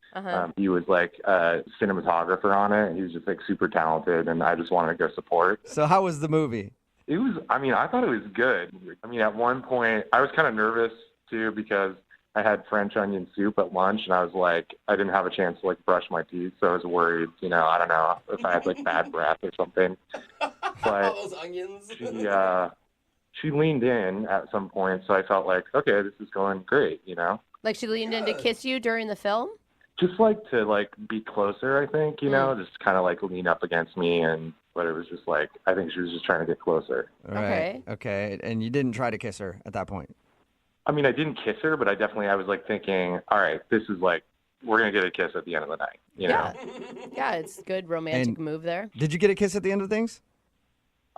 He was a cinematographer on it, and he was just super talented, and I just wanted to go support. So how was the movie? It was, I thought it was good. At one point, I was kind of nervous, too, because I had French onion soup at lunch, and I was I didn't have a chance to brush my teeth, so I was worried, I don't know, if I had bad breath or something. But All those onions. she leaned in at some point, so I felt okay, this is going great, Like she leaned in to kiss you during the film? Just to be closer, I think, just kind of lean up against me, but it was just I think she was just trying to get closer. All right. Okay. And you didn't try to kiss her at that point? I mean, I didn't kiss her, but I was thinking, all right, this is we're going to get a kiss at the end of the night, you know? Yeah, it's a good romantic move there. Did you get a kiss at the end of things?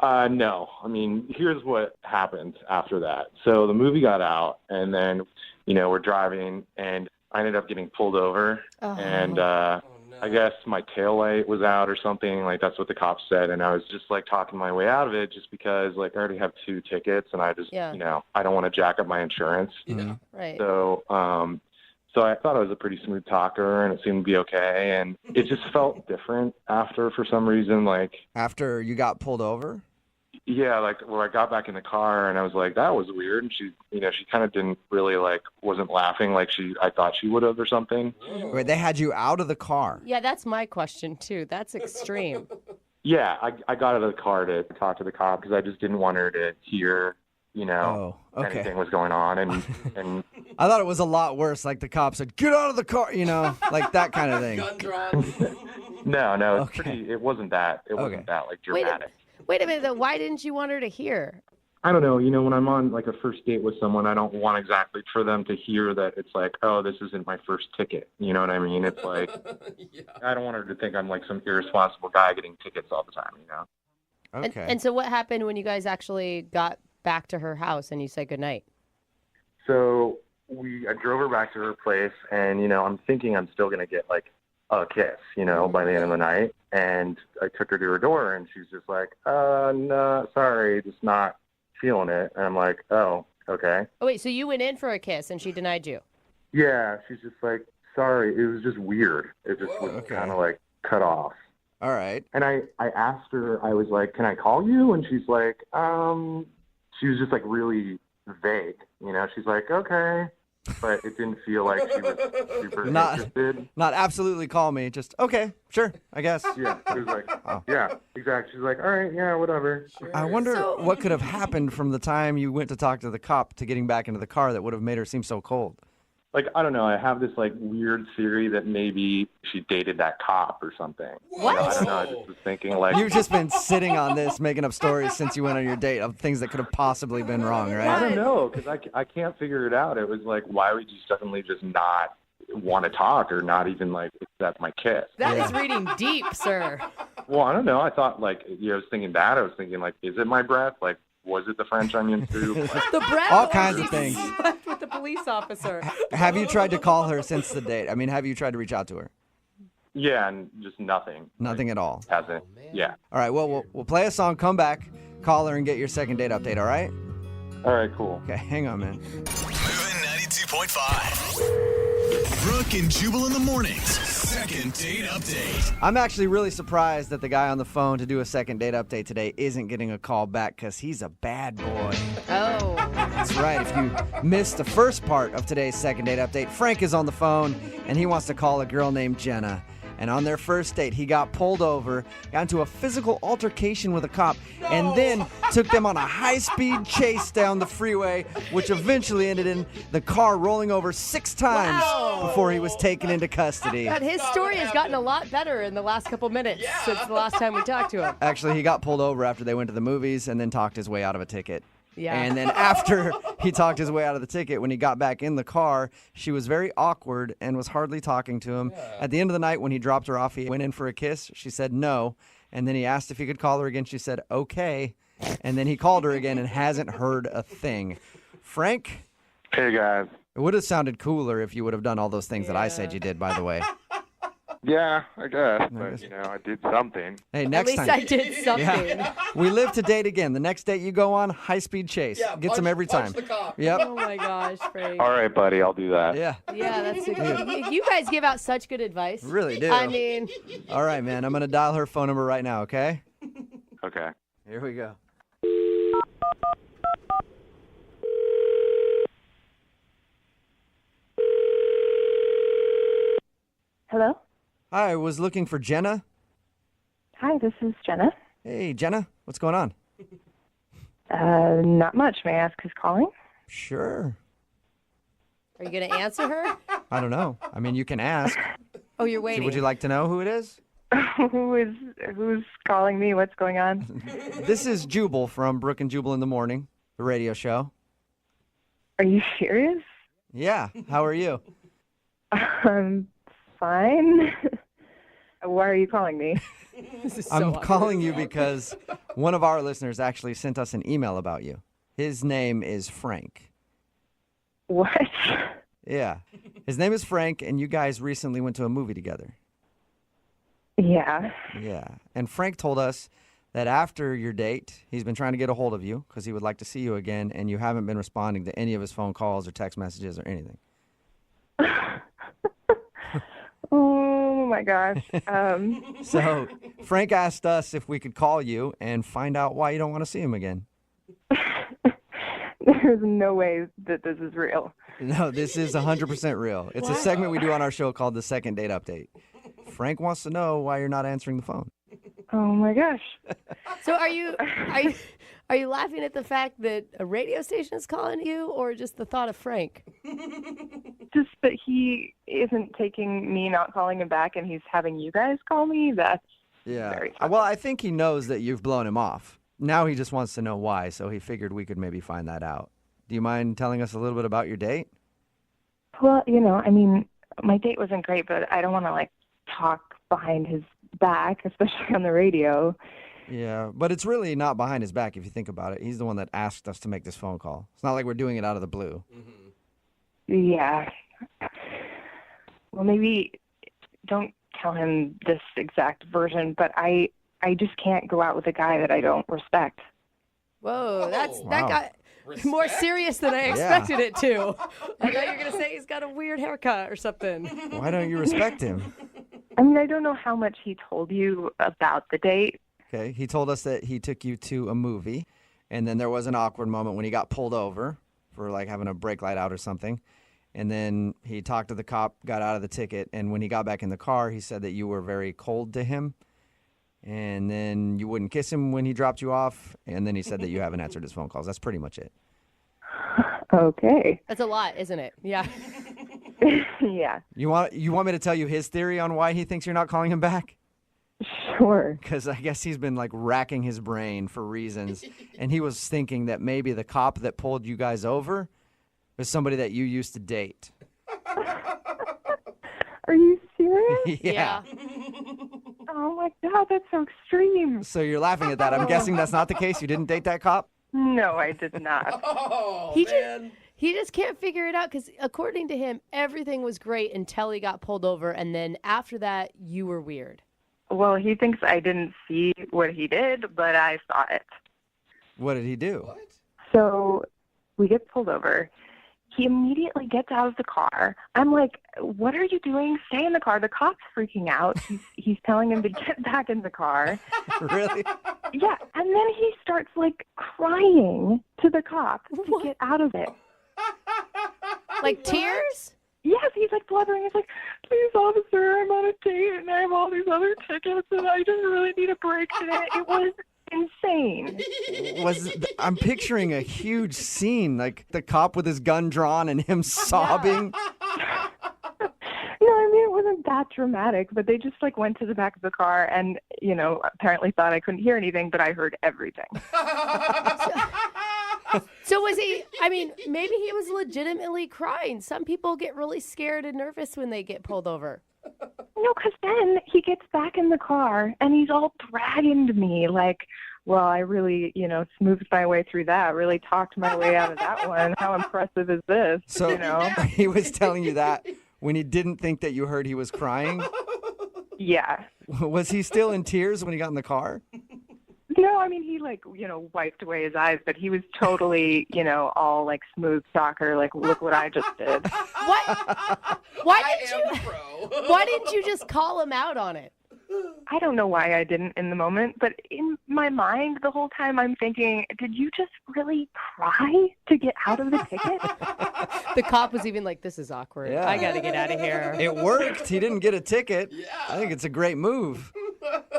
No. I mean, here's what happened after that. So the movie got out, and then, we're driving, and I ended up getting pulled over. And I guess my taillight was out or something. Like, that's what the cops said. And I was just, like, talking my way out of it just because, like, I already have 2 tickets, and I just, I don't want to jack up my insurance. Yeah. Right. So, so I thought I was a pretty smooth talker, and it seemed to be okay. And it just felt different after, for some reason. Like, After you got pulled over? yeah, like, well, I got back in the car, and I was like, that was weird. And she, she kind of didn't really, like, wasn't laughing like I thought she would have or something. Wait, they had you out of the car? Yeah, that's my question, too. That's extreme. Yeah, I got out of the car to talk to the cop because I just didn't want her to hear, anything was going on. And I thought it was a lot worse. Like the cop said, get out of the car, like that kind of thing. Gun drawn. No, it wasn't that. It wasn't that, like, dramatic. Wait a minute, though. Why didn't you want her to hear? I don't know. When I'm on, like, a first date with someone, I don't want exactly for them to hear that it's like, oh, this isn't my first ticket. You know what I mean? It's like, I don't want her to think I'm, like, some irresponsible guy getting tickets all the time, Okay. And so what happened when you guys actually got back to her house and you said goodnight? So I drove her back to her place, and, I'm thinking I'm still going to get, like, a kiss, by the end of the night. And I took her to her door, and she's just like, no, sorry, just not feeling it. And I'm like, oh, okay. Oh, wait, so you went in for a kiss and she denied you? Yeah, she's just like, sorry, it was just weird. It just was kind of like cut off. All right. And I asked her, I was like, can I call you? And she's like, she was just like really vague. She's like, okay. But it didn't feel like she was super interested. Not absolutely call me, just, okay, sure, I guess. Yeah, she was like, yeah, exactly. She's like, all right, yeah, whatever. I wonder what could have happened from the time you went to talk to the cop to getting back into the car that would have made her seem so cold. Like, I don't know, I have this, like, weird theory that maybe she dated that cop or something. What? I don't know, I just was thinking, like... You've just been sitting on this, making up stories since you went on your date of things that could have possibly been wrong, right? I don't know, because I can't figure it out. It was like, why would you suddenly just not want to talk or not even, like, accept my kiss? That is reading deep, sir. Well, I don't know. I thought, like, I was thinking that. I was thinking, like, is it my breath? Like, was it the French onion soup? The breath. All kinds of things. Slept with the police officer. Have you tried to call her since the date? I mean, have you tried to reach out to her? Yeah, and just nothing. Nothing at all. Hasn't. Yeah. All right, well, we'll play a song, come back, call her, and get your second date update, all right? All right, cool. Okay, hang on, man. Moving 92.5. Brooke and Jubal in the mornings. Second date update. I'm actually really surprised that the guy on the phone to do a second date update today isn't getting a call back because he's a bad boy. Oh. That's right. If you missed the first part of today's second date update, Frank is on the phone and he wants to call a girl named Jenna. And on their first date, he got pulled over, got into a physical altercation with a cop, and then took them on a high-speed chase down the freeway, which eventually ended in the car rolling over 6 times before he was taken into custody. God, his story has gotten a lot better in the last couple minutes since the last time we talked to him. Actually, he got pulled over after they went to the movies and then talked his way out of a ticket. Yeah. And then after he talked his way out of the ticket, when he got back in the car, she was very awkward and was hardly talking to him. Yeah. At the end of the night, when he dropped her off, he went in for a kiss. She said no. And then he asked if he could call her again. She said, okay. And then he called her again and hasn't heard a thing. Frank? Hey, guys. It would have sounded cooler if you would have done all those things that I said you did, by the way. Yeah, I guess. But, I did something. Hey, next time. At least I did something. Yeah. We live to date again. The next date you go on, high-speed chase. Gets them every time. The cop. Yep. Oh, my gosh, Frank. All right, buddy, I'll do that. Yeah. Yeah, that's you guys give out such good advice. Really do. I mean. All right, man. I'm going to dial her phone number right now, okay? Okay. Here we go. Hello? Hi, I was looking for Jenna. Hi, this is Jenna. Hey, Jenna. What's going on? Not much. May I ask who's calling? Sure. Are you going to answer her? I don't know. I mean, you can ask. Oh, you're waiting. Would you like to know who it is? Who's calling me? What's going on? This is Jubal from Brooke and Jubal in the Morning, the radio show. Are you serious? Yeah. How are you? Fine. Why are you calling me? I'm calling you because one of our listeners actually sent us an email about you. His name is Frank. What? Yeah. His name is Frank, and you guys recently went to a movie together. Yeah. Yeah. And Frank told us that after your date, he's been trying to get a hold of you because he would like to see you again, and you haven't been responding to any of his phone calls or text messages or anything. Oh, my gosh. So Frank asked us if we could call you and find out why you don't want to see him again. There's no way that this is real. No, this is 100% real. It's a segment we do on our show called the Second Date Update. Frank wants to know why you're not answering the phone. Oh my gosh. So are you laughing at the fact that a radio station is calling you, or just the thought of Frank? Just that he isn't taking me not calling him back and he's having you guys call me. That's very funny. Well, I think he knows that you've blown him off. Now he just wants to know why, so he figured we could maybe find that out. Do you mind telling us a little bit about your date? Well, I mean, my date wasn't great, but I don't want to talk behind his back, especially on the radio. Yeah, but it's really not behind his back if you think about it. He's the one that asked us to make this phone call. It's not like we're doing it out of the blue. Yeah. Well, maybe don't tell him this exact version, but I just can't go out with a guy that I don't respect. Whoa, that got more serious than I expected it to. I thought you were going to say he's got a weird haircut or something. Why don't you respect him? I mean, I don't know how much he told you about the date. Okay, he told us that he took you to a movie, and then there was an awkward moment when he got pulled over for having a brake light out or something. And then he talked to the cop, got out of the ticket, and when he got back in the car, he said that you were very cold to him. And then you wouldn't kiss him when he dropped you off, and then he said that you haven't answered his phone calls. That's pretty much it. Okay. That's a lot, isn't it? Yeah. Yeah. You want me to tell you his theory on why he thinks you're not calling him back? Sure. Because I guess he's been racking his brain for reasons, and he was thinking that maybe the cop that pulled you guys over was somebody that you used to date. Are you serious? Yeah. Oh my God, that's so extreme. So you're laughing at that. I'm guessing that's not the case. You didn't date that cop? No, I did not. Oh, He just can't figure it out because, according to him, everything was great until he got pulled over, and then after that, you were weird. Well, he thinks I didn't see what he did, but I saw it. What did he do? So we get pulled over. He immediately gets out of the car. I'm like, what are you doing? Stay in the car. The cop's freaking out. He's telling him to get back in the car. Really? Yeah. And then he starts crying to the cop to get out of it. Tears? Yes, he's blubbering. He's like, please, officer, I'm on a date and I have all these other tickets and I just really need a break today. It was insane. I'm picturing a huge scene, the cop with his gun drawn and him sobbing. No, I mean, it wasn't that dramatic, but they just went to the back of the car and, apparently thought I couldn't hear anything, but I heard everything. So was he, maybe he was legitimately crying. Some people get really scared and nervous when they get pulled over. No, because then he gets back in the car and he's all bragging to me well, I really, smoothed my way through that, really talked my way out of that one. How impressive is this? So he was telling you that when he didn't think that you heard he was crying? Yeah. Was he still in tears when he got in the car? No, I mean, he wiped away his eyes, but he was totally, all smooth soccer, look what I just did. Why didn't you just call him out on it? I don't know why I didn't in the moment, but in my mind the whole time I'm thinking, did you just really cry to get out of the ticket? The cop was even like, this is awkward. Yeah. I got to get out of here. It worked. He didn't get a ticket. Yeah. I think it's a great move.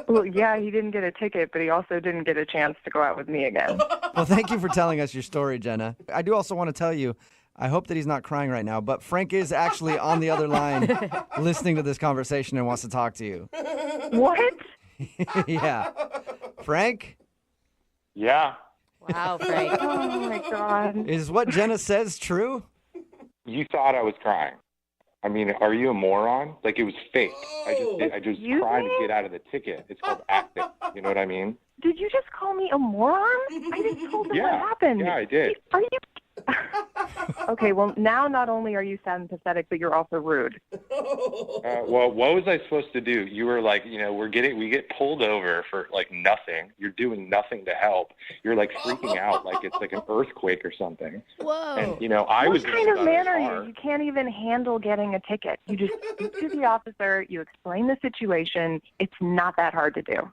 Well, yeah, he didn't get a ticket, but he also didn't get a chance to go out with me again. Well, thank you for telling us your story, Jenna. I do also want to tell you, I hope that he's not crying right now, but Frank is actually on the other line listening to this conversation and wants to talk to you. What? Yeah. Frank? Yeah. Wow, Frank. Oh, my God. Is what Jenna says true? You thought I was crying. I mean, are you a moron? Like, it was fake. I just Excuse tried me? to get out of the ticket. It's called acting. You know what I mean? Did you just call me a moron? I just told them what Yeah. happened. Yeah, I did. Are you? Okay, well, now not only are you sad and pathetic, but you're also rude. Well, what was I supposed to do? You were like, we get pulled over for like nothing. You're doing nothing to help. You're like freaking out like it's like an earthquake or something. Whoa. And, I was What kind of in man the are car. you? You can't even handle getting a ticket. You just speak to the officer, you explain the situation. It's not that hard to do.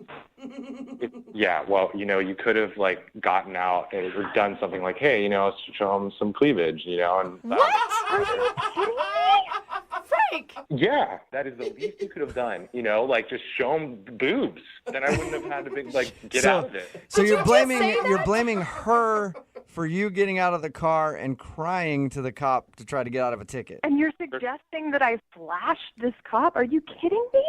Yeah, well, you could have like gotten out or done something like, hey, show them some cleavage, and What? Are you kidding me? Frank! yeah, that is the least you could have done, like just show them boobs. Then I wouldn't have had to get out of it. So Did you're you just blaming say that? you're blaming her for you getting out of the car and crying to the cop to try to get out of a ticket. And you're suggesting that I flashed this cop? Are you kidding me?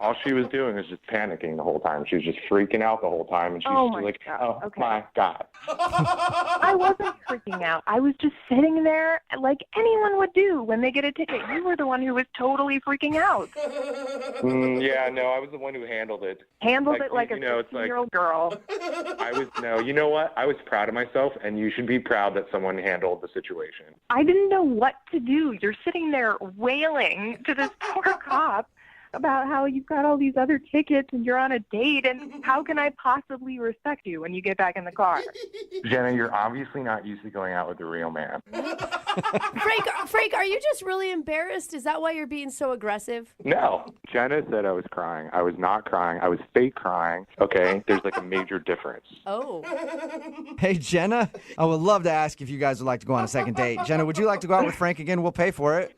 All she was doing was just panicking the whole time. She was just freaking out the whole time, and she Oh was my like, God. "Oh Okay. my God!" I wasn't freaking out. I was just sitting there like anyone would do when they get a ticket. You were the one who was totally freaking out. Yeah, no, I was the one who handled it. Handled it like a it's like 16-year-old girl. you know what? I was proud of myself, and you should be proud that someone handled the situation. I didn't know what to do. You're sitting there wailing to this poor cop about how you've got all these other tickets and you're on a date, and how can I possibly respect you when you get back in the car? Jenna, you're obviously not used to going out with a real man. Frank, are you just really embarrassed? Is that why you're being so aggressive? No. Jenna said I was crying. I was not crying. I was fake crying. Okay? There's like a major difference. Oh. Hey, Jenna, I would love to ask if you guys would like to go on a second date. Jenna, would you like to go out with Frank again? We'll pay for it.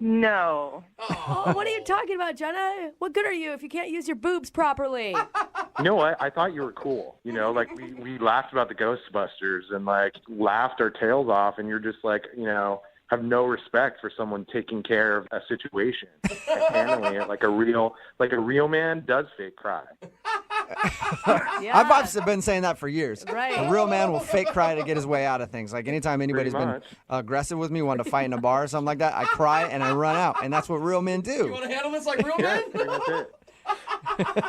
No. Oh, what are you talking about, Jenna? What good are you if you can't use your boobs properly? You know what? I thought you were cool. Like we laughed about the Ghostbusters and like laughed our tails off, and you're just like, have no respect for someone taking care of a situation and handling it like a real man does fake cry. I've been saying that for years. Right. A real man will fake cry to get his way out of things. Like anytime anybody's been much. aggressive with me, wanted to fight in a bar or something like that, I cry and I run out. And that's what real men do. You want to handle this like real men? Pretty much it.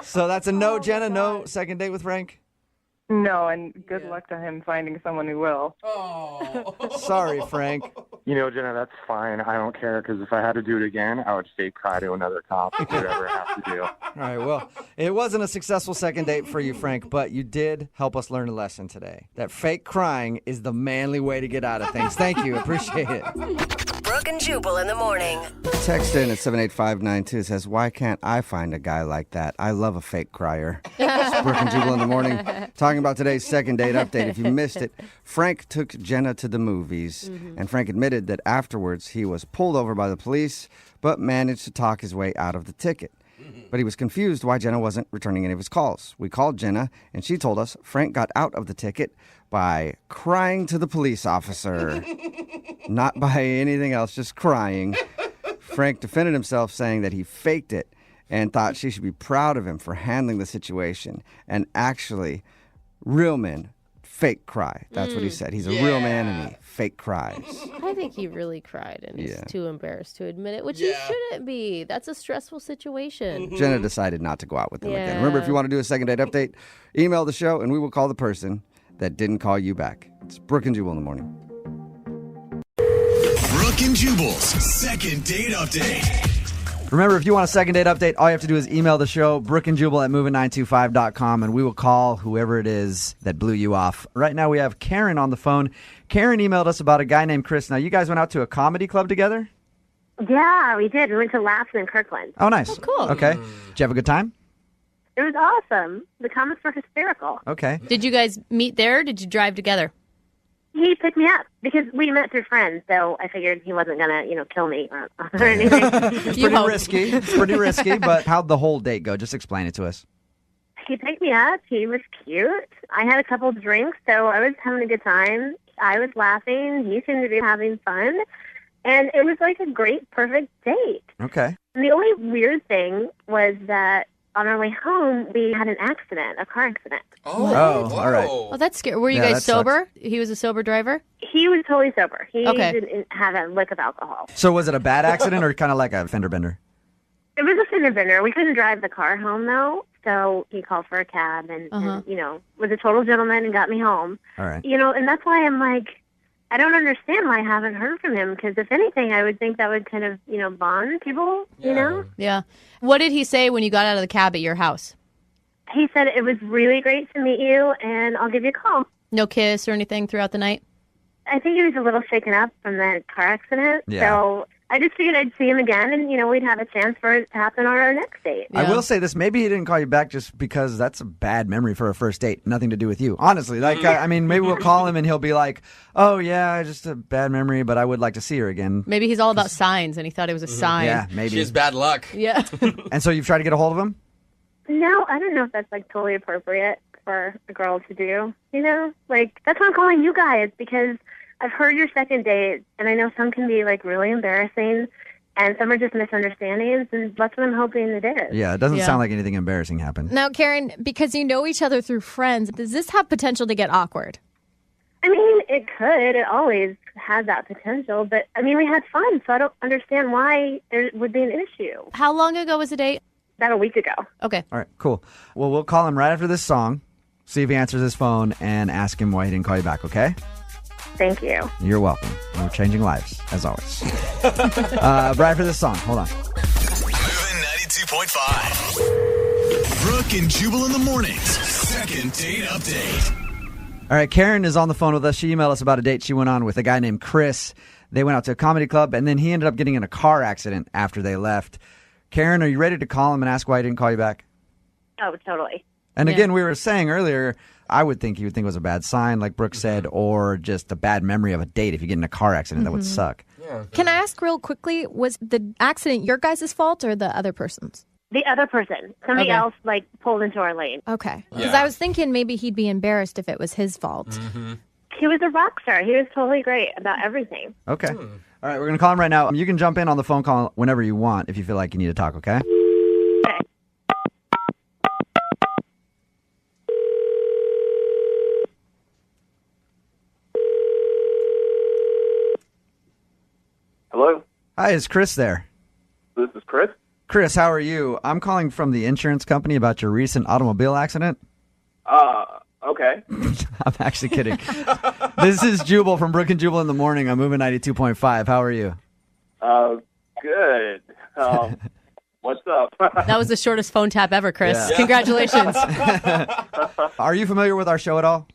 So that's a no, Jenna, no second date with Frank? No, and good luck to him finding someone who will. Oh. Sorry, Frank. Jenna, that's fine. I don't care, because if I had to do it again, I would fake cry to another cop, whatever I have to do. All right, well, it wasn't a successful second date for you, Frank, but you did help us learn a lesson today. That fake crying is the manly way to get out of things. Thank you. Appreciate it. Brooke and Jubal in the morning. Text in at 78592 says, why can't I find a guy like that? I love a fake crier. It's Brooke and Jubal in the morning. Talking about today's second date update. If you missed it, Frank took Jenna to the movies, and Frank admitted that afterwards he was pulled over by the police, but managed to talk his way out of the ticket. But he was confused why Jenna wasn't returning any of his calls. We called Jenna, and she told us Frank got out of the ticket by crying to the police officer. Not by anything else, just crying. Frank defended himself, saying that he faked it and thought she should be proud of him for handling the situation. And actually, real men fake cry. That's what he said. He's a real man and he fake cries. I think he really cried and is Yeah. too embarrassed to admit it, which he shouldn't be. That's a stressful situation. Jenna decided not to go out with him again. Yeah. Remember, if you want to do a second date update, email the show and we will call the person that didn't call you back. It's Brooke and Jubal in the morning. Brooke and Jubal's second date update. Remember, if you want a second date update, all you have to do is email the show, brookeandjubal@moving925.com, and we will call whoever it is that blew you off. Right now, we have Karen on the phone. Karen emailed us about a guy named Chris. Now, you guys went out to a comedy club together? Yeah, we did. We went to Laughs in Kirkland. Oh, nice. Oh, cool. Okay. Did you have a good time? It was awesome. The comics were hysterical. Okay. Did you guys meet there or did you drive together? He picked me up because we met through friends, so I figured he wasn't going to, kill me or anything. It's pretty risky. It's pretty risky, but how'd the whole date go? Just explain it to us. He picked me up. He was cute. I had a couple of drinks, so I was having a good time. I was laughing. He seemed to be having fun. And it was like a great, perfect date. Okay. And the only weird thing was that on our way home, we had an accident, a car accident. Oh, all right. Oh, that's scary. Were you Yeah, guys that sucks. sober? He was a sober driver? He was totally sober. He Okay. didn't have a lick of alcohol. So was it a bad accident or kind of like a fender bender? It was a fender bender. We couldn't drive the car home, though, so he called for a cab and, was a total gentleman and got me home. All right. And that's why I'm like, I don't understand why I haven't heard from him, because if anything, I would think that would kind of, bond people, Yeah. What did he say when you got out of the cab at your house? He said, it was really great to meet you, and I'll give you a call. No kiss or anything throughout the night? I think he was a little shaken up from that car accident, Yeah. so I just figured I'd see him again, and, we'd have a chance for it to happen on our next date. I will say this. Maybe he didn't call you back just because that's a bad memory for a first date. Nothing to do with you. Honestly, maybe we'll call him and he'll be like, oh, yeah, just a bad memory, but I would like to see her again. Maybe he's all about signs and he thought it was a sign. Yeah, maybe. She has bad luck. Yeah. And so you've tried to get a hold of him? No, I don't know if that's, totally appropriate for a girl to do, That's why I'm calling you guys, because I've heard your second date, and I know some can be, really embarrassing, and some are just misunderstandings, and that's what I'm hoping it is. Yeah, it doesn't sound like anything embarrassing happened. Now, Karen, because you know each other through friends, does this have potential to get awkward? I mean, it could. It always has that potential, but, we had fun, so I don't understand why there would be an issue. How long ago was the date? About a week ago. Okay. All right, cool. Well, we'll call him right after this song, see if he answers his phone, and ask him why he didn't call you back, okay? Thank you. You're welcome. We're changing lives, as always. Right after this song. Hold on. Moving 92.5. Brooke and Jubal in the mornings. Second date update. All right, Karen is on the phone with us. She emailed us about a date she went on with a guy named Chris. They went out to a comedy club, and then he ended up getting in a car accident after they left. Karen, are you ready to call him and ask why he didn't call you back? Oh, totally. And again, we were saying earlier, I would think you would think it was a bad sign, like Brooke said, or just a bad memory of a date. If you get in a car accident, that would suck. Can I ask real quickly, was the accident your guys' fault or the other person's? The other person. Somebody else, pulled into our lane. Okay. Because I was thinking maybe he'd be embarrassed if it was his fault. He was a rock star. He was totally great about everything. Okay. All right, we're going to call him right now. You can jump in on the phone call whenever you want if you feel like you need to talk, okay? Okay. Hello, Hi, is Chris there? this is Chris. Chris, how are you? I'm calling from the insurance company about your recent automobile accident. Okay. I'm actually kidding. This is Jubal from Brooke and Jubal in the morning. I'm moving 92.5. How are you? Good. What's up? That was the shortest phone tap ever, Chris. Yeah. Congratulations. Are you familiar with our show at all?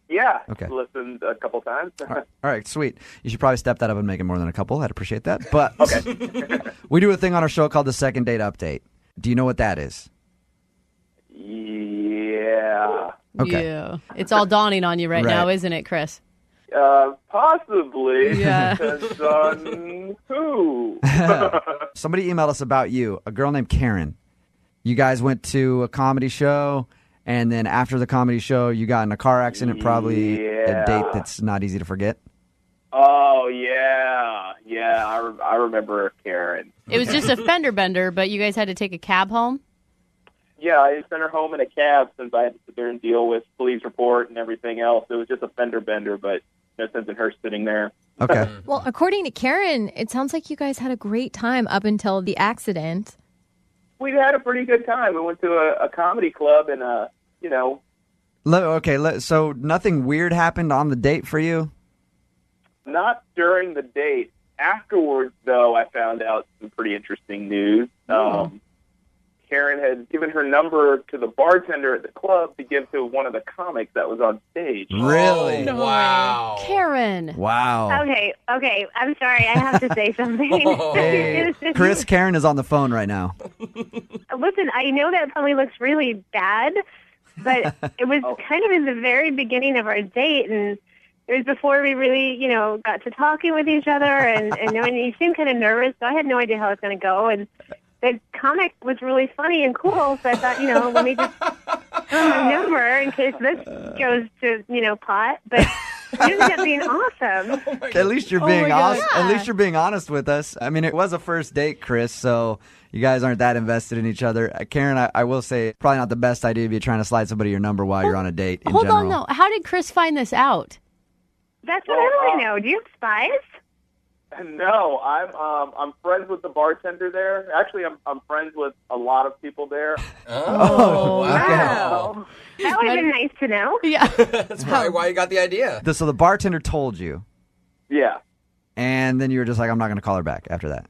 Yeah. Okay. Listened a couple times. All right, sweet. You should probably step that up and make it more than a couple. I'd appreciate that. But Okay. we do a thing on our show called the Second Date Update. Do you know what that is? Yeah. Okay. Yeah. It's all dawning on you right now, isn't it, Chris? Possibly. Yeah. Depends on who. Somebody emailed us about you, a girl named Karen. You guys went to a comedy show, and then after the comedy show, you got in a car accident, probably a date that's not easy to forget. Oh, yeah. Yeah, I remember Karen. It was just a fender bender, but you guys had to take a cab home? Yeah, I sent her home in a cab since I had to sit there and deal with police report and everything else. It was just a fender bender, but no sense in her sitting there. Okay. Well, according to Karen, it sounds like you guys had a great time up until the accident. We had a pretty good time. We went to a comedy club and, So nothing weird happened on the date for you? not during the date. Afterwards, though, I found out some pretty interesting news. Karen had given her number to the bartender at the club to give to one of the comics that was on stage. Really? No. Wow. Karen. Wow. Okay. I'm sorry. I have to say something. Hey, Chris, Karen is on the phone right now. Listen, I know that probably looks really bad, but it was kind of in the very beginning of our date, and it was before we really, got to talking with each other, and you seemed kind of nervous, so I had no idea how it was going to go, and the comic was really funny and cool, so I thought, let me just throw my number in case this goes to, pot. But ended up being awesome. At least you're Oh being my God. honest. At least you're being honest with us. I mean, it was a first date, Chris, so you guys aren't that invested in each other. Karen, I will say, probably not the best idea of you trying to slide somebody your number while you're on a date in Hold general. on, though. How did Chris find this out? That's what I want to know. Do you have spies? No, I'm friends with the bartender there. Actually, I'm friends with a lot of people there. Oh, wow. That would have been nice to know. Yeah. That's probably why you got the idea. So the bartender told you, Yeah. and then you were just like, I'm not going to call her back after that.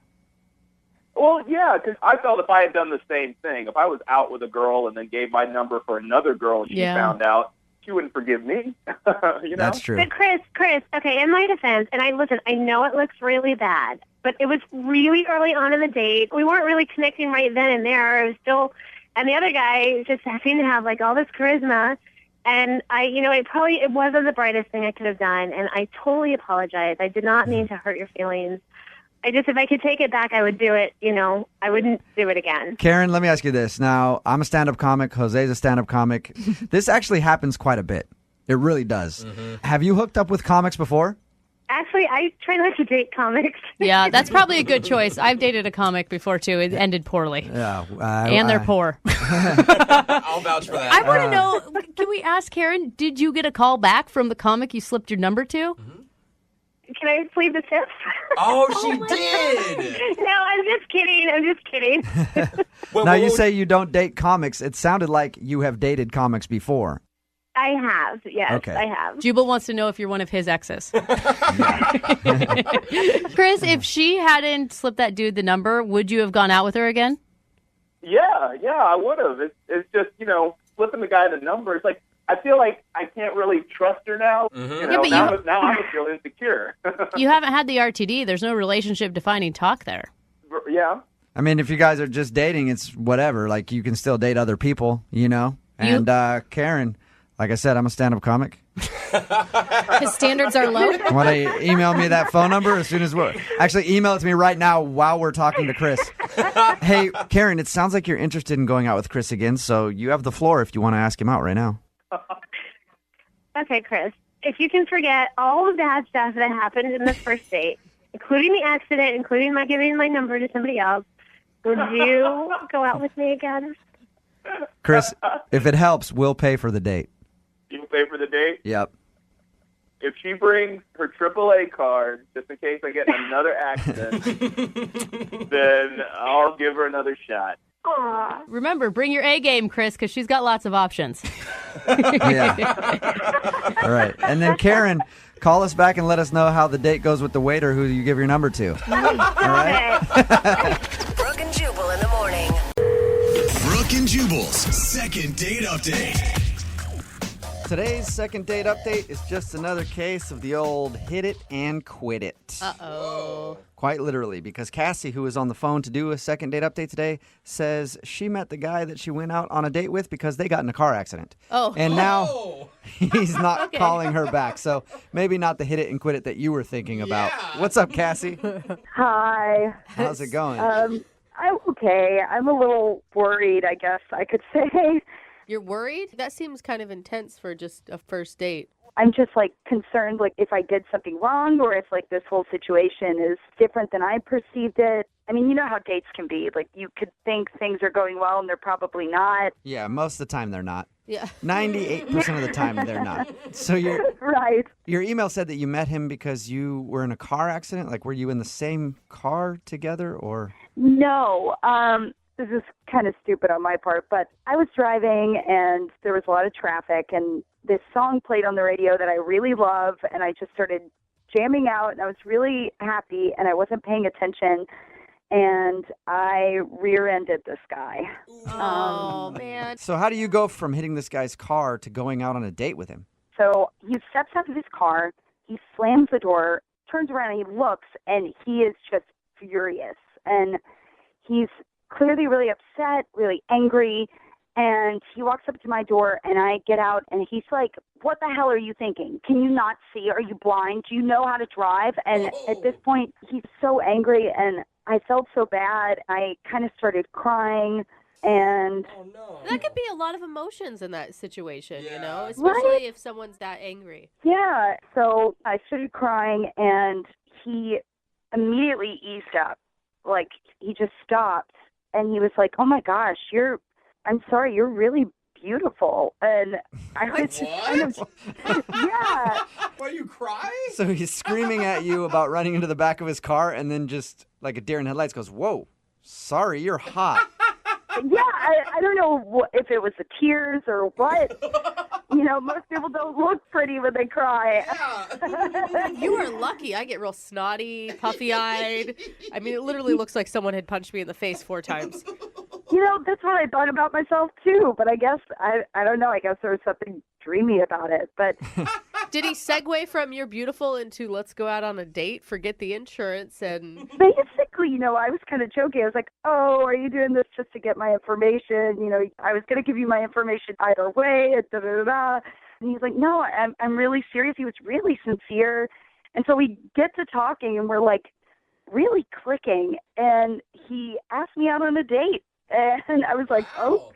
Well, yeah, because I felt if I had done the same thing, if I was out with a girl and then gave my number for another girl and she found out, she wouldn't forgive me. You know? That's true. But Chris, okay, in my defense, and I know it looks really bad, but it was really early on in the date. We weren't really connecting right then and there. It was still, and the other guy just seemed to have like all this charisma. And it wasn't the brightest thing I could have done. And I totally apologize. I did not mean to hurt your feelings. If I could take it back, I would do it. I wouldn't do it again. Karen, let me ask you this. Now, I'm a stand-up comic. Jose's a stand-up comic. This actually happens quite a bit. It really does. Mm-hmm. Have you hooked up with comics before? Actually, I try not to date comics. Yeah, that's probably a good choice. I've dated a comic before, too. It ended poorly. Yeah. And they're poor. I'll vouch for that. I want to know, can we ask Karen, did you get a call back from the comic you slipped your number to? Can I plead the fifth? Oh, she did. No, I'm just kidding. Now, you say you don't date comics. It sounded like you have dated comics before. I have, yes, Okay. I have. Jubal wants to know if you're one of his exes. Chris, if she hadn't slipped that dude the number, would you have gone out with her again? Yeah, I would have. It's just, flipping the guy the number. It's like, I feel like I can't really trust her now. Yeah, but now I feel insecure. You haven't had the RTD. There's no relationship-defining talk there. Yeah. I mean, if you guys are just dating, it's whatever. Like, you can still date other people, And Karen, like I said, I'm a stand-up comic. His standards are low. Want to email me that phone number as soon as we're... Actually, email it to me right now while we're talking to Chris. Hey, Karen, it sounds like you're interested in going out with Chris again, so you have the floor if you want to ask him out right now. Okay, Chris, if you can forget all the bad stuff that happened in the first date, including the accident, including my giving my number to somebody else, would you go out with me again? Chris, if it helps, we'll pay for the date. You pay for the date? Yep. If she brings her AAA card, just in case I get in another accident, then I'll give her another shot. Aww. Remember, bring your A game, Chris, because she's got lots of options. Yeah. All right. And then, Karen, call us back and let us know how the date goes with the waiter who you give your number to. All right? Brooke and Jubal in the morning. Brooke and Jubal's second date update. Today's second date update is just another case of the old hit it and quit it. Uh-oh. Quite literally, because Cassie, who is on the phone to do a second date update today, says she met the guy that she went out on a date with because they got in a car accident. Oh. And now he's not Okay. calling her back. So maybe not the hit it and quit it that you were thinking about. What's up, Cassie? Hi. How's it going? I'm okay. I'm a little worried, I guess I could say. You're worried? That seems kind of intense for just a first date. I'm just concerned if I did something wrong or if this whole situation is different than I perceived it. I mean, you know how dates can be. You could think things are going well and they're probably not. Yeah, most of the time they're not. Yeah. 98% of the time they're not. So Right. Your email said that you met him because you were in a car accident? Were you in the same car together or? No. This is kind of stupid on my part, but I was driving and there was a lot of traffic and this song played on the radio that I really love and I just started jamming out and I was really happy and I wasn't paying attention and I rear-ended this guy. Oh, man. So how do you go from hitting this guy's car to going out on a date with him? So he steps out of his car, he slams the door, turns around and he looks and he is just furious and he's clearly really upset, really angry, and he walks up to my door, and I get out, and he's like, what the hell are you thinking? Can you not see? Are you blind? Do you know how to drive? And at this point, he's so angry, and I felt so bad. I kind of started crying, And That could be a lot of emotions in that situation, you know, especially if someone's that angry. yeah, so I started crying, and he immediately eased up. Like, he just stopped, and he was like, "Oh my gosh, I'm sorry, you're really beautiful." And I was just kind of, yeah. Why you cry? So he's screaming at you about running into the back of his car, and then just like a deer in headlights goes, "Whoa, sorry, you're hot." Yeah, I don't know if it was the tears or what. You know, most people don't look pretty when they cry. You are lucky. I get real snotty, puffy-eyed. I mean, it literally looks like someone had punched me in the face 4 times. You know, that's what I thought about myself, too. But I guess, I don't know, I guess there was something dreamy about it. But Did he segue from you're beautiful into let's go out on a date, forget the insurance, and... basically, you know, I was kind of joking. I was like, "Oh, are you doing this just to get my information? You know, I was going to give you my information either way, and da-da-da-da." And he's like, "No, I'm really serious." He was really sincere. And so we get to talking, and we're like really clicking. And he asked me out on a date. And I was like, "Oh,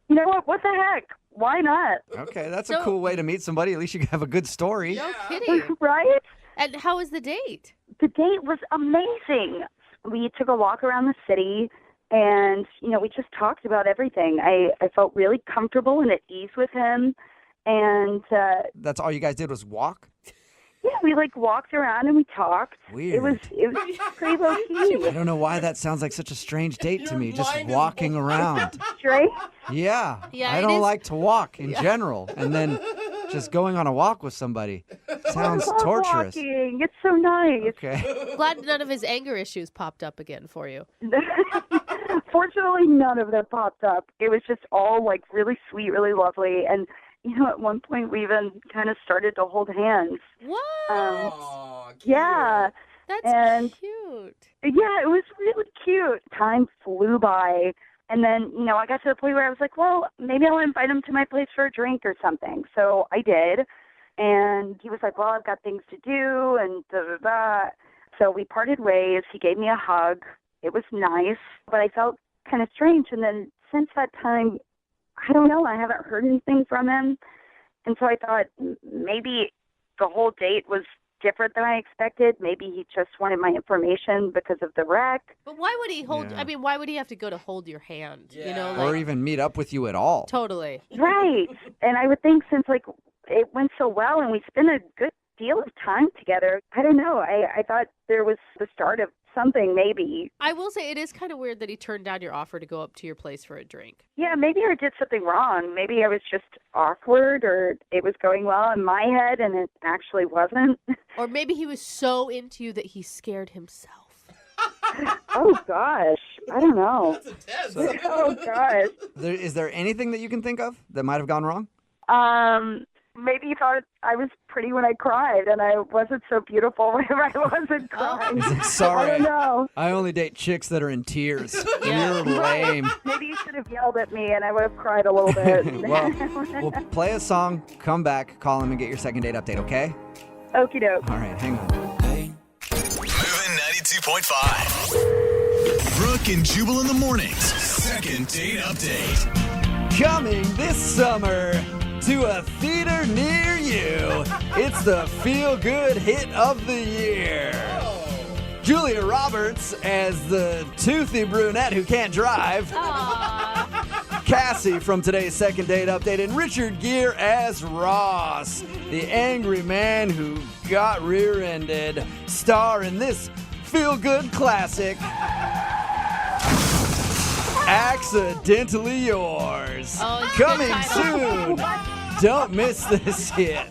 you know what? What the heck? Why not?" Okay, that's a cool way to meet somebody. At least you have a good story. No kidding. Right? And how was the date? The date was amazing. We took a walk around the city, and, you know, we just talked about everything. I felt really comfortable and at ease with him. And That's all you guys did was walk? yeah, we like walked around and we talked. Weird. It was pretty low key. I don't know why that sounds like such a strange date to me, just walking around. Straight? Yeah, Yeah, I it don't is- like to walk in general. And then just going on a walk with somebody sounds I love torturous. walking. It's so nice. Okay. Glad none of his anger issues popped up again for you. Fortunately, none of them popped up. It was just all like really sweet, really lovely. And, you know, at one point we even kind of started to hold hands. What? Yeah. That's cute. Yeah, it was really cute. Time flew by. And then, you know, I got to the point where I was like, well, maybe I'll invite him to my place for a drink or something. So I did. And he was like, well, I've got things to do and da-da-da. So we parted ways. He gave me a hug. It was nice, but I felt kind of strange. And then since that time, I don't know, I haven't heard anything from him. And so I thought maybe the whole date was different than I expected. Maybe he just wanted my information because of the wreck. But why would he hold, Yeah. I mean, why would he have to go to hold your hand? You know, like, Or even meet up with you at all. totally. Right. And I would think since, like, it went so well and we spent a good deal of time together, I don't know. I thought there was the start of something, maybe. I will say it is kind of weird that he turned down your offer to go up to your place for a drink. Yeah, maybe I did something wrong. Maybe I was just awkward, or it was going well in my head and it actually wasn't. Or maybe he was so into you that he scared himself. Oh, gosh. I don't know. So- Oh, gosh. Is there anything that you can think of that might have gone wrong? Maybe he thought I was pretty when I cried, and I wasn't so beautiful when I wasn't crying. Sorry. I don't know. I only date chicks that are in tears. You're lame. Maybe you should have yelled at me, and I would have cried a little bit. Well, we'll play a song, come back, call him, and get your second date update, okay? Okie doke. All right, hang on. Moving 92.5. Brooke and Jubal in the mornings. Second date update. Coming this summer to a theater near you, it's the feel-good hit of the year. Julia Roberts as the toothy brunette who can't drive. Cassie from today's second date update, and Richard Gere as Ross, the angry man who got rear-ended. Star in this feel-good classic, Accidentally Yours. Oh, Coming good title. soon. Don't miss this hit.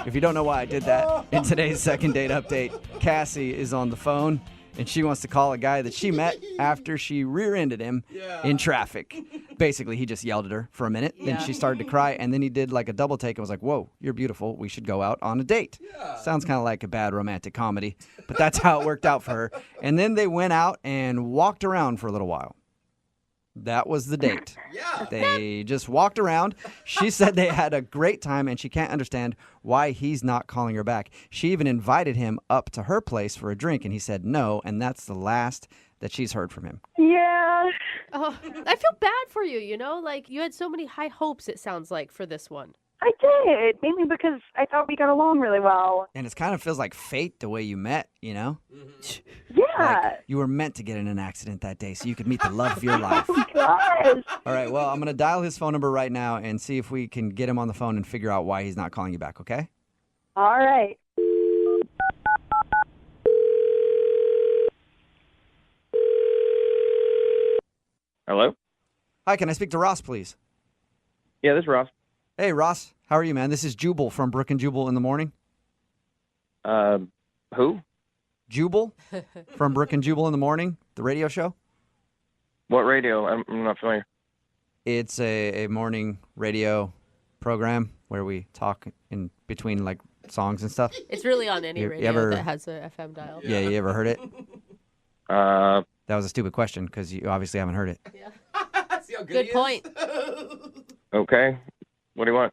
If you don't know why I did that, in today's second date update, Cassie is on the phone, and she wants to call a guy that she met after she rear-ended him in traffic. Basically, he just yelled at her for a minute, then she started to cry, and then he did like a double take and was like, whoa, you're beautiful, we should go out on a date. Sounds kind of like a bad romantic comedy, but that's how it worked out for her. And then they went out and walked around for a little while. That was the date. They just walked around. She said they had a great time, and she can't understand why he's not calling her back. She even invited him up to her place for a drink, and he said no, and that's the last that she's heard from him. Yeah, Oh, I feel bad for you, Like, you had so many high hopes, it sounds like, for this one. I did, mainly because I thought we got along really well. And it kind of feels like fate the way you met, Yeah. Like you were meant to get in an accident that day so you could meet the love of your life. Oh, gosh. All right, well, I'm going to dial his phone number right now and see if we can get him on the phone and figure out why he's not calling you back, okay? All right. Hello? Hi, can I speak to Ross, please? Yeah, this is Ross. Hey, Ross. How are you, man? This is Jubal from Brooke and Jubal in the morning. Who? Jubal from Brooke and Jubal in the morning, the radio show. What radio? I'm not familiar. It's a morning radio program where we talk in between, like, songs and stuff. It's really on any You radio ever- that has a FM dial. Yeah, you ever heard it? That was a stupid question because you obviously haven't heard it. See how Good point. Okay. What do you want?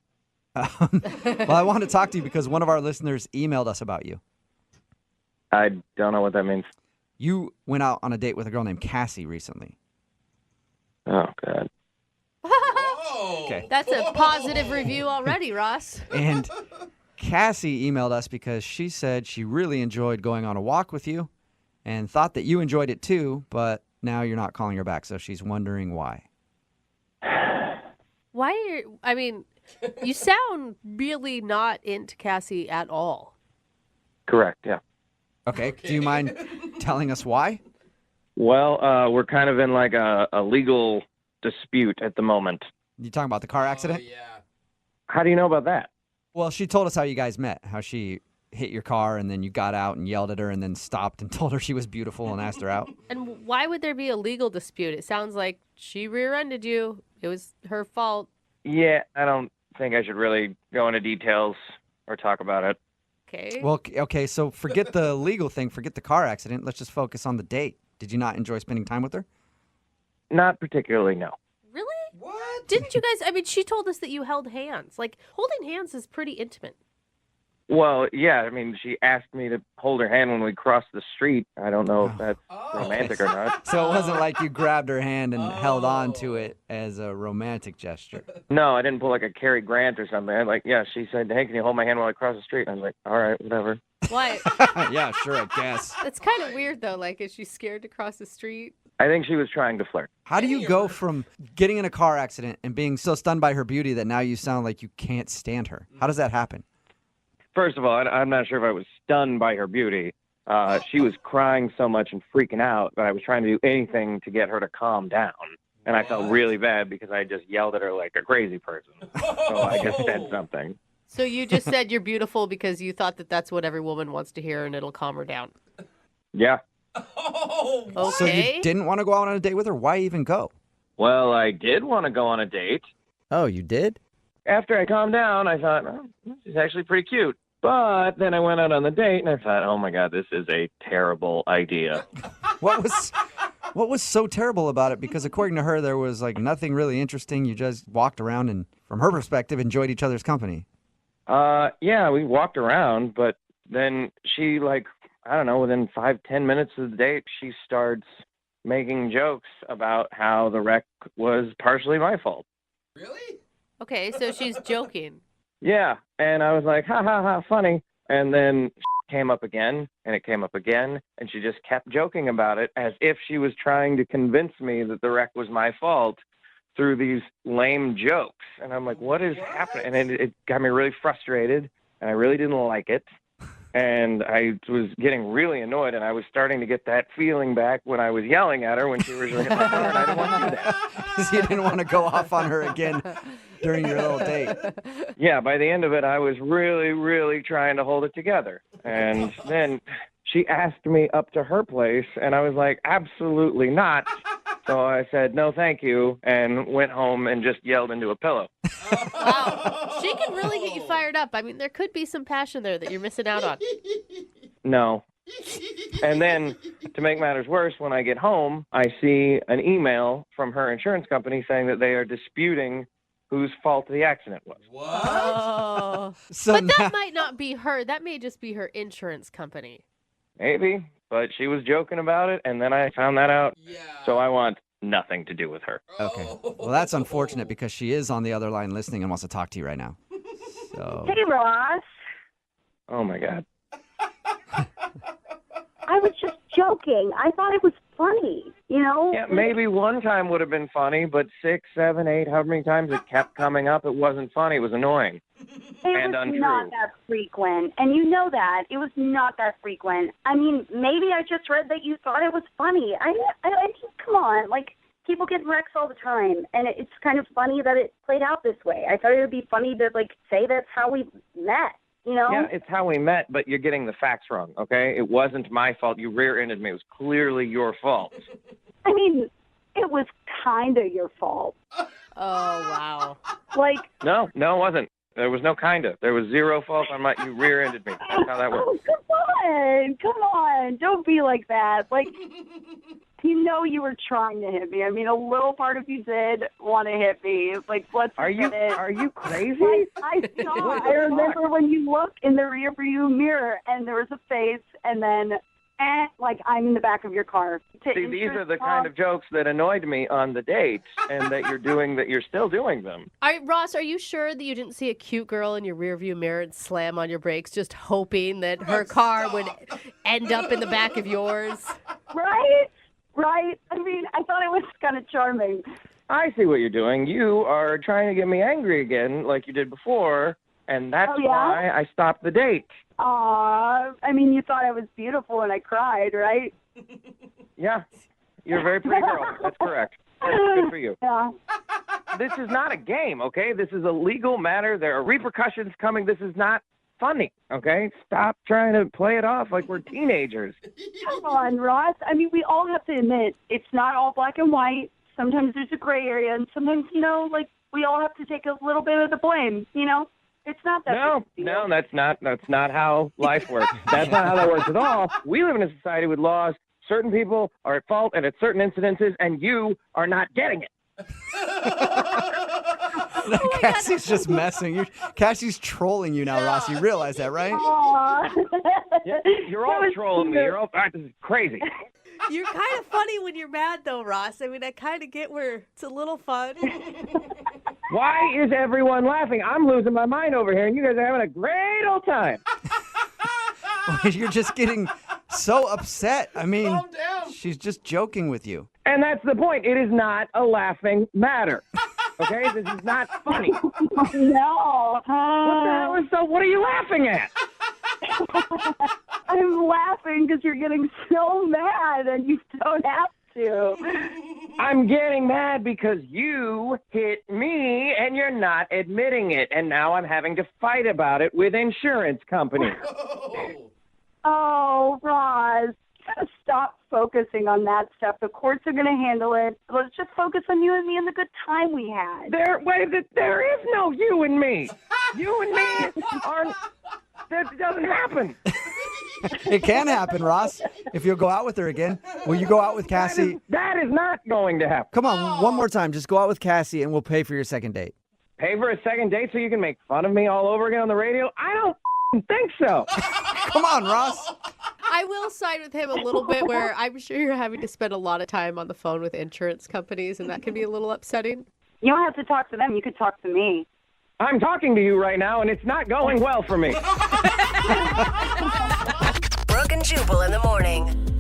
Well, I want to talk to you because one of our listeners emailed us about you. I don't know what that means. You went out on a date with a girl named Cassie recently. Oh, God. Okay. That's a positive review already, Ross. And Cassie emailed us because she said she really enjoyed going on a walk with you and thought that you enjoyed it too, but now you're not calling her back, so she's wondering why. Why you sound really not into Cassie at all. Correct, yeah. Okay. Do you mind telling us why? Well, we're kind of in like a legal dispute at the moment. You talking about the car accident? How do you know about that? Well, she told us how you guys met, how she hit your car and then you got out and yelled at her and then stopped and told her she was beautiful and asked her out. And why would there be a legal dispute? It sounds like she rear-ended you. It was her fault. Yeah, I don't think I should really go into details or talk about it. Okay. Well, okay, so forget the legal thing, forget the car accident. Let's just focus on the date. Did you not enjoy spending time with her? Not particularly, no. Really? What? Didn't you guys, she told us that you held hands. Like, holding hands is pretty intimate. Well, yeah, I mean, she asked me to hold her hand when we crossed the street. I don't know if that's romantic or not. So it wasn't like you grabbed her hand and held on to it as a romantic gesture. No, I didn't pull like a Cary Grant or something. She said, hey, can you hold my hand while I cross the street? And I was like, all right, whatever. Why? Yeah, sure, I guess. It's kind of weird, though. Like, is she scared to cross the street? I think she was trying to flirt. How do you go from getting in a car accident and being so stunned by her beauty that now you sound like you can't stand her? How does that happen? First of all, I'm not sure if I was stunned by her beauty. She was crying so much and freaking out that I was trying to do anything to get her to calm down. And I felt really bad because I just yelled at her like a crazy person. So I just said something. So you just said you're beautiful because you thought that that's what every woman wants to hear and it'll calm her down. Yeah. Okay. So you didn't want to go out on a date with her? Why even go? Well, I did want to go on a date. Oh, you did? After I calmed down, I thought, oh, this is actually pretty cute. But then I went out on the date and I thought, oh my God, this is a terrible idea. What was so terrible about it? Because according to her, there was like nothing really interesting. You just walked around and, from her perspective, enjoyed each other's company. Yeah, we walked around, but then she, within 5-10 minutes of the date, she starts making jokes about how the wreck was partially my fault. Really? Okay, so she's joking. Yeah, and I was like, ha, ha, ha, funny. And then came up again, and it came up again, and she just kept joking about it as if she was trying to convince me that the wreck was my fault through these lame jokes. And I'm like, what is happening? And it got me really frustrated, and I really didn't like it. And I was getting really annoyed, and I was starting to get that feeling back when I was yelling at her when she was hitting my car, and I didn't want to do that. So you didn't want to go off on her again during your little date. Yeah, by the end of it, I was really, really trying to hold it together. And then she asked me up to her place, and I was like, absolutely not. So I said, no, thank you, and went home and just yelled into a pillow. Wow. She can really get you fired up. I mean, there could be some passion there that you're missing out on. No. And then, to make matters worse, when I get home, I see an email from her insurance company saying that they are disputing whose fault the accident was. Oh. So but that might not be her. That may just be her insurance company. Maybe, but she was joking about it, and then I found that out. Yeah. So I want nothing to do with her. Okay. Well, that's unfortunate because she is on the other line listening and wants to talk to you right now. So. Hey, Ross. Oh, my God. I was just joking. I thought it was funny, you know? Yeah, maybe one time would have been funny, but 6, 7, 8, however many times it kept coming up, it wasn't funny. It was annoying and It was untrue. not that frequent, and you know that. It was not that frequent. I mean, maybe I just read that you thought it was funny. I just, come on, like, people get wrecks all the time, and it's kind of funny that it played out this way. I thought it would be funny to, like, say that's how we met, you know? Yeah, it's how we met, but you're getting the facts wrong, okay? It wasn't my fault. You rear-ended me. It was clearly your fault. I mean, it was kind of your fault. Oh, wow. Like, No, it wasn't. There was no kinda. There was zero fault on my. You rear-ended me. That's how that works. oh, come on. Don't be like that. Like, you know you were trying to hit me. I mean, a little part of you did want to hit me. Like, let's Are you crazy? I saw. I remember when you looked in the rearview mirror and there was a face, and then, like, I'm in the back of your car. See, these are the kind of jokes that annoyed me on the dates, and that you're still doing them. Ross, are you sure that you didn't see a cute girl in your rearview mirror and slam on your brakes, just hoping that her car would end up in the back of yours? Right? I mean, I thought it was kind of charming. I see what you're doing. You are trying to get me angry again, like you did before, and that's why I stopped the date. Aw, I mean, you thought I was beautiful and I cried, right? Yeah, you're a very pretty girl. That's correct. Good for you. Yeah. This is not a game, okay? This is a legal matter. There are repercussions coming. This is not funny, okay? Stop trying to play it off like we're teenagers. Come on, Ross. I mean, we all have to admit it's not all black and white. Sometimes there's a gray area, and sometimes, you know, like, we all have to take a little bit of the blame, you know? It's not that big a deal. No, that's not how life works. That's not how that works at all. We live in a society with laws. Certain people are at fault and at certain incidences, and you are not getting it. Cassie's just messing. Cassie's trolling you now, Ross. You realize that, right? Yeah, you're all trolling me. You're all. This is crazy. You're kind of funny when you're mad, though, Ross. I mean, I kind of get where it's a little fun. Why is everyone laughing? I'm losing my mind over here, and you guys are having a great old time. You're just getting so upset. I mean, she's just joking with you. And that's the point. It is not a laughing matter. Okay? This is not funny. No. What are you laughing at? I'm laughing because you're getting so mad and you don't have to. I'm getting mad because you hit me and you're not admitting it. And now I'm having to fight about it with insurance companies. Oh, Roz, just stop focusing on that stuff. The courts are going to handle it. Let's just focus on you and me and the good time we had. There is no you and me. You and me aren't. That doesn't happen. It can happen, Ross. If you'll go out with her again, will you go out with Cassie? That is not going to happen. Come on, one more time. Just go out with Cassie and we'll pay for your second date. Pay for a second date so you can make fun of me all over again on the radio? I don't think so. Come on, Ross. I will side with him a little bit where I'm sure you're having to spend a lot of time on the phone with insurance companies, and that can be a little upsetting. You don't have to talk to them. You could talk to me. I'm talking to you right now, and it's not going well for me. Brooke and Jubal in the morning.